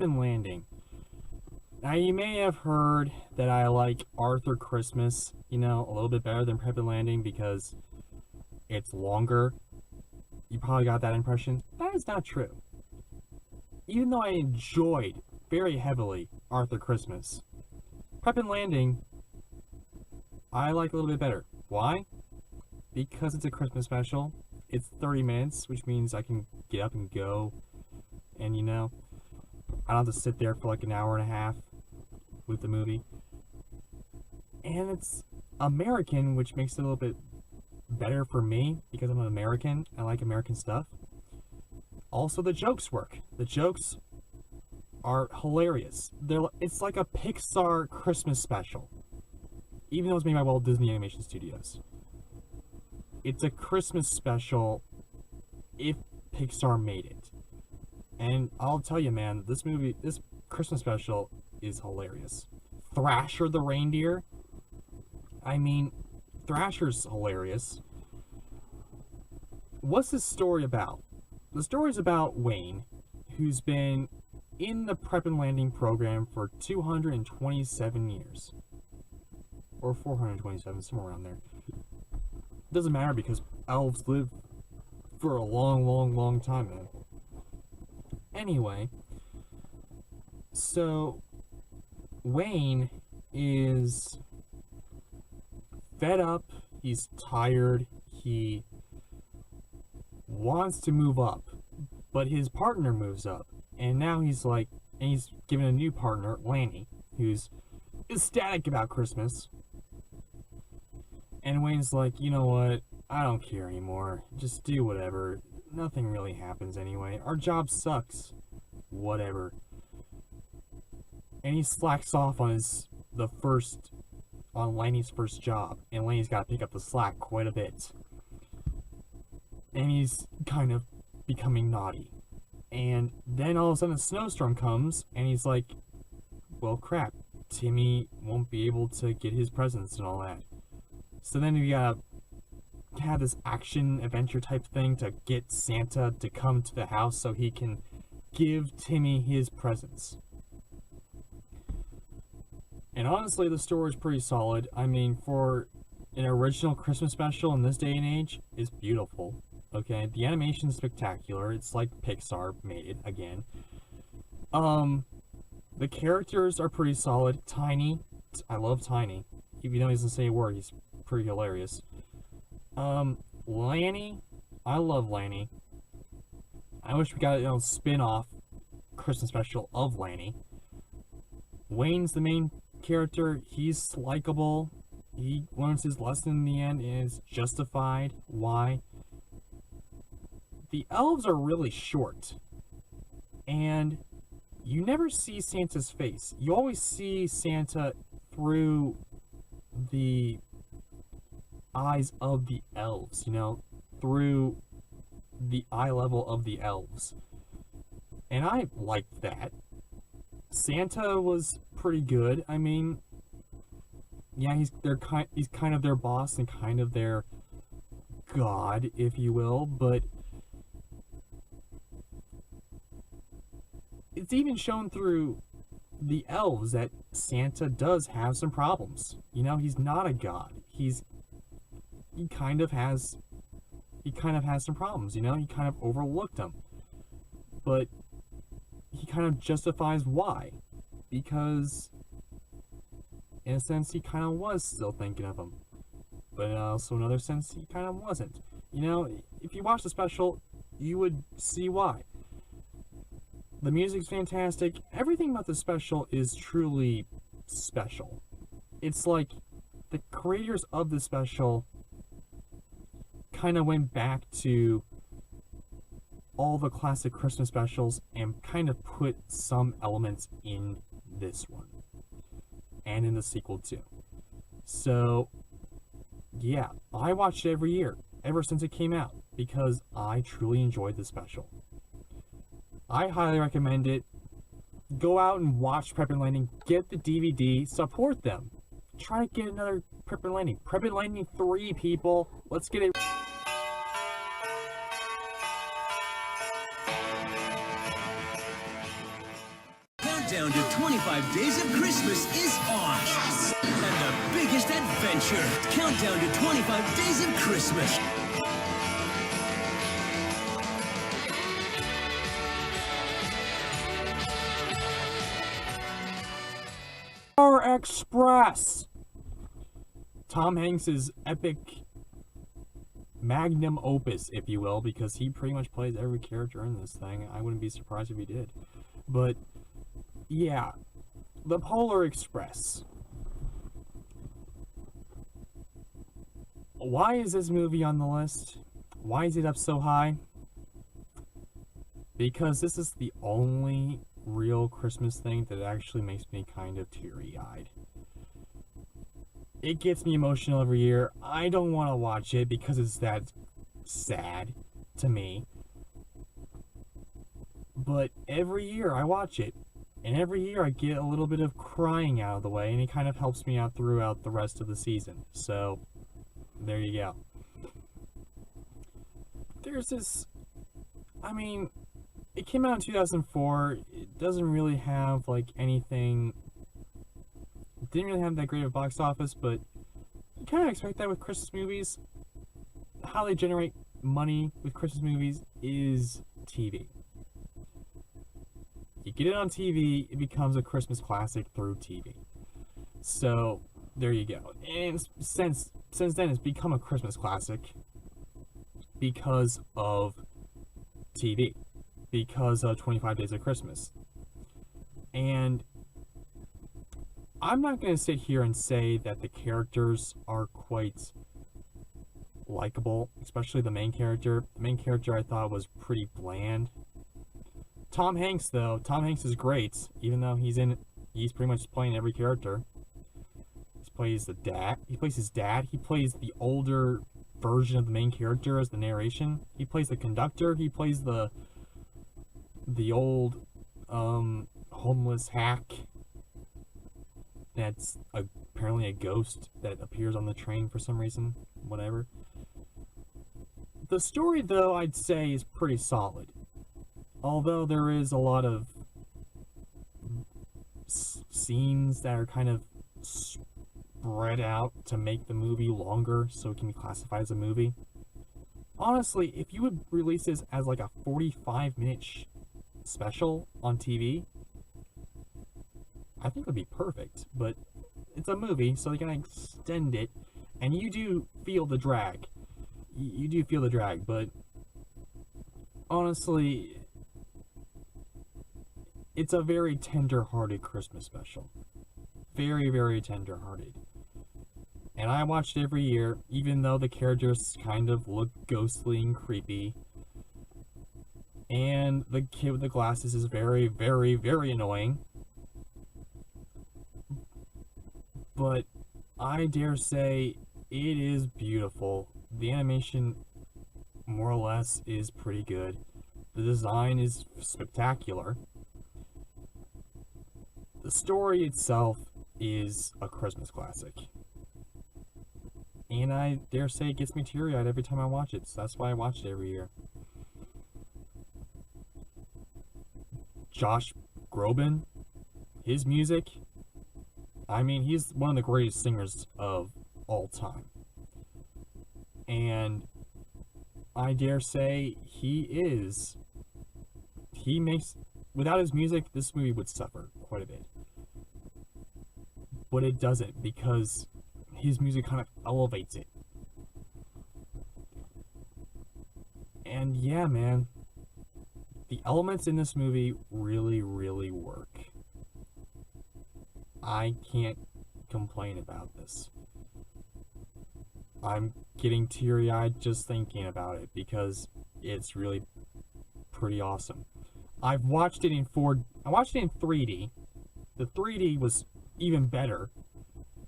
B: Landing. Now, you may have heard that I like Arthur Christmas, a little bit better than Prep and Landing because it's longer. You probably got that impression. That is not true. Even though I enjoyed very heavily Arthur Christmas, Prep and Landing I like a little bit better. Why? Because it's a Christmas special. It's 30 minutes, which means I can get up and go. And, you know, I don't have to sit there for like an hour and a half with the movie. And it's American, which makes it a little bit better for me because I'm an American. I like American stuff. Also, the jokes work. The jokes are hilarious. It's like a Pixar Christmas special, even though it's made by Walt Disney Animation Studios. It's a Christmas special if Pixar made it. And I'll tell you, man, this Christmas special is hilarious. Thrasher the reindeer. I mean, Thrasher's hilarious. What's this story about? The story's about Wayne, who's been in the Prep and Landing program for 227 years. Or 427, somewhere around there. Doesn't matter because elves live for a long, long, long time, man. Anyway, so Wayne is fed up, he's tired, he wants to move up, but his partner moves up, and now he's given a new partner, Lanny, who's ecstatic about Christmas. And Wayne's like, you know what, I don't care anymore, just do whatever, nothing really happens anyway, our job sucks, whatever. And he slacks off on Lanny's first job, and Lanny's got to pick up the slack quite a bit. And he's kind of becoming naughty. And then all of a sudden a snowstorm comes, and he's like, well, crap, Timmy won't be able to get his presents and all that. So then we gotta have this action adventure type thing to get Santa to come to the house so he can give Timmy his presents. And honestly, the story's pretty solid. I mean, for an original Christmas special in this day and age, it's beautiful. Okay, the animation's spectacular. It's like Pixar made it again. The characters are pretty solid. Tiny, I love Tiny. Even though he doesn't say a word, he's pretty hilarious. Lanny, I love Lanny. I wish we got a spin-off Christmas special of Lanny. Wayne's the main character. He's likable. He learns his lesson in the end and is justified. Why? The elves are really short, and you never see Santa's face. You always see Santa through the eyes of the elves, you know, through the eye level of the elves. And I liked that. Santa was pretty good. I mean, yeah, he's kind of their boss and kind of their god, if you will, but it's even shown through the elves that Santa does have some problems. You know, he's not a god. He kind of has some problems, you know? He kind of overlooked them. But he kind of justifies why. Because in a sense he kind of was still thinking of him. But also in another sense he kind of wasn't. You know, if you watch the special, you would see why. The music's fantastic. Everything about the special is truly special. It's like the creators of the special kind of went back to all the classic Christmas specials and kind of put some elements in this one. And in the sequel too. So, yeah, I watch it every year, ever since it came out, because I truly enjoyed the special. I highly recommend it. Go out and watch Prep and Landing. Get the DVD. Support them. Try to get another Prep and Landing. Prep and Landing 3, people. Let's get it.
A: Countdown to 25 Days of Christmas is on. Yes! And the biggest adventure. Countdown to 25 Days of Christmas.
B: Express. Tom Hanks's epic magnum opus, if you will, because he pretty much plays every character in this thing. I wouldn't be surprised if he did. But, yeah. The Polar Express. Why is this movie on the list? Why is it up so high? Because this is the only real Christmas thing that actually makes me kind of teary-eyed. It gets me emotional every year. I don't want to watch it because it's that sad to me. But every year I watch it. And every year I get a little bit of crying out of the way, and it kind of helps me out throughout the rest of the season. So, there you go. There's this... I mean, it came out in 2004. It doesn't really have, like, anything... It didn't really have that great of a box office, but you kind of expect that with Christmas movies. How they generate money with Christmas movies is TV. You get it on TV, it becomes a Christmas classic through TV. So, there you go. And since then, it's become a Christmas classic because of TV. Because of 25 Days of Christmas. And I'm not going to sit here and say that the characters are quite likable, especially the main character. The main character I thought was pretty bland. Tom Hanks, though, Tom Hanks is great, even though he's pretty much playing every character. He plays the dad, he plays his dad, he plays the older version of the main character as the narration. He plays the conductor, he plays the old, homeless hack that's apparently a ghost that appears on the train for some reason, whatever. The story, though, I'd say is pretty solid. Although there is a lot of scenes that are kind of spread out to make the movie longer so it can be classified as a movie. Honestly, if you would release this as like a 45-minute special on TV, I think it would be perfect. But it's a movie, so they're going to extend it, and you do feel the drag. You do feel the drag, but honestly, it's a very tender-hearted Christmas special. Very, very tender-hearted. And I watch it every year, even though the characters kind of look ghostly and creepy. And the kid with the glasses is very, very, very annoying. But I dare say it is beautiful. The animation, more or less, is pretty good. The design is spectacular. The story itself is a Christmas classic. And I dare say it gets me teary-eyed every time I watch it, so that's why I watch it every year. Josh Groban, his music, I mean, he's one of the greatest singers of all time. And I dare say he makes, without his music, this movie would suffer quite a bit. But it doesn't, because his music kind of elevates it. And yeah, man, the elements in this movie really, really work. I can't complain about this. I'm getting teary-eyed just thinking about it because it's really pretty awesome. I watched it in 3D. The 3D was even better.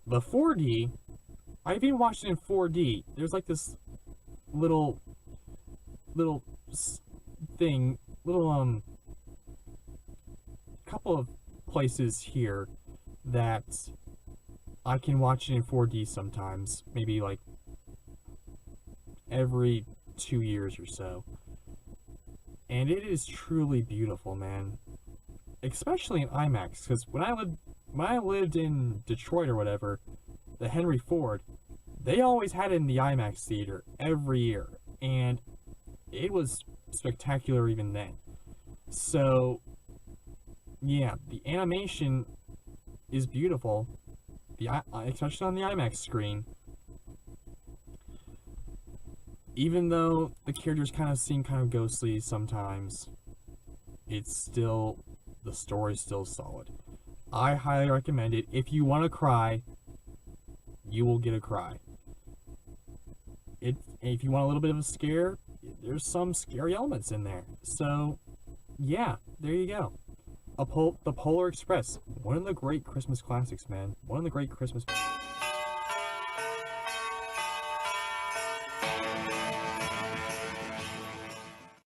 B: The 4D, I even watched it in 4D. There's like this little thing, couple of places here that I can watch it in 4D sometimes, maybe like every 2 years or so. And it is truly beautiful, man. Especially in IMAX, because when I lived in Detroit or whatever, the Henry Ford, they always had it in the IMAX theater every year, and it was spectacular even then. So, yeah, the animation is beautiful, especially on the IMAX screen. even though the characters kind of seem kind of ghostly sometimes, it's still, the story's still solid. I highly recommend it. If you want to cry, you will get a cry. If you want a little bit of a scare, there's some scary elements in there. So, yeah, there you go. The Polar Express, one of the great Christmas classics, man. One of the great Christmas.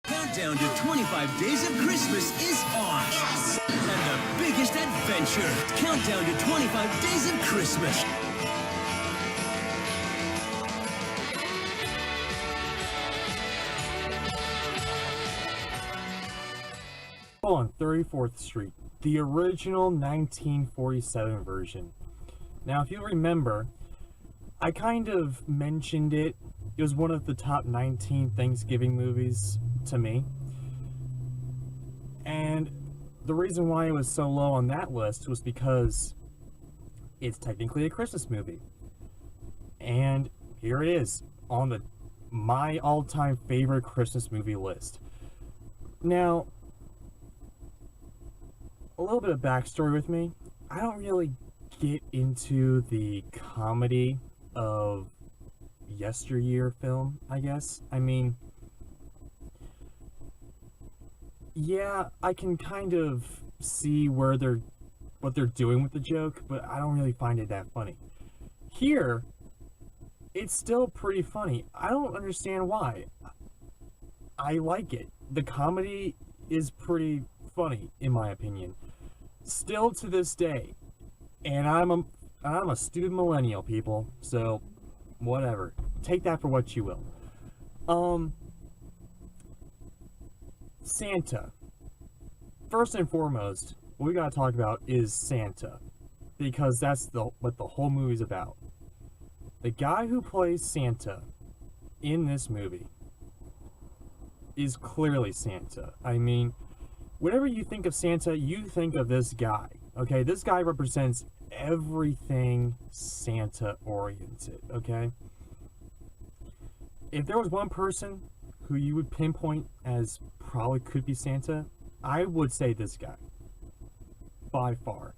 A: Countdown to 25 Days of Christmas is on. Yes! And the biggest adventure. Countdown to 25 Days of Christmas.
B: On 34th Street, the original 1947 version. Now, if you remember, I kind of mentioned it. It was one of the top 19 Thanksgiving movies to me. And the reason why it was so low on that list was because it's technically a Christmas movie. And here it is on my all-time favorite Christmas movie list. Now, a little bit of backstory with me. I don't really get into the comedy of yesteryear film, I guess. I mean, yeah, I can kind of see what they're doing with the joke, but I don't really find it that funny. Here, it's still pretty funny. I don't understand why. I like it. The comedy is pretty funny, in my opinion. Still to this day. And I'm a stupid millennial, people, so whatever. Take that for what you will. Santa. First and foremost, what we gotta talk about is Santa. Because that's what the whole movie's about. The guy who plays Santa in this movie is clearly Santa. I mean, whenever you think of Santa, you think of this guy. Okay, this guy represents everything Santa-oriented, okay? If there was one person who you would pinpoint as probably could be Santa, I would say this guy. By far.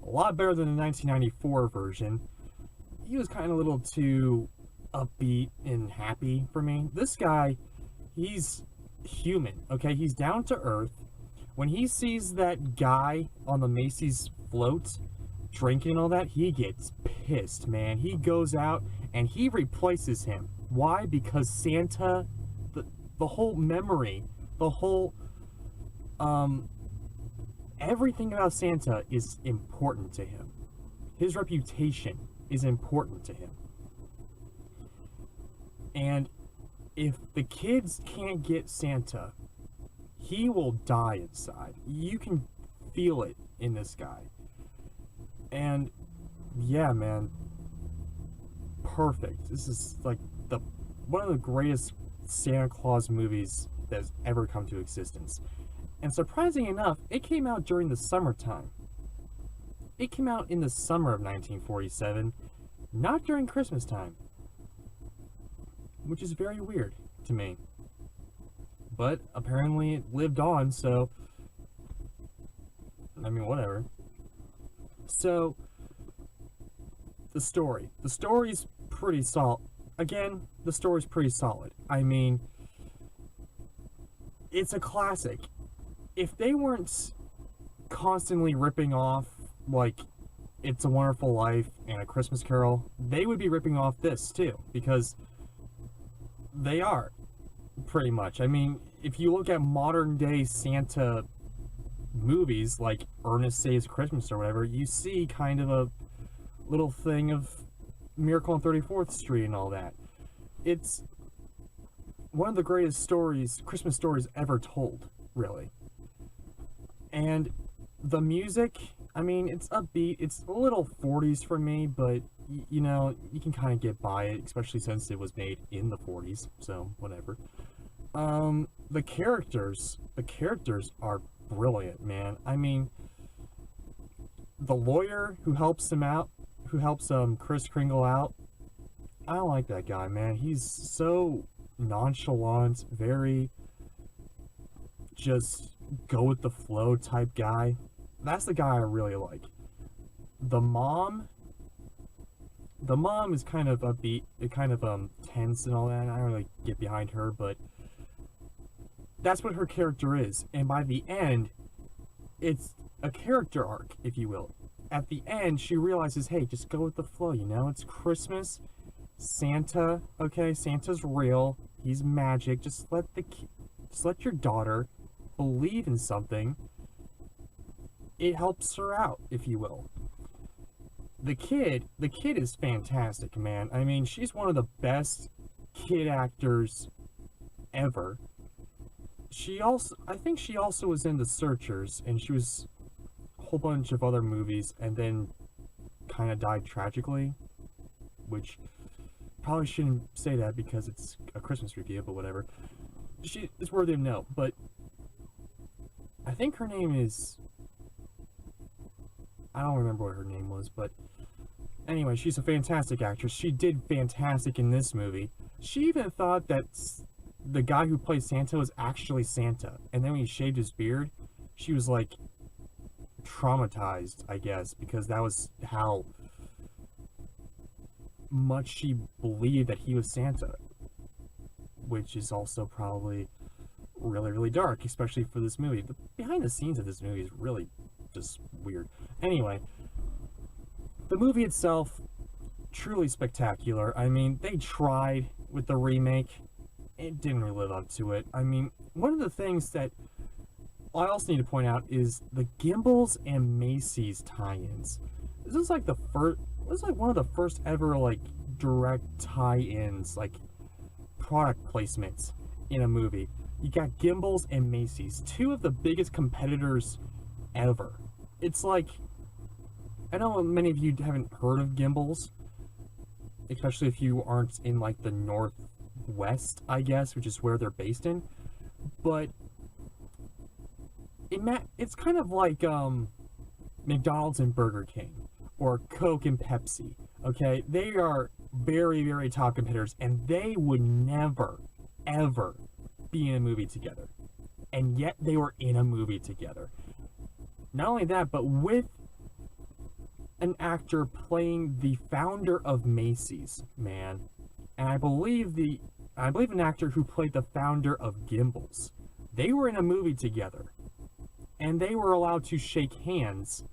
B: A lot better than the 1994 version. He was kind of a little too upbeat and happy for me. This guy, he's human, okay? He's down to earth. When he sees that guy on the Macy's float drinking and all that, he gets pissed, man. He goes out and he replaces him. Why? Because Santa, the whole memory, the whole, everything about Santa is important to him. His reputation is important to him. And if the kids can't get Santa, he will die inside. You can feel it in this guy. And yeah, man, perfect. This is like one of the greatest Santa Claus movies that's ever come to existence. And surprising enough, it came out during the summertime. It came out in the summer of 1947, not during Christmas time, which is very weird to me. But apparently it lived on, so I mean, whatever. So the story's pretty solid. Again, the story's pretty solid. I mean, it's a classic. If they weren't constantly ripping off, like, It's a Wonderful Life and A Christmas Carol, they would be ripping off this, too, because they are, pretty much. I mean, if you look at modern-day Santa movies, like Ernest Saves Christmas or whatever, you see kind of a little thing of Miracle on 34th Street and all that. It's one of the greatest stories, Christmas stories ever told, really. And the music, I mean, it's upbeat. It's a little 40s for me, but, you know, you can kind of get by it, especially since it was made in the 40s, so whatever. The characters are brilliant, man. I mean, the lawyer who helps him out, who helps Kris Kringle out, I don't like that guy, man. He's so nonchalant, very just go with the flow type guy. That's the guy I really like. The mom is kind of upbeat, kind of tense and all that. I don't really get behind her, but that's what her character is. And by the end, it's a character arc, if you will. At the end, she realizes, hey, just go with the flow, you know? It's Christmas. Santa, okay? Santa's real. He's magic. Just let your daughter believe in something. It helps her out, if you will. The kid is fantastic, man. I mean, she's one of the best kid actors ever. I think she also was in The Searchers, and she was a whole bunch of other movies, and then kind of died tragically, which probably shouldn't say that because it's a Christmas review, but whatever. It's worthy of note, but I think her name is, I don't remember what her name was, but anyway, she's a fantastic actress. She did fantastic in this movie. She even thought that the guy who played Santa was actually Santa. And then when he shaved his beard, she was like traumatized, I guess, because that was how much she believed that he was Santa. Which is also probably really, really dark, especially for this movie. The behind the scenes of this movie is really just weird. Anyway, the movie itself, truly spectacular. I mean, they tried with the remake. It didn't really live up to it. I mean, one of the things that I also need to point out is the Gimbals and Macy's tie-ins. This is like one of the first ever like direct tie-ins, like product placements in a movie. You got Gimbals and Macy's, two of the biggest competitors ever. It's like, I know many of you haven't heard of Gimbals, especially if you aren't in like the Northwest, I guess, which is where they're based in. But it's kind of like McDonald's and Burger King, or Coke and Pepsi. Okay, they are very, very top competitors, and they would never, ever be in a movie together. And yet they were in a movie together. Not only that, but with an actor playing the founder of Macy's, man. And I believe an actor who played the founder of Gimbals. They were in a movie together. And they were allowed to shake hands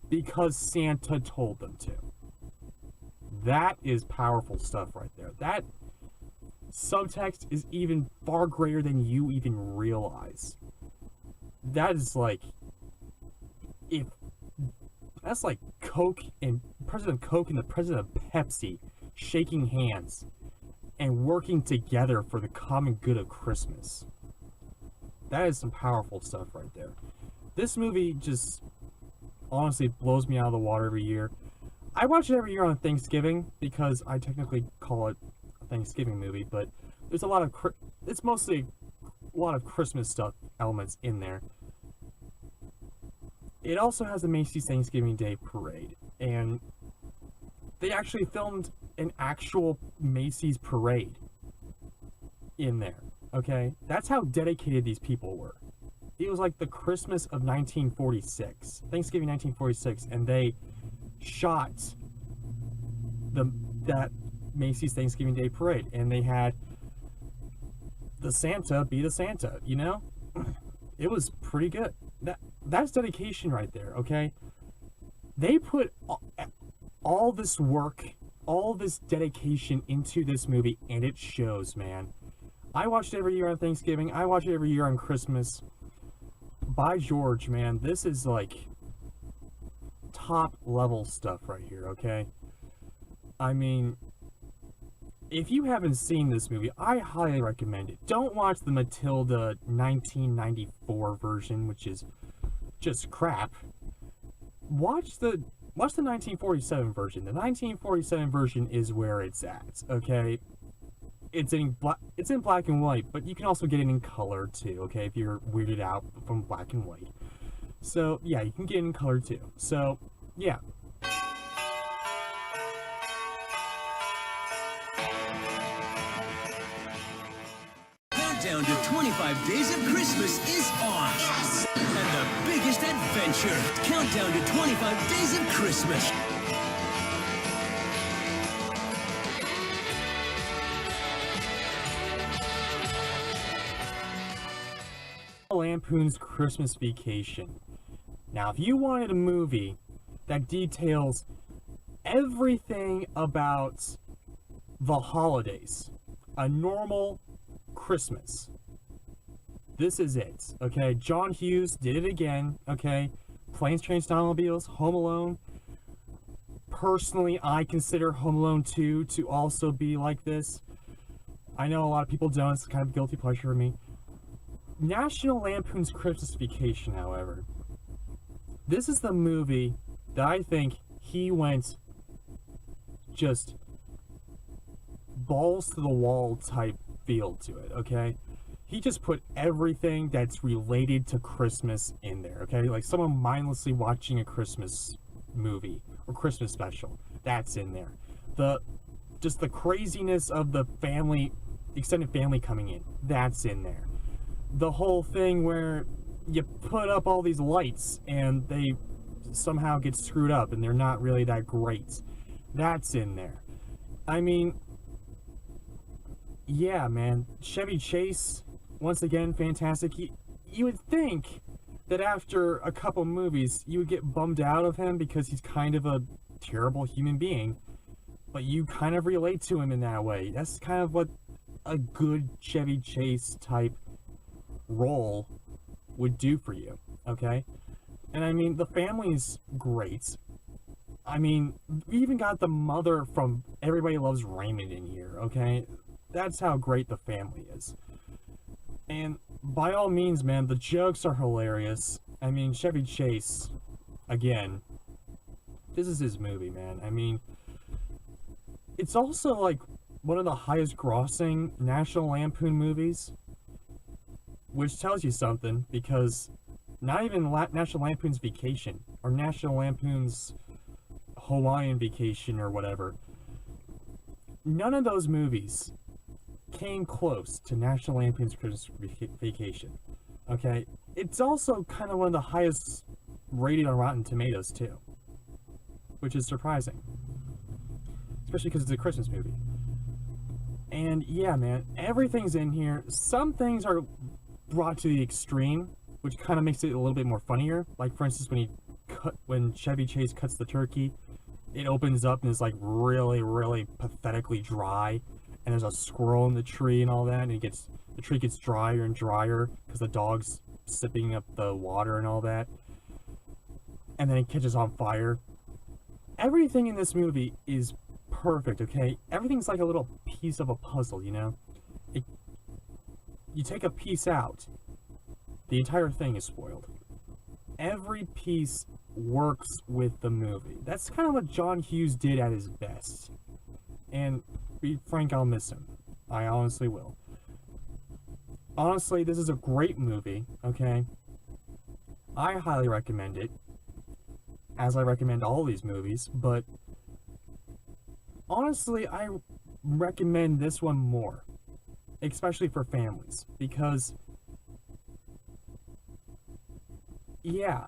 B: because Santa told them to. That is powerful stuff right there. That subtext is even far greater than you even realize. That is like, that's like Coke and President Coke and the President of Pepsi shaking hands and working together for the common good of Christmas. That is some powerful stuff right there. This movie just honestly blows me out of the water every year. I watch it every year on Thanksgiving because I technically call it a Thanksgiving movie, but there's it's mostly a lot of Christmas stuff elements in there. It also has the Macy's Thanksgiving Day Parade, and they actually filmed an actual Macy's parade in there, okay? That's how dedicated these people were. It was like the Christmas of 1946, Thanksgiving 1946, and they shot that Macy's Thanksgiving Day Parade, and they had the Santa be the Santa, you know? It was pretty good. That's dedication right there, okay? They put all this work, all this dedication into this movie, and it shows, man. I watch it every year on Thanksgiving. I watch it every year on Christmas. By George, man, this is like top level stuff right here, okay? I mean, if you haven't seen this movie, I highly recommend it. Don't watch the Matilda 1994 version, which is just crap. Watch the 1947 version. The 1947 version is where it's at, okay? It's in black and white, but you can also get it in color too, okay, if you're weirded out from black and white. So, yeah, you can get it in color too. So, yeah.
A: Countdown to 25 Days of Christmas is on. Yes! And the biggest adventure. Countdown to 25 Days of Christmas.
B: Lampoon's Christmas Vacation. Now, if you wanted a movie that details everything about the holidays, a normal Christmas, this is it, okay? John Hughes did it again, okay? Planes, Trains, and Automobiles, Home Alone. Personally, I consider Home Alone 2 to also be like this. I know a lot of people don't, it's kind of a guilty pleasure for me. National Lampoon's Christmas Vacation, however, this is the movie that I think he went just balls to the wall type feel to it, okay? He just put everything that's related to Christmas in there, okay? Like someone mindlessly watching a Christmas movie or Christmas special, that's in there. Just the craziness of the family, extended family coming in, that's in there. The whole thing where you put up all these lights and they somehow get screwed up and they're not really that great, that's in there. I mean, yeah, man, Chevy Chase, once again, fantastic. You would think that after a couple movies you would get bummed out of him because he's kind of a terrible human being, but you kind of relate to him in that way. That's kind of what a good Chevy Chase type role would do for you, okay? And I mean, the family's great. I mean, we even got the mother from Everybody Loves Raymond in here, okay? That's how great the family is. And by all means, man, the jokes are hilarious. I mean, Chevy Chase, again, this is his movie, man. I mean, it's also like one of the highest grossing National Lampoon movies, which tells you something, because not even National Lampoon's Vacation or National Lampoon's Hawaiian Vacation or whatever, none of those movies came close to National Lampoon's Christmas Vacation, okay? It's also kind of one of the highest rated on Rotten Tomatoes too, which is surprising, especially because it's a Christmas movie. And yeah, man, everything's in here. Some things are brought to the extreme, which kind of makes it a little bit more funnier. Like, for instance, when Chevy Chase cuts the turkey, it opens up and is like really, really pathetically dry, and there's a squirrel in the tree and all that, and the tree gets drier and drier because the dog's sipping up the water and all that, and then it catches on fire. Everything in this movie is perfect, okay? Everything's like a little piece of a puzzle, you know? You take a piece out, the entire thing is spoiled. Every piece works with the movie. That's kind of what John Hughes did at his best. And to be frank, I'll miss him. I honestly will. Honestly, this is a great movie, okay? I highly recommend it, as I recommend all these movies, but honestly, I recommend this one more, especially for families, because yeah,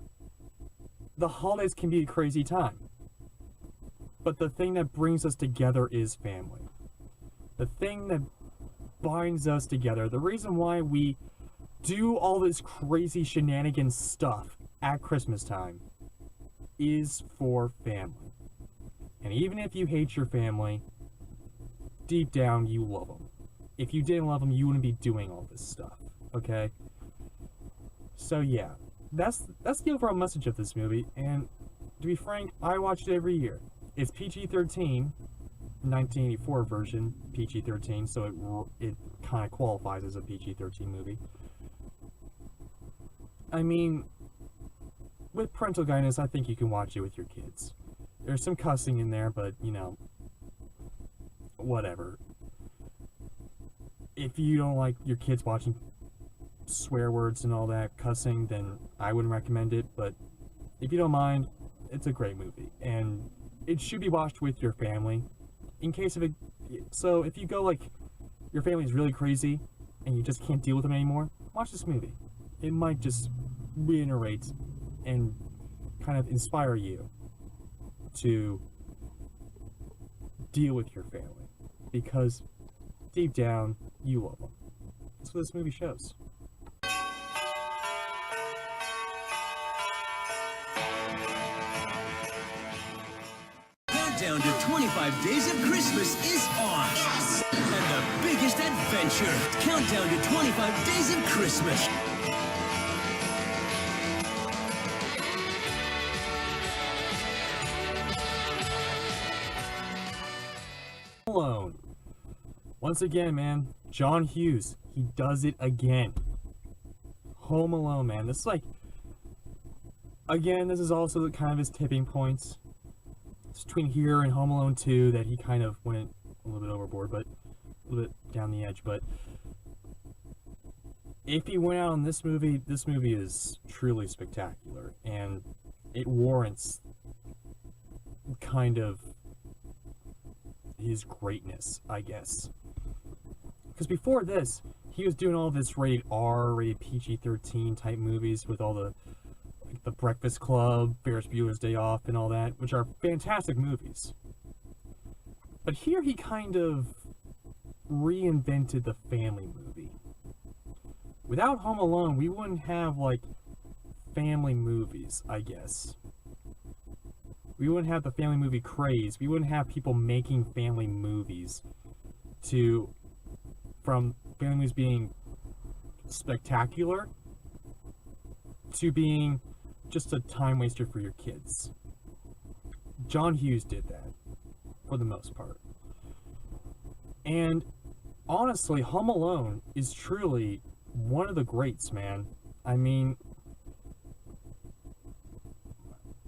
B: the holidays can be a crazy time, but the thing that brings us together is family. The thing that binds us together, the reason why we do all this crazy shenanigans stuff at Christmas time, is for family. And even if you hate your family, deep down you love them. If you didn't love them, you wouldn't be doing all this stuff, okay? So yeah, that's the overall message of this movie, and to be frank, I watch it every year. It's PG-13, 1984 version, PG-13, so it kind of qualifies as a PG-13 movie. I mean, with parental guidance, I think you can watch it with your kids. There's some cussing in there, but, you know, whatever. If you don't like your kids watching swear words and all that, cussing, then I wouldn't recommend it, but if you don't mind, it's a great movie, and it should be watched with your family, in case of it. So if you go, like, your family's really crazy, and you just can't deal with them anymore, watch this movie. It might just reiterate and kind of inspire you to deal with your family, because deep down, you love them. That's what this movie shows.
A: Countdown to 25 Days of Christmas is on. Yes! And the biggest adventure. Countdown to 25 Days of Christmas.
B: Alone. Once again, man, John Hughes, he does it again. Home Alone, man. This is like, again, this is also kind of his tipping points. It's between here and Home Alone 2 that he kind of went a little bit overboard, but a little bit down the edge. But if he went out on this movie is truly spectacular, and it warrants kind of his greatness, I guess. Because before this, he was doing all this rated R, rated PG-13 type movies with all the The Breakfast Club, Ferris Bueller's Day Off, and all that, which are fantastic movies. But here he kind of reinvented the family movie. Without Home Alone, we wouldn't have, like, family movies, I guess. We wouldn't have the family movie craze. We wouldn't have people making family movies from family movies being spectacular to being just a time waster for your kids. John Hughes did that, for the most part. And honestly, Home Alone is truly one of the greats, man. I mean,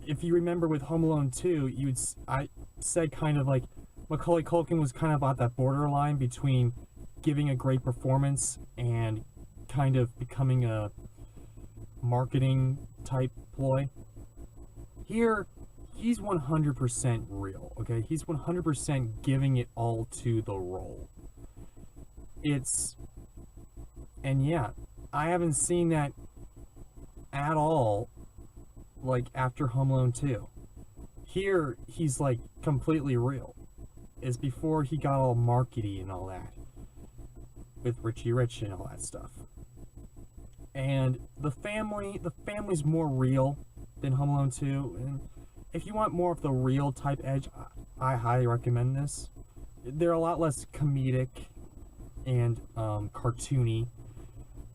B: if you remember with Home Alone 2, I said kind of like Macaulay Culkin was kind of at that borderline between giving a great performance and kind of becoming a marketing type ploy. Here, he's 100% real, okay? He's 100% giving it all to the role. And yeah, I haven't seen that at all, like, after Home Alone 2. Here, he's, like, completely real. It's before he got all markety and all that, with Richie Rich and all that stuff. And the family's more real than Home Alone 2, and if you want more of the real type edge, I highly recommend this. They're a lot less comedic and cartoony,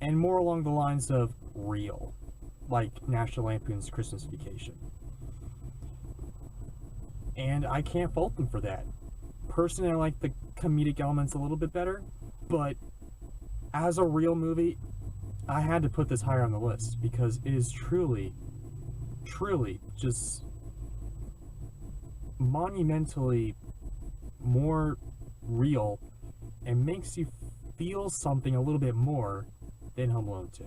B: and more along the lines of real, like National Lampoon's Christmas Vacation. And I can't fault them for that. Personally, I like the comedic elements a little bit better, but as a real movie, I had to put this higher on the list because it is truly just monumentally more real and makes you feel something a little bit more than Home Alone 2.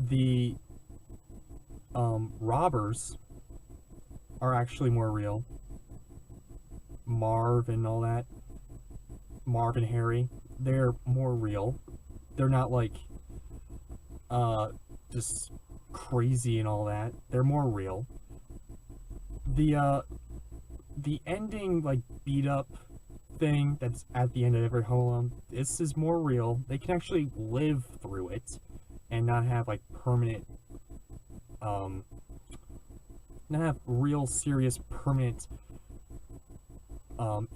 B: The robbers are actually more real. Marv and all that. Marv and Harry, they're more real. They're not like just crazy and all that. They're more real. The ending, like, beat up thing that's at the end of every Home Alone, this is more real. They can actually live through it and not have, like, permanent not have real serious permanent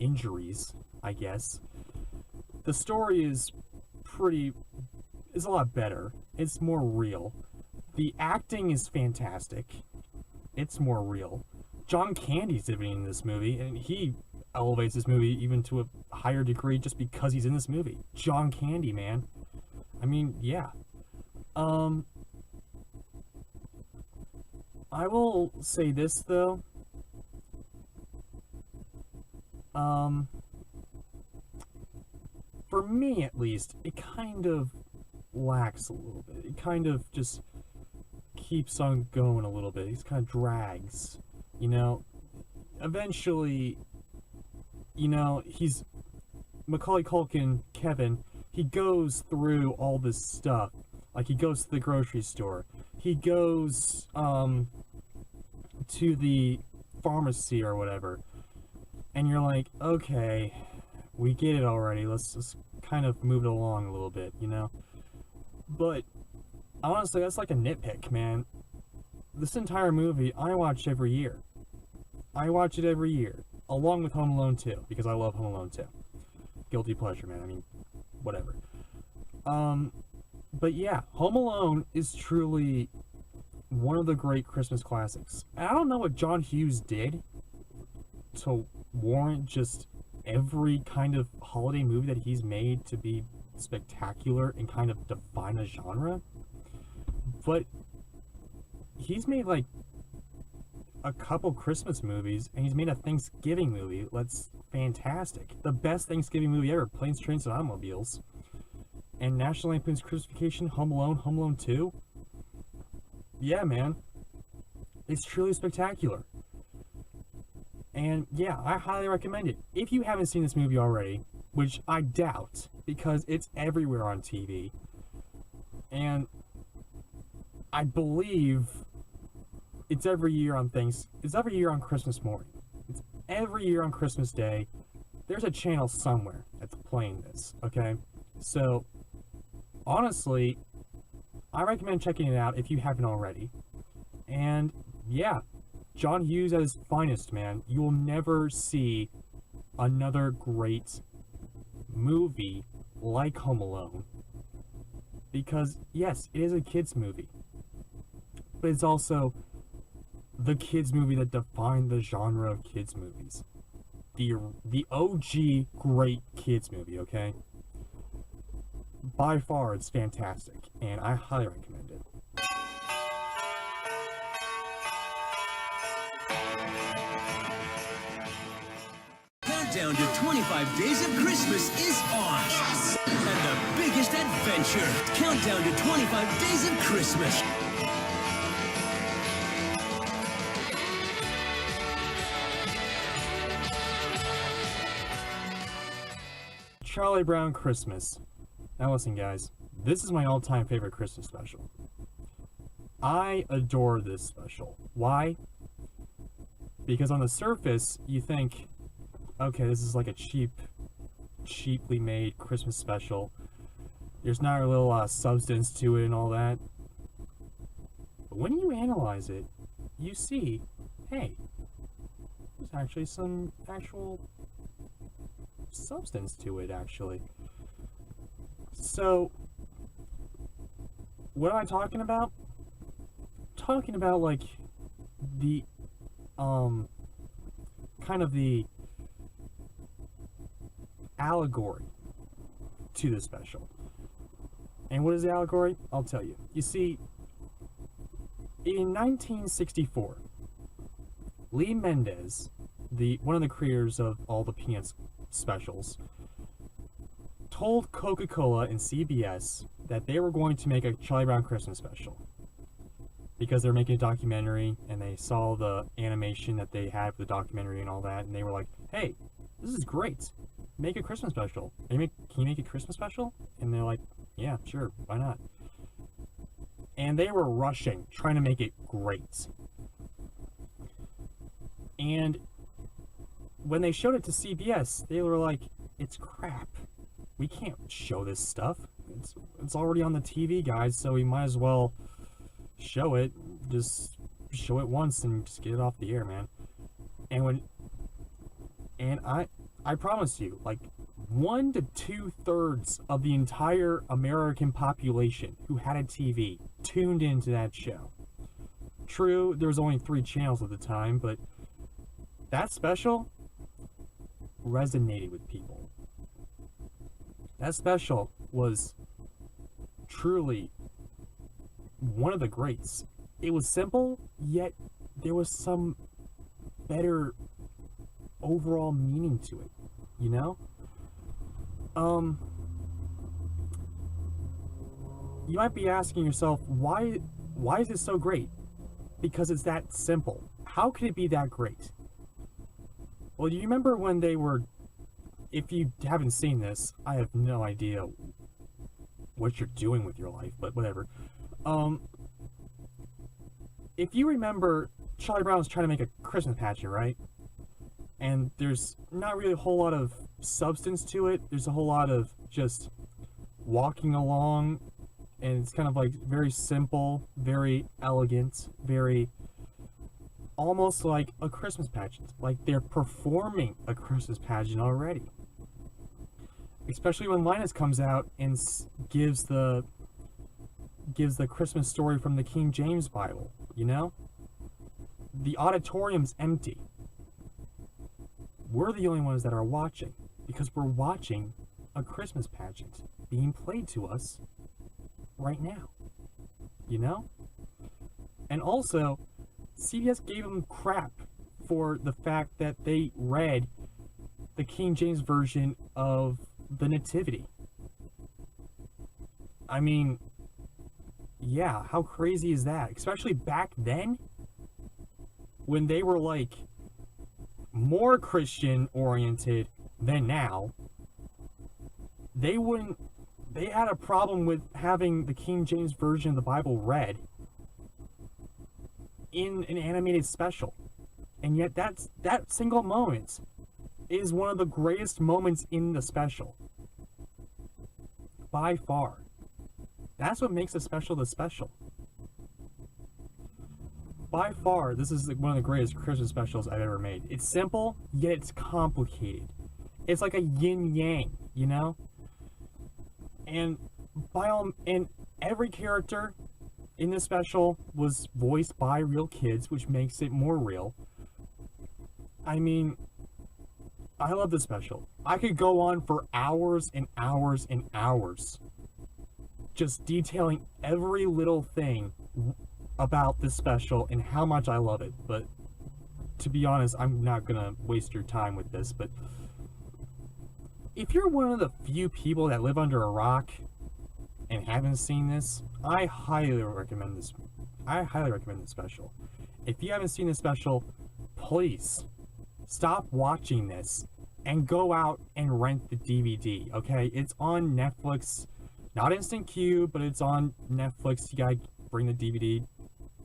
B: injuries, I guess. The story is a lot better. It's more real. The acting is fantastic. It's more real. John Candy's in this movie, and he elevates this movie even to a higher degree just because he's in this movie. John Candy, man. I mean, yeah. I will say this, though. For me, at least, it kind of lacks a little bit. It kind of just keeps on going a little bit. It kind of drags, you know. Eventually, you know, Macaulay Culkin, Kevin, he goes through all this stuff. Like, he goes to the grocery store. He goes, to the pharmacy or whatever. And you're like, okay, we get it already. Let's just kind of move it along a little bit, you know? But, honestly, that's like a nitpick, man. This entire movie, I watch every year. I watch it every year. Along with Home Alone 2, because I love Home Alone 2. Guilty pleasure, man. I mean, whatever. But yeah, Home Alone is truly one of the great Christmas classics. And I don't know what John Hughes did to warrant just every kind of holiday movie that he's made to be spectacular and kind of define a genre. But he's made like a couple Christmas movies, and he's made a Thanksgiving movie that's fantastic. The best Thanksgiving movie ever, Planes, Trains, and Automobiles. And National Lampoon's Christmas Vacation, Home Alone 2. Yeah, man. It's truly spectacular. And yeah, I highly recommend it. If you haven't seen this movie already, which I doubt, because it's everywhere on TV. And I believe it's every year on it's every year on Christmas morning. It's every year on Christmas Day. There's a channel somewhere that's playing this, okay? So, honestly, I recommend checking it out if you haven't already. And yeah, John Hughes at his finest, man. You will never see another great movie like Home Alone. Because, yes, it is a kid's movie. But it's also the kids movie that defined the genre of kids movies. The OG great kids movie, okay? By far, it's fantastic, and I highly recommend it.
A: Countdown to 25 Days of Christmas is on. Yes! And the biggest adventure. Countdown to 25 Days of Christmas.
B: Charlie Brown Christmas. Now listen, guys, this is my all-time favorite Christmas special. I adore this special. Why? Because on the surface, you think, okay, this is like a cheaply made Christmas special. There's not a little substance to it and all that. But when you analyze it, you see, hey, there's actually some actual substance to it, actually. So, what am I talking about? Talking about, like, the, kind of the allegory to the special. And what is the allegory? I'll tell you. You see, in 1964, Lee Mendez, one of the creators of all the Peanuts specials, told Coca-Cola and CBS that they were going to make a Charlie Brown Christmas special because they're making a documentary, and they saw the animation that they had for the documentary and all that, and they were like, hey, this is great, make a Christmas special. Can you make a Christmas special? And they're like, yeah, sure, why not? And they were rushing, trying to make it great. And when they showed it to CBS, they were like, it's crap. We can't show this stuff. It's already on the TV, guys, so we might as well show it. Just show it once and just get it off the air, man. And I promise you, like, 1 to 2/3 of the entire American population who had a TV tuned into that show. True, there was only 3 channels at the time, but that special resonated with people. That special was truly one of the greats. It was simple, yet there was some better overall meaning to it, you know? You might be asking yourself, why is it so great? Because it's that simple. How could it be that great? Well, do you remember when they were, if you haven't seen this, I have no idea what you're doing with your life, but whatever. If you remember, Charlie Brown was trying to make a Christmas pageant, right? And there's not really a whole lot of substance to it. There's a whole lot of just walking along, and it's kind of like very simple, very elegant, very almost like a Christmas pageant. Like they're performing a Christmas pageant already. Especially when Linus comes out and gives the Christmas story from the King James Bible, you know? The auditorium's empty. We're the only ones that are watching, because we're watching a Christmas pageant being played to us right now, you know? And also, CBS gave them crap for the fact that they read the King James version of the Nativity. I mean, yeah, how crazy is that? Especially back then, when they were like more Christian oriented than now. They had a problem with having the King James version of the Bible read in an animated special. And yet that single moment is one of the greatest moments in the special. By far. That's what makes a special the special. By far, this is one of the greatest Christmas specials I've ever made. It's simple, yet it's complicated. It's like a yin-yang, you know? And every character in this special was voiced by real kids, which makes it more real. I mean, I love this special. I could go on for hours and hours and hours just detailing every little thing about this special and how much I love it. But to be honest, I'm not gonna waste your time with this, but if you're one of the few people that live under a rock and haven't seen this, I highly recommend this. I highly recommend this special. If you haven't seen this special, please stop watching this and go out and rent the DVD, okay? It's on Netflix, not Instant Queue, but it's on Netflix. You gotta bring the DVD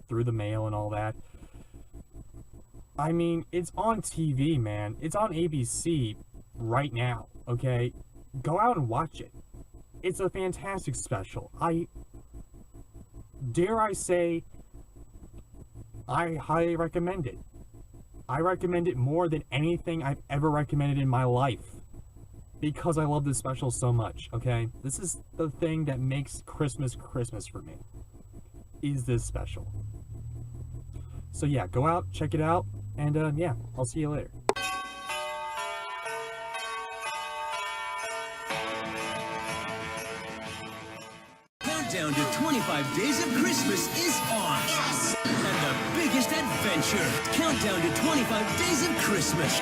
B: through the mail and all that. I mean, it's on TV, man. It's on ABC right now, okay? Go out and watch it. It's a fantastic special. Dare I say, I highly recommend it. I recommend it more than anything I've ever recommended in my life, because I love this special so much, okay? This is the thing that makes Christmas Christmas for me, is this special. So yeah, go out, check it out, and yeah, I'll see you later.
A: Countdown to 25 Days of Christmas is on. Yes! And the biggest adventure. Countdown to 25 Days of Christmas.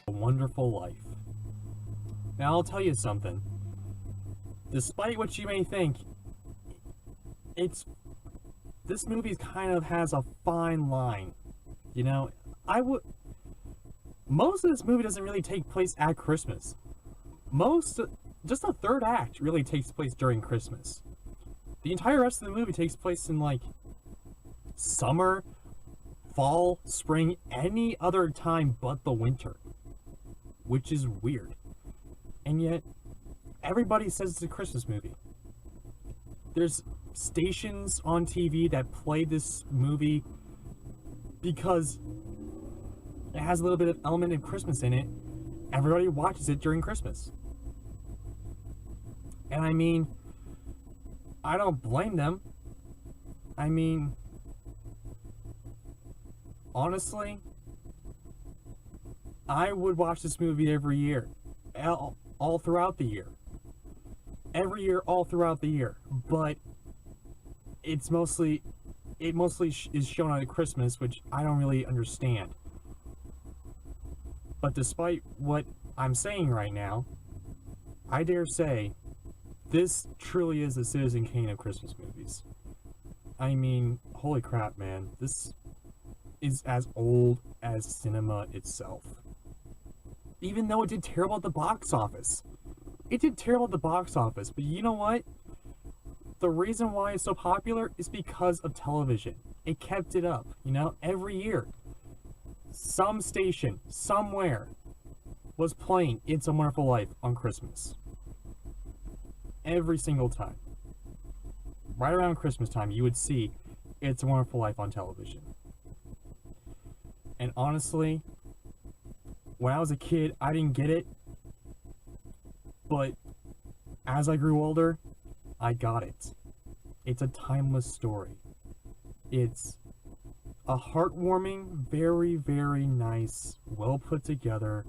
B: A Wonderful Life. Now I'll tell you something. Despite what you may think, this movie kind of has a fine line. You know, most of this movie doesn't really take place at Christmas. Just the third act really takes place during Christmas. The entire rest of the movie takes place in like summer, fall, spring, any other time but the winter, which is weird. And yet, everybody says it's a Christmas movie. There's stations on TV that play this movie because it has a little bit of element of Christmas in it. Everybody watches it during Christmas. And I mean, I don't blame them. I mean, honestly, I would watch this movie every year. All throughout the year. Every year, all throughout the year. But it mostly is shown at Christmas, which I don't really understand. But despite what I'm saying right now, I dare say this truly is the Citizen Kane of Christmas movies. I mean, holy crap, man. is as old as cinema itself. Even though it did terrible at the box office. It did terrible at the box office, but you know what? The reason why it's so popular is because of television. It kept it up, you know, every year. Some station, somewhere, was playing It's a Wonderful Life on Christmas. Every single time. Right around Christmas time, you would see It's a Wonderful Life on television. And honestly, when I was a kid, I didn't get it. But as I grew older, I got it. It's a timeless story. It's a heartwarming, very, very nice, well put together,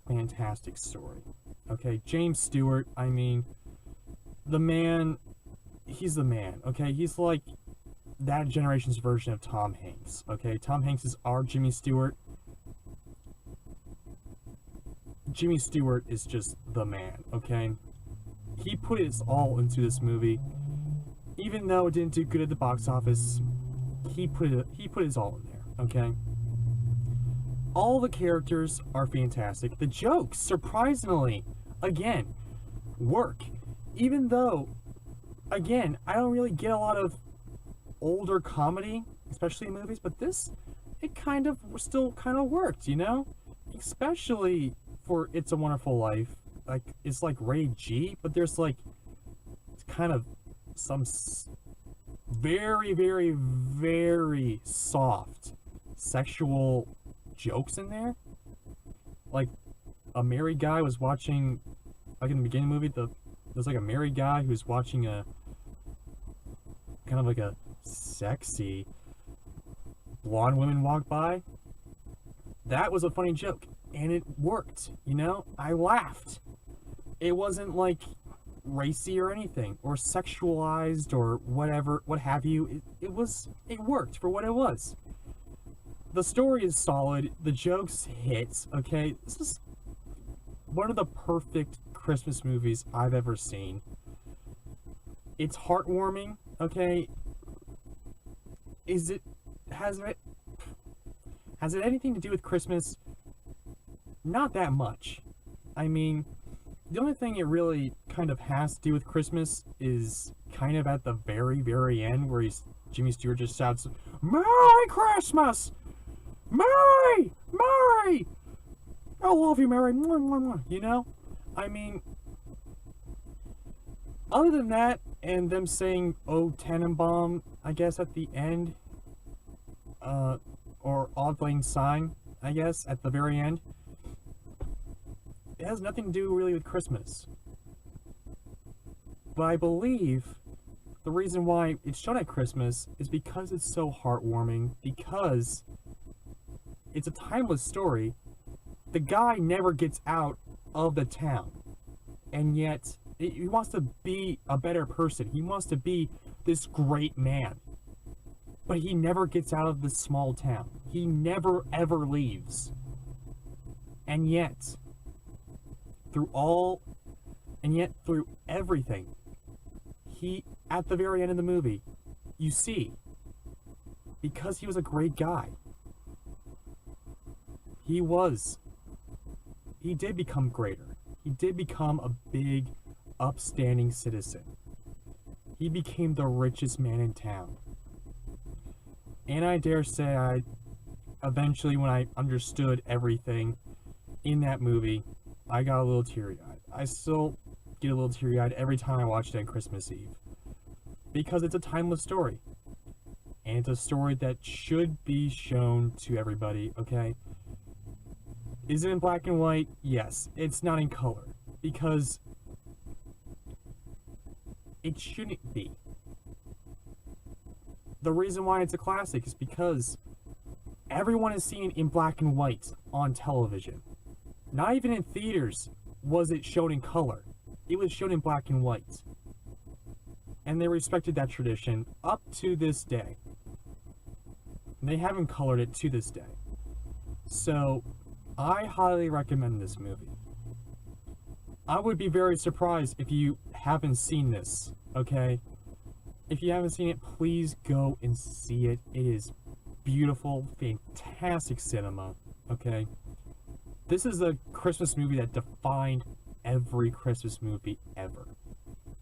B: fantastic story. Okay, James Stewart, I mean, the man, he's the man, okay? He's like that generation's version of Tom Hanks, okay? Tom Hanks is our Jimmy Stewart. Jimmy Stewart is just the man, okay? He put his all into this movie. Even though it didn't do good at the box office, he put his all in there, okay? All the characters are fantastic. The jokes, surprisingly, again, work. Even though, again, I don't really get a lot of older comedy, especially in movies, but this, it kind of still kind of worked, you know? Especially for It's a Wonderful Life. Like, it's like rated G, but there's like, it's kind of some very, very, very soft sexual jokes in there. Like, a married guy was watching, like in the beginning of the movie, there's like a married guy who's watching a kind of like a sexy blonde woman walk by. That was a funny joke, and it worked, you know? I laughed. It wasn't like racy or anything, or sexualized, or whatever, what have you. It worked for what it was. The story is solid, the jokes hit, okay? This is one of the perfect Christmas movies I've ever seen. It's heartwarming, okay? Has it anything to do with Christmas? Not that much. I mean, the only thing it really kind of has to do with Christmas is kind of at the very, very end, where Jimmy Stewart just shouts, "Merry Christmas! Merry! Merry! I love you, Merry!" You know? I mean, other than that, and them saying "Oh Tannenbaum," I guess, at the end, or "Auld Lang Syne," I guess, at the very end, it has nothing to do really with Christmas. But I believe the reason why it's shown at Christmas is because it's so heartwarming, because it's a timeless story. The guy never gets out of the town, and yet he wants to be a better person. He wants to be this great man, but he never gets out of this small town. He never ever leaves. And yet through everything, at the very end of the movie, you see, because he was a great guy, he did become greater. He did become a big, upstanding citizen. He became the richest man in town. And I dare say eventually, when I understood everything in that movie, I got a little teary-eyed. I still get a little teary-eyed every time I watch it on Christmas Eve. Because it's a timeless story. And it's a story that should be shown to everybody, okay? Is it in black and white? Yes. It's not in color. Because it shouldn't be. The reason why it's a classic is because everyone is seeing it in black and white on television. Not even in theaters was it shown in color. It was shown in black and white. And they respected that tradition up to this day. And they haven't colored it to this day. So, I highly recommend this movie. I would be very surprised if you haven't seen this, okay? If you haven't seen it, please go and see it. It is beautiful, fantastic cinema, okay? This is a Christmas movie that defined every Christmas movie ever.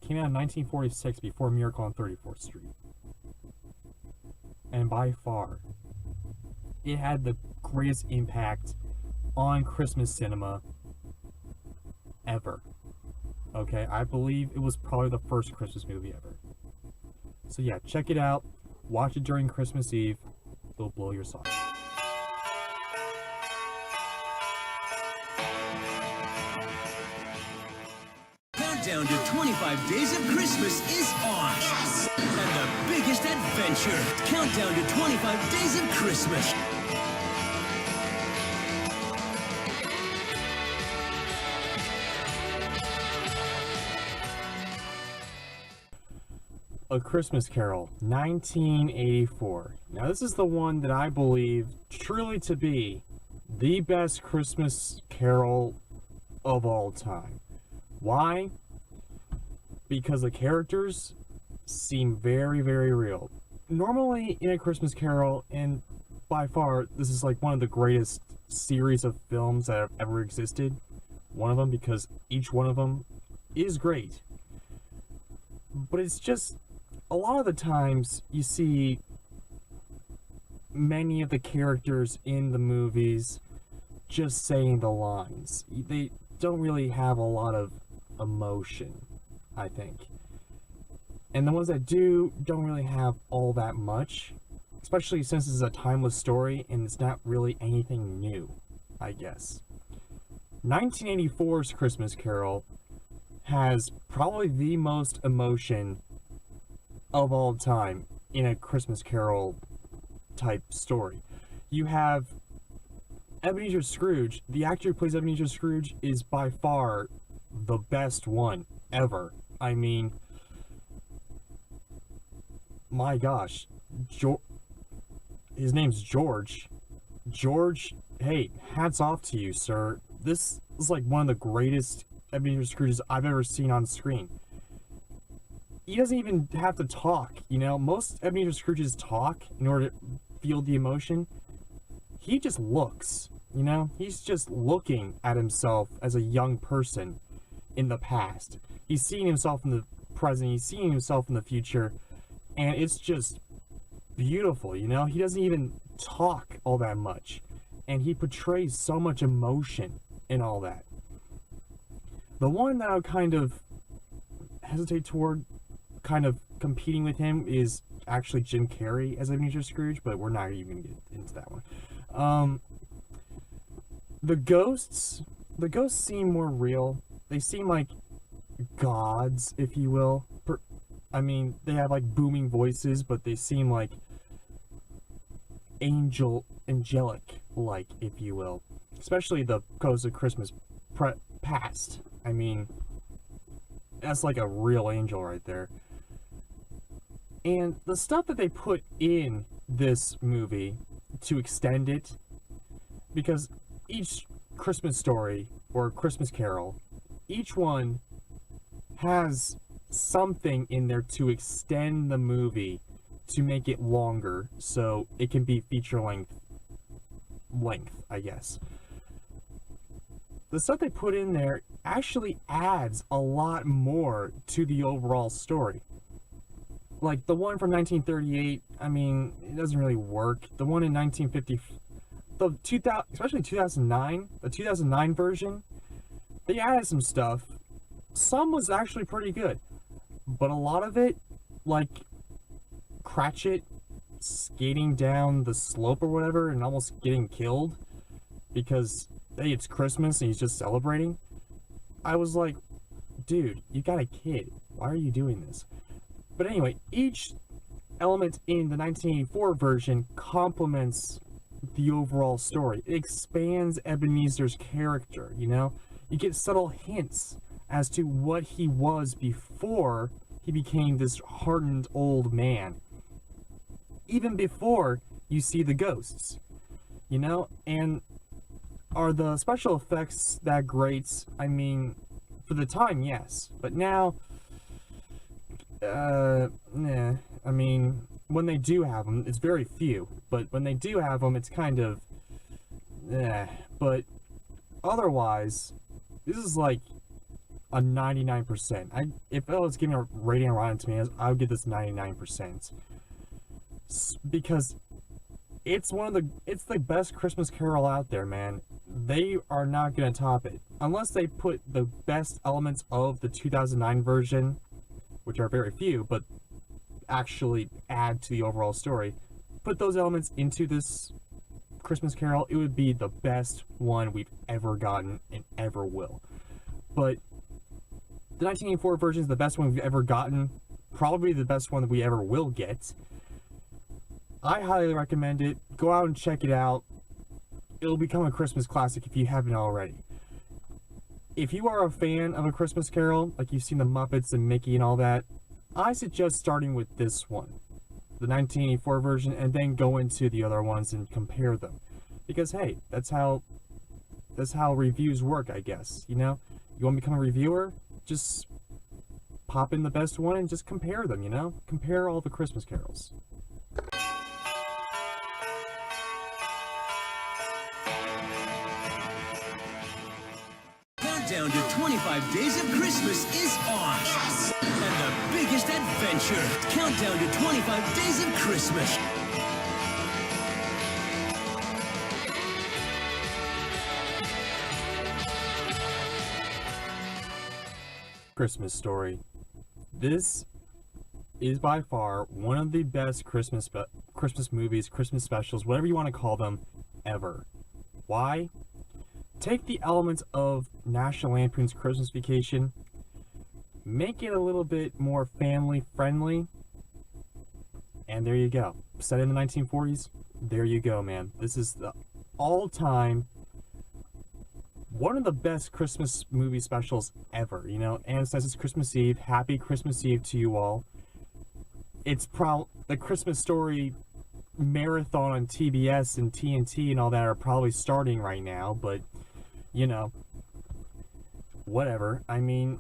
B: Came out in 1946 before Miracle on 34th Street. And by far, it had the greatest impact on Christmas cinema ever. Okay, I believe it was probably the first Christmas movie ever. So yeah, check it out. Watch it during Christmas Eve. It'll blow your socks.
A: Countdown to 25 Days of Christmas is on. Yes! And the biggest adventure. Countdown to 25 Days of Christmas.
B: A Christmas Carol, 1984. Now this is the one that I believe truly to be the best Christmas Carol of all time. Why? Because the characters seem very, very real. Normally in A Christmas Carol, and by far this is like one of the greatest series of films that have ever existed. One of them, because each one of them is great. But it's just, a lot of the times you see many of the characters in the movies just saying the lines. They don't really have a lot of emotion, I think. And the ones that do don't really have all that much, especially since it's a timeless story and it's not really anything new, I guess. 1984's Christmas Carol has probably the most emotion of all time in a Christmas Carol type story. You have Ebenezer Scrooge. The actor who plays Ebenezer Scrooge is by far the best one ever. I mean, my gosh, his name's George. George, hey, hats off to you, sir. This is like one of the greatest Ebenezer Scrooges I've ever seen on screen. He doesn't even have to talk, you know? Most Ebenezer Scrooges talk in order to feel the emotion. He just looks, you know? He's just looking at himself as a young person in the past. He's seeing himself in the present, he's seeing himself in the future, and it's just beautiful, you know? He doesn't even talk all that much, and he portrays so much emotion in all that. The one that I would kind of hesitate toward kind of competing with him is actually Jim Carrey as Ebenezer Scrooge, but we're not even going to get into that one. The ghosts seem more real. They seem like gods, if you will. I mean, they have like booming voices, but they seem like angelic, like, if you will. Especially the Ghost of Christmas Past. I mean, that's like a real angel right there. And the stuff that they put in this movie to extend it, because each Christmas story or Christmas Carol, each one has something in there to extend the movie to make it longer so it can be feature length, I guess. The stuff they put in there actually adds a lot more to the overall story. Like the one from 1938, I mean, it doesn't really work. The one in 1950, especially 2009, the 2009 version, they added some stuff. Some was actually pretty good, but a lot of it, like Cratchit skating down the slope or whatever and almost getting killed because, hey, it's Christmas and he's just celebrating. I was like, dude, you got a kid. Why are you doing this? But anyway, each element in the 1984 version complements the overall story. It expands Ebenezer's character, you know? You get subtle hints as to what he was before he became this hardened old man. Even before you see the ghosts, you know? And are the special effects that great? I mean, for the time, yes. But now, nah. I mean, when they do have them, it's very few, but when they do have them, it's kind of, but otherwise, this is like a 99%. If I was giving a rating on Rotten Tomatoes, I would give this 99%. Because it's the best Christmas Carol out there, man. They are not gonna top it. Unless they put the best elements of the 2009 version, which are very few, but actually add to the overall story. Put those elements into this Christmas Carol, it would be the best one we've ever gotten and ever will. But the 1984 version is the best one we've ever gotten, probably the best one that we ever will get. I highly recommend it. Go out and check it out. It'll become a Christmas classic if you haven't already. If you are a fan of A Christmas Carol, like you've seen the Muppets and Mickey and all that, I suggest starting with this one, the 1984 version, and then go into the other ones and compare them. Because hey, that's how reviews work, I guess. You know, you want to become a reviewer? Just pop in the best one and just compare them. You know, compare all the Christmas carols.
A: Countdown to 25 Days of Christmas is on. Yes! And the biggest adventure. Countdown to 25 Days of Christmas.
B: Christmas Story. This is by far one of the best Christmas movies, Christmas specials, whatever you want to call them, ever. Why? Take the elements of National Lampoon's Christmas Vacation, make it a little bit more family friendly, and there you go. Set in the 1940s, there you go, man. This is the all-time one of the best Christmas movie specials ever, you know. And it says it's Christmas Eve. Happy Christmas Eve to you all. It's the Christmas Story marathon on TBS and TNT and all that are probably starting right now, but you know, whatever. I mean,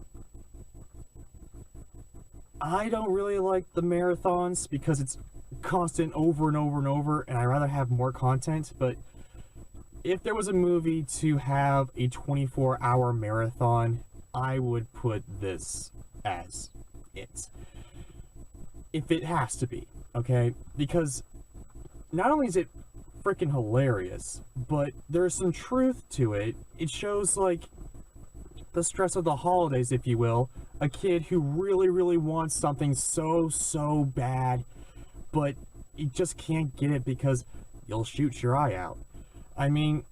B: I don't really like the marathons because it's constant over and over and over, and I'd rather have more content. But if there was a movie to have a 24-hour marathon, I would put this as it. If it has to be, okay? Because not only is it freaking hilarious, but there's some truth to it. It shows, like, the stress of the holidays, if you will. A kid who really, really wants something so bad, but he just can't get it because you'll shoot your eye out. I mean,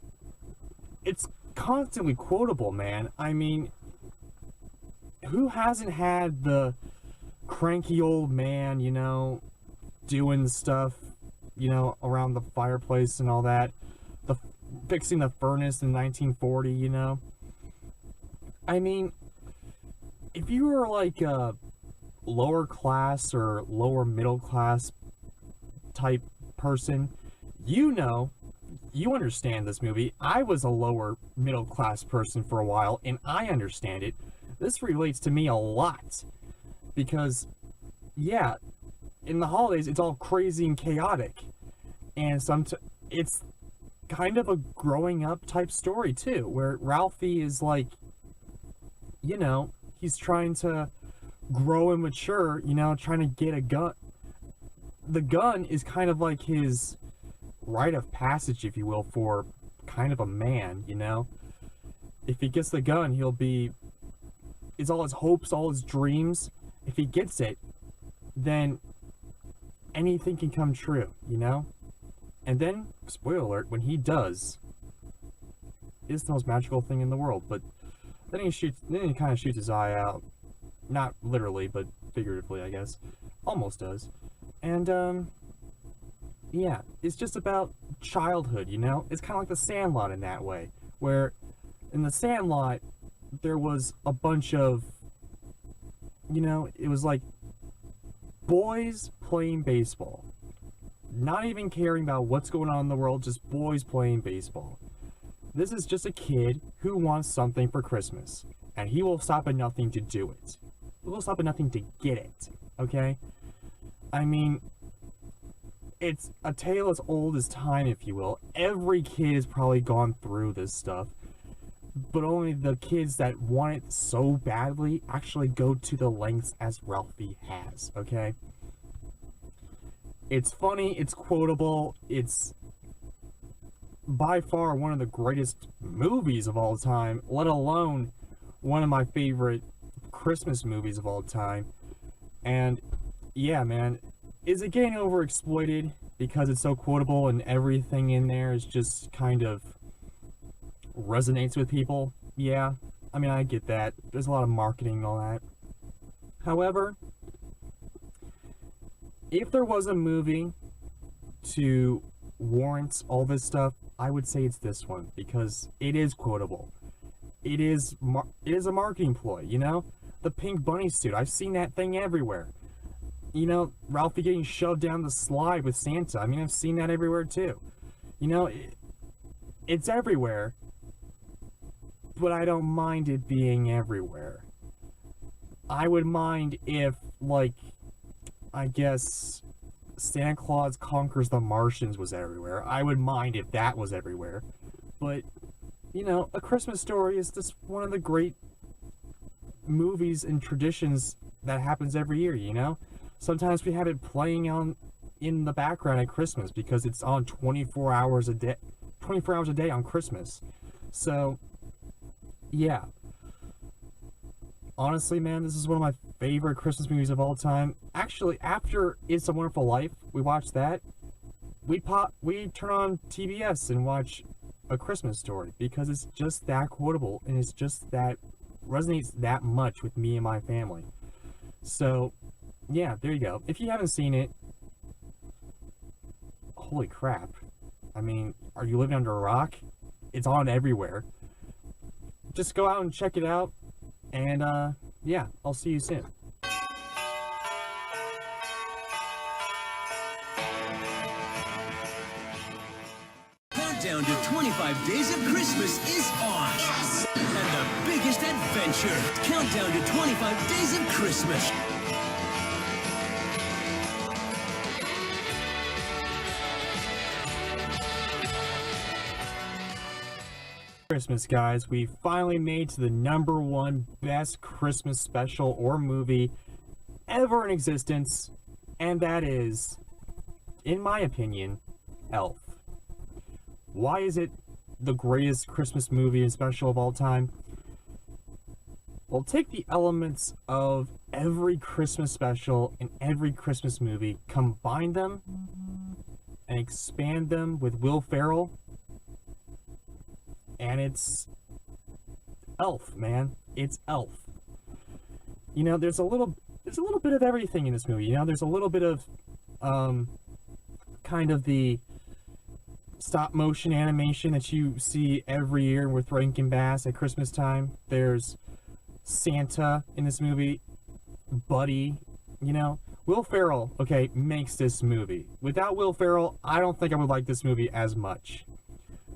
B: it's constantly quotable, man. I mean, who hasn't had the cranky old man, you know, doing stuff, you know, around the fireplace and all that, fixing the furnace in 1940, you know? I mean, if you were like a lower class or lower middle class type person, you know, you understand this movie. I was a lower middle class person for a while, and I understand it. This relates to me a lot because, yeah, in the holidays it's all crazy and chaotic, and it's kind of a growing up type story too, where Ralphie is like, you know, he's trying to grow and mature, you know, trying to get a gun. The gun is kind of like his rite of passage, if you will, for kind of a man, you know. If he gets the gun, it's all his hopes, all his dreams. If he gets it, then anything can come true, you know. And then, spoiler alert, when he does, it's the most magical thing in the world. But then he kind of shoots his eye out, not literally, but figuratively, I guess. Almost does. And yeah, it's just about childhood, you know? It's kind of like The Sandlot in that way, where in The Sandlot, there was a bunch of, you know, it was like boys playing baseball. Not even caring about what's going on in the world, just boys playing baseball. This is just a kid who wants something for Christmas, and he will stop at nothing to do it. He will stop at nothing to get it, okay? I mean, it's a tale as old as time, if you will. Every kid has probably gone through this stuff, but only the kids that want it so badly actually go to the lengths as Ralphie has, okay? It's funny, it's quotable, it's by far one of the greatest movies of all time, let alone one of my favorite Christmas movies of all time. And yeah, man, is it getting overexploited because it's so quotable and everything in there is just kind of resonates with people? Yeah, I mean, I get that. There's a lot of marketing and all that. However, if there was a movie to warrant all this stuff, I would say it's this one, because it is quotable. It is a marketing ploy, you know? The pink bunny suit, I've seen that thing everywhere. You know, Ralphie getting shoved down the slide with Santa, I mean, I've seen that everywhere too. You know, it's everywhere, but I don't mind it being everywhere. I would mind if, like, I guess Santa Claus Conquers the Martians was everywhere. I would mind if that was everywhere. But, you know, A Christmas Story is just one of the great movies and traditions that happens every year, you know? Sometimes we have it playing on in the background at Christmas because it's on 24 hours a day on Christmas. So, yeah. Honestly, man, this is one of my favorite Christmas movies of all time. Actually, after It's a Wonderful Life, we watched that. We turn on TBS and watch A Christmas Story because it's just that quotable and it's just that resonates that much with me and my family. So, yeah, there you go. If you haven't seen it, holy crap. I mean, are you living under a rock? It's on everywhere. Just go out and check it out. And, yeah, I'll see you soon.
A: Countdown to 25 Days of Christmas is on. Yes! And the biggest adventure. Countdown to 25 Days of Christmas.
B: Christmas, guys, we finally made to the #1 best Christmas special or movie ever in existence, and that is, in my opinion, Elf. Why is it the greatest Christmas movie and special of all time? Well, take the elements of every Christmas special and every Christmas movie, combine them, and expand them with Will Ferrell, and it's Elf, man. It's Elf. You know, there's a little bit of everything in this movie. You know, there's a little bit of kind of the stop motion animation that you see every year with RankinBass at Christmas time. There's Santa in this movie, Buddy, you know. Will Ferrell, okay, makes this movie. Without Will Ferrell, I don't think I would like this movie as much.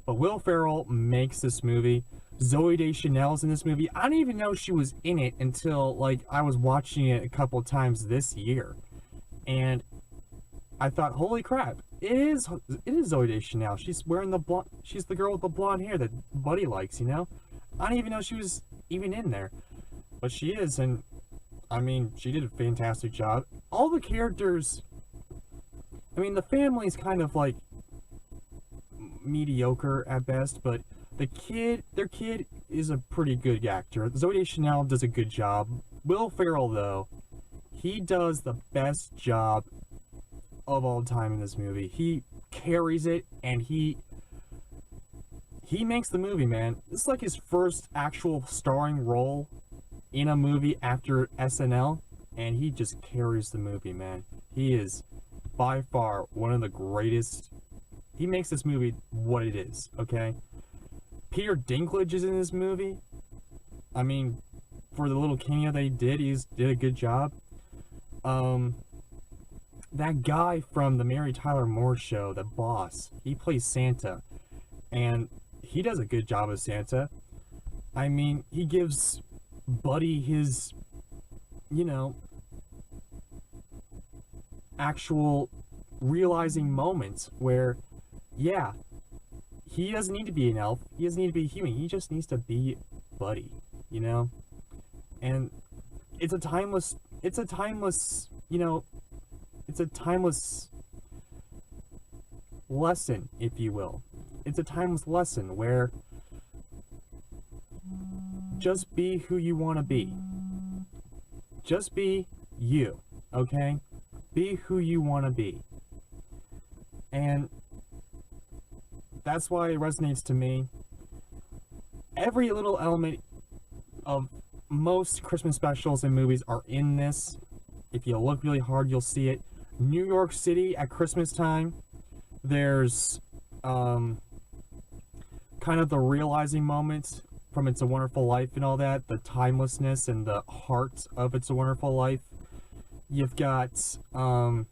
B: But Will Ferrell makes this movie. Zooey Deschanel's in this movie. I didn't even know she was in it until, like, I was watching it a couple times this year. And I thought, holy crap, it is Zooey Deschanel. She's wearing she's the girl with the blonde hair that Buddy likes, you know? I didn't even know she was even in there. But she is, and, I mean, she did a fantastic job. All the characters, I mean, the family's kind of, like, mediocre at best, but their kid is a pretty good actor. Zooey Deschanel does a good job. Will Ferrell, though, he does the best job of all time in this movie. He carries it, and he makes the movie, man. This is like his first actual starring role in a movie after SNL, and he just carries the movie, man. He is by far one of the greatest. He makes this movie what it is, okay? Peter Dinklage is in this movie. I mean, for the little cameo that he did a good job. That guy from the Mary Tyler Moore Show, the boss, he plays Santa. And he does a good job as Santa. I mean, he gives Buddy his, you know, actual realizing moments where, yeah, he doesn't need to be an elf, he doesn't need to be a human, he just needs to be Buddy, you know? And it's a timeless, you know, it's a timeless lesson, if you will. It's a timeless lesson where just be who you want to be. Just be you, okay? Be who you want to be. And that's why it resonates to me. Every little element of most Christmas specials and movies are in this. If you look really hard, you'll see it. New York City at Christmas time, there's kind of the realizing moments from It's a Wonderful Life and all that, the timelessness and the heart of It's a Wonderful Life. You've got kind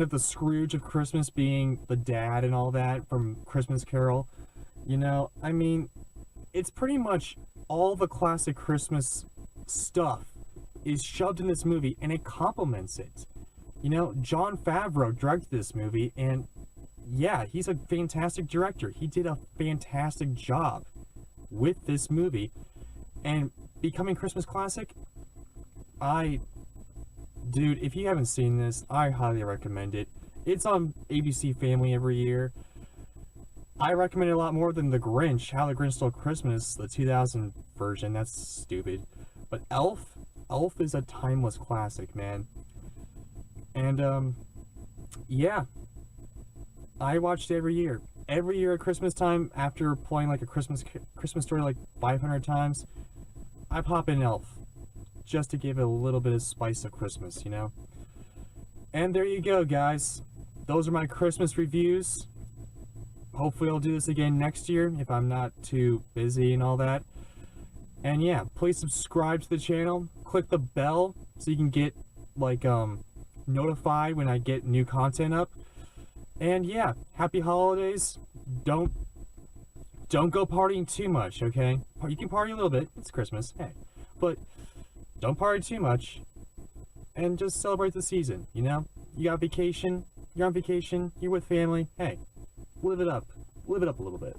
B: of the Scrooge of Christmas being the dad and all that from Christmas Carol. You know, I mean, it's pretty much all the classic Christmas stuff is shoved in this movie, and it complements it. You know, Jon Favreau directed this movie, and yeah, he's a fantastic director. He did a fantastic job with this movie, and becoming Christmas classic, dude, if you haven't seen this, I highly recommend it. It's on ABC Family every year. I recommend it a lot more than The Grinch, How the Grinch Stole Christmas, the 2000 version. That's stupid. But Elf is a timeless classic, man. And, yeah. I watched it every year. Every year at Christmas time, after playing like a Christmas story like 500 times, I pop in Elf. Just to give it a little bit of spice of Christmas, you know? And there you go, guys. Those are my Christmas reviews. Hopefully I'll do this again next year if I'm not too busy and all that. And yeah, please subscribe to the channel. Click the bell so you can get like notified when I get new content up. And yeah, happy holidays. Don't go partying too much, okay? You can party a little bit. It's Christmas, hey. But don't party too much. And just celebrate the season, you know? You got vacation, you're on vacation, you're with family. Hey, live it up. Live it up a little bit.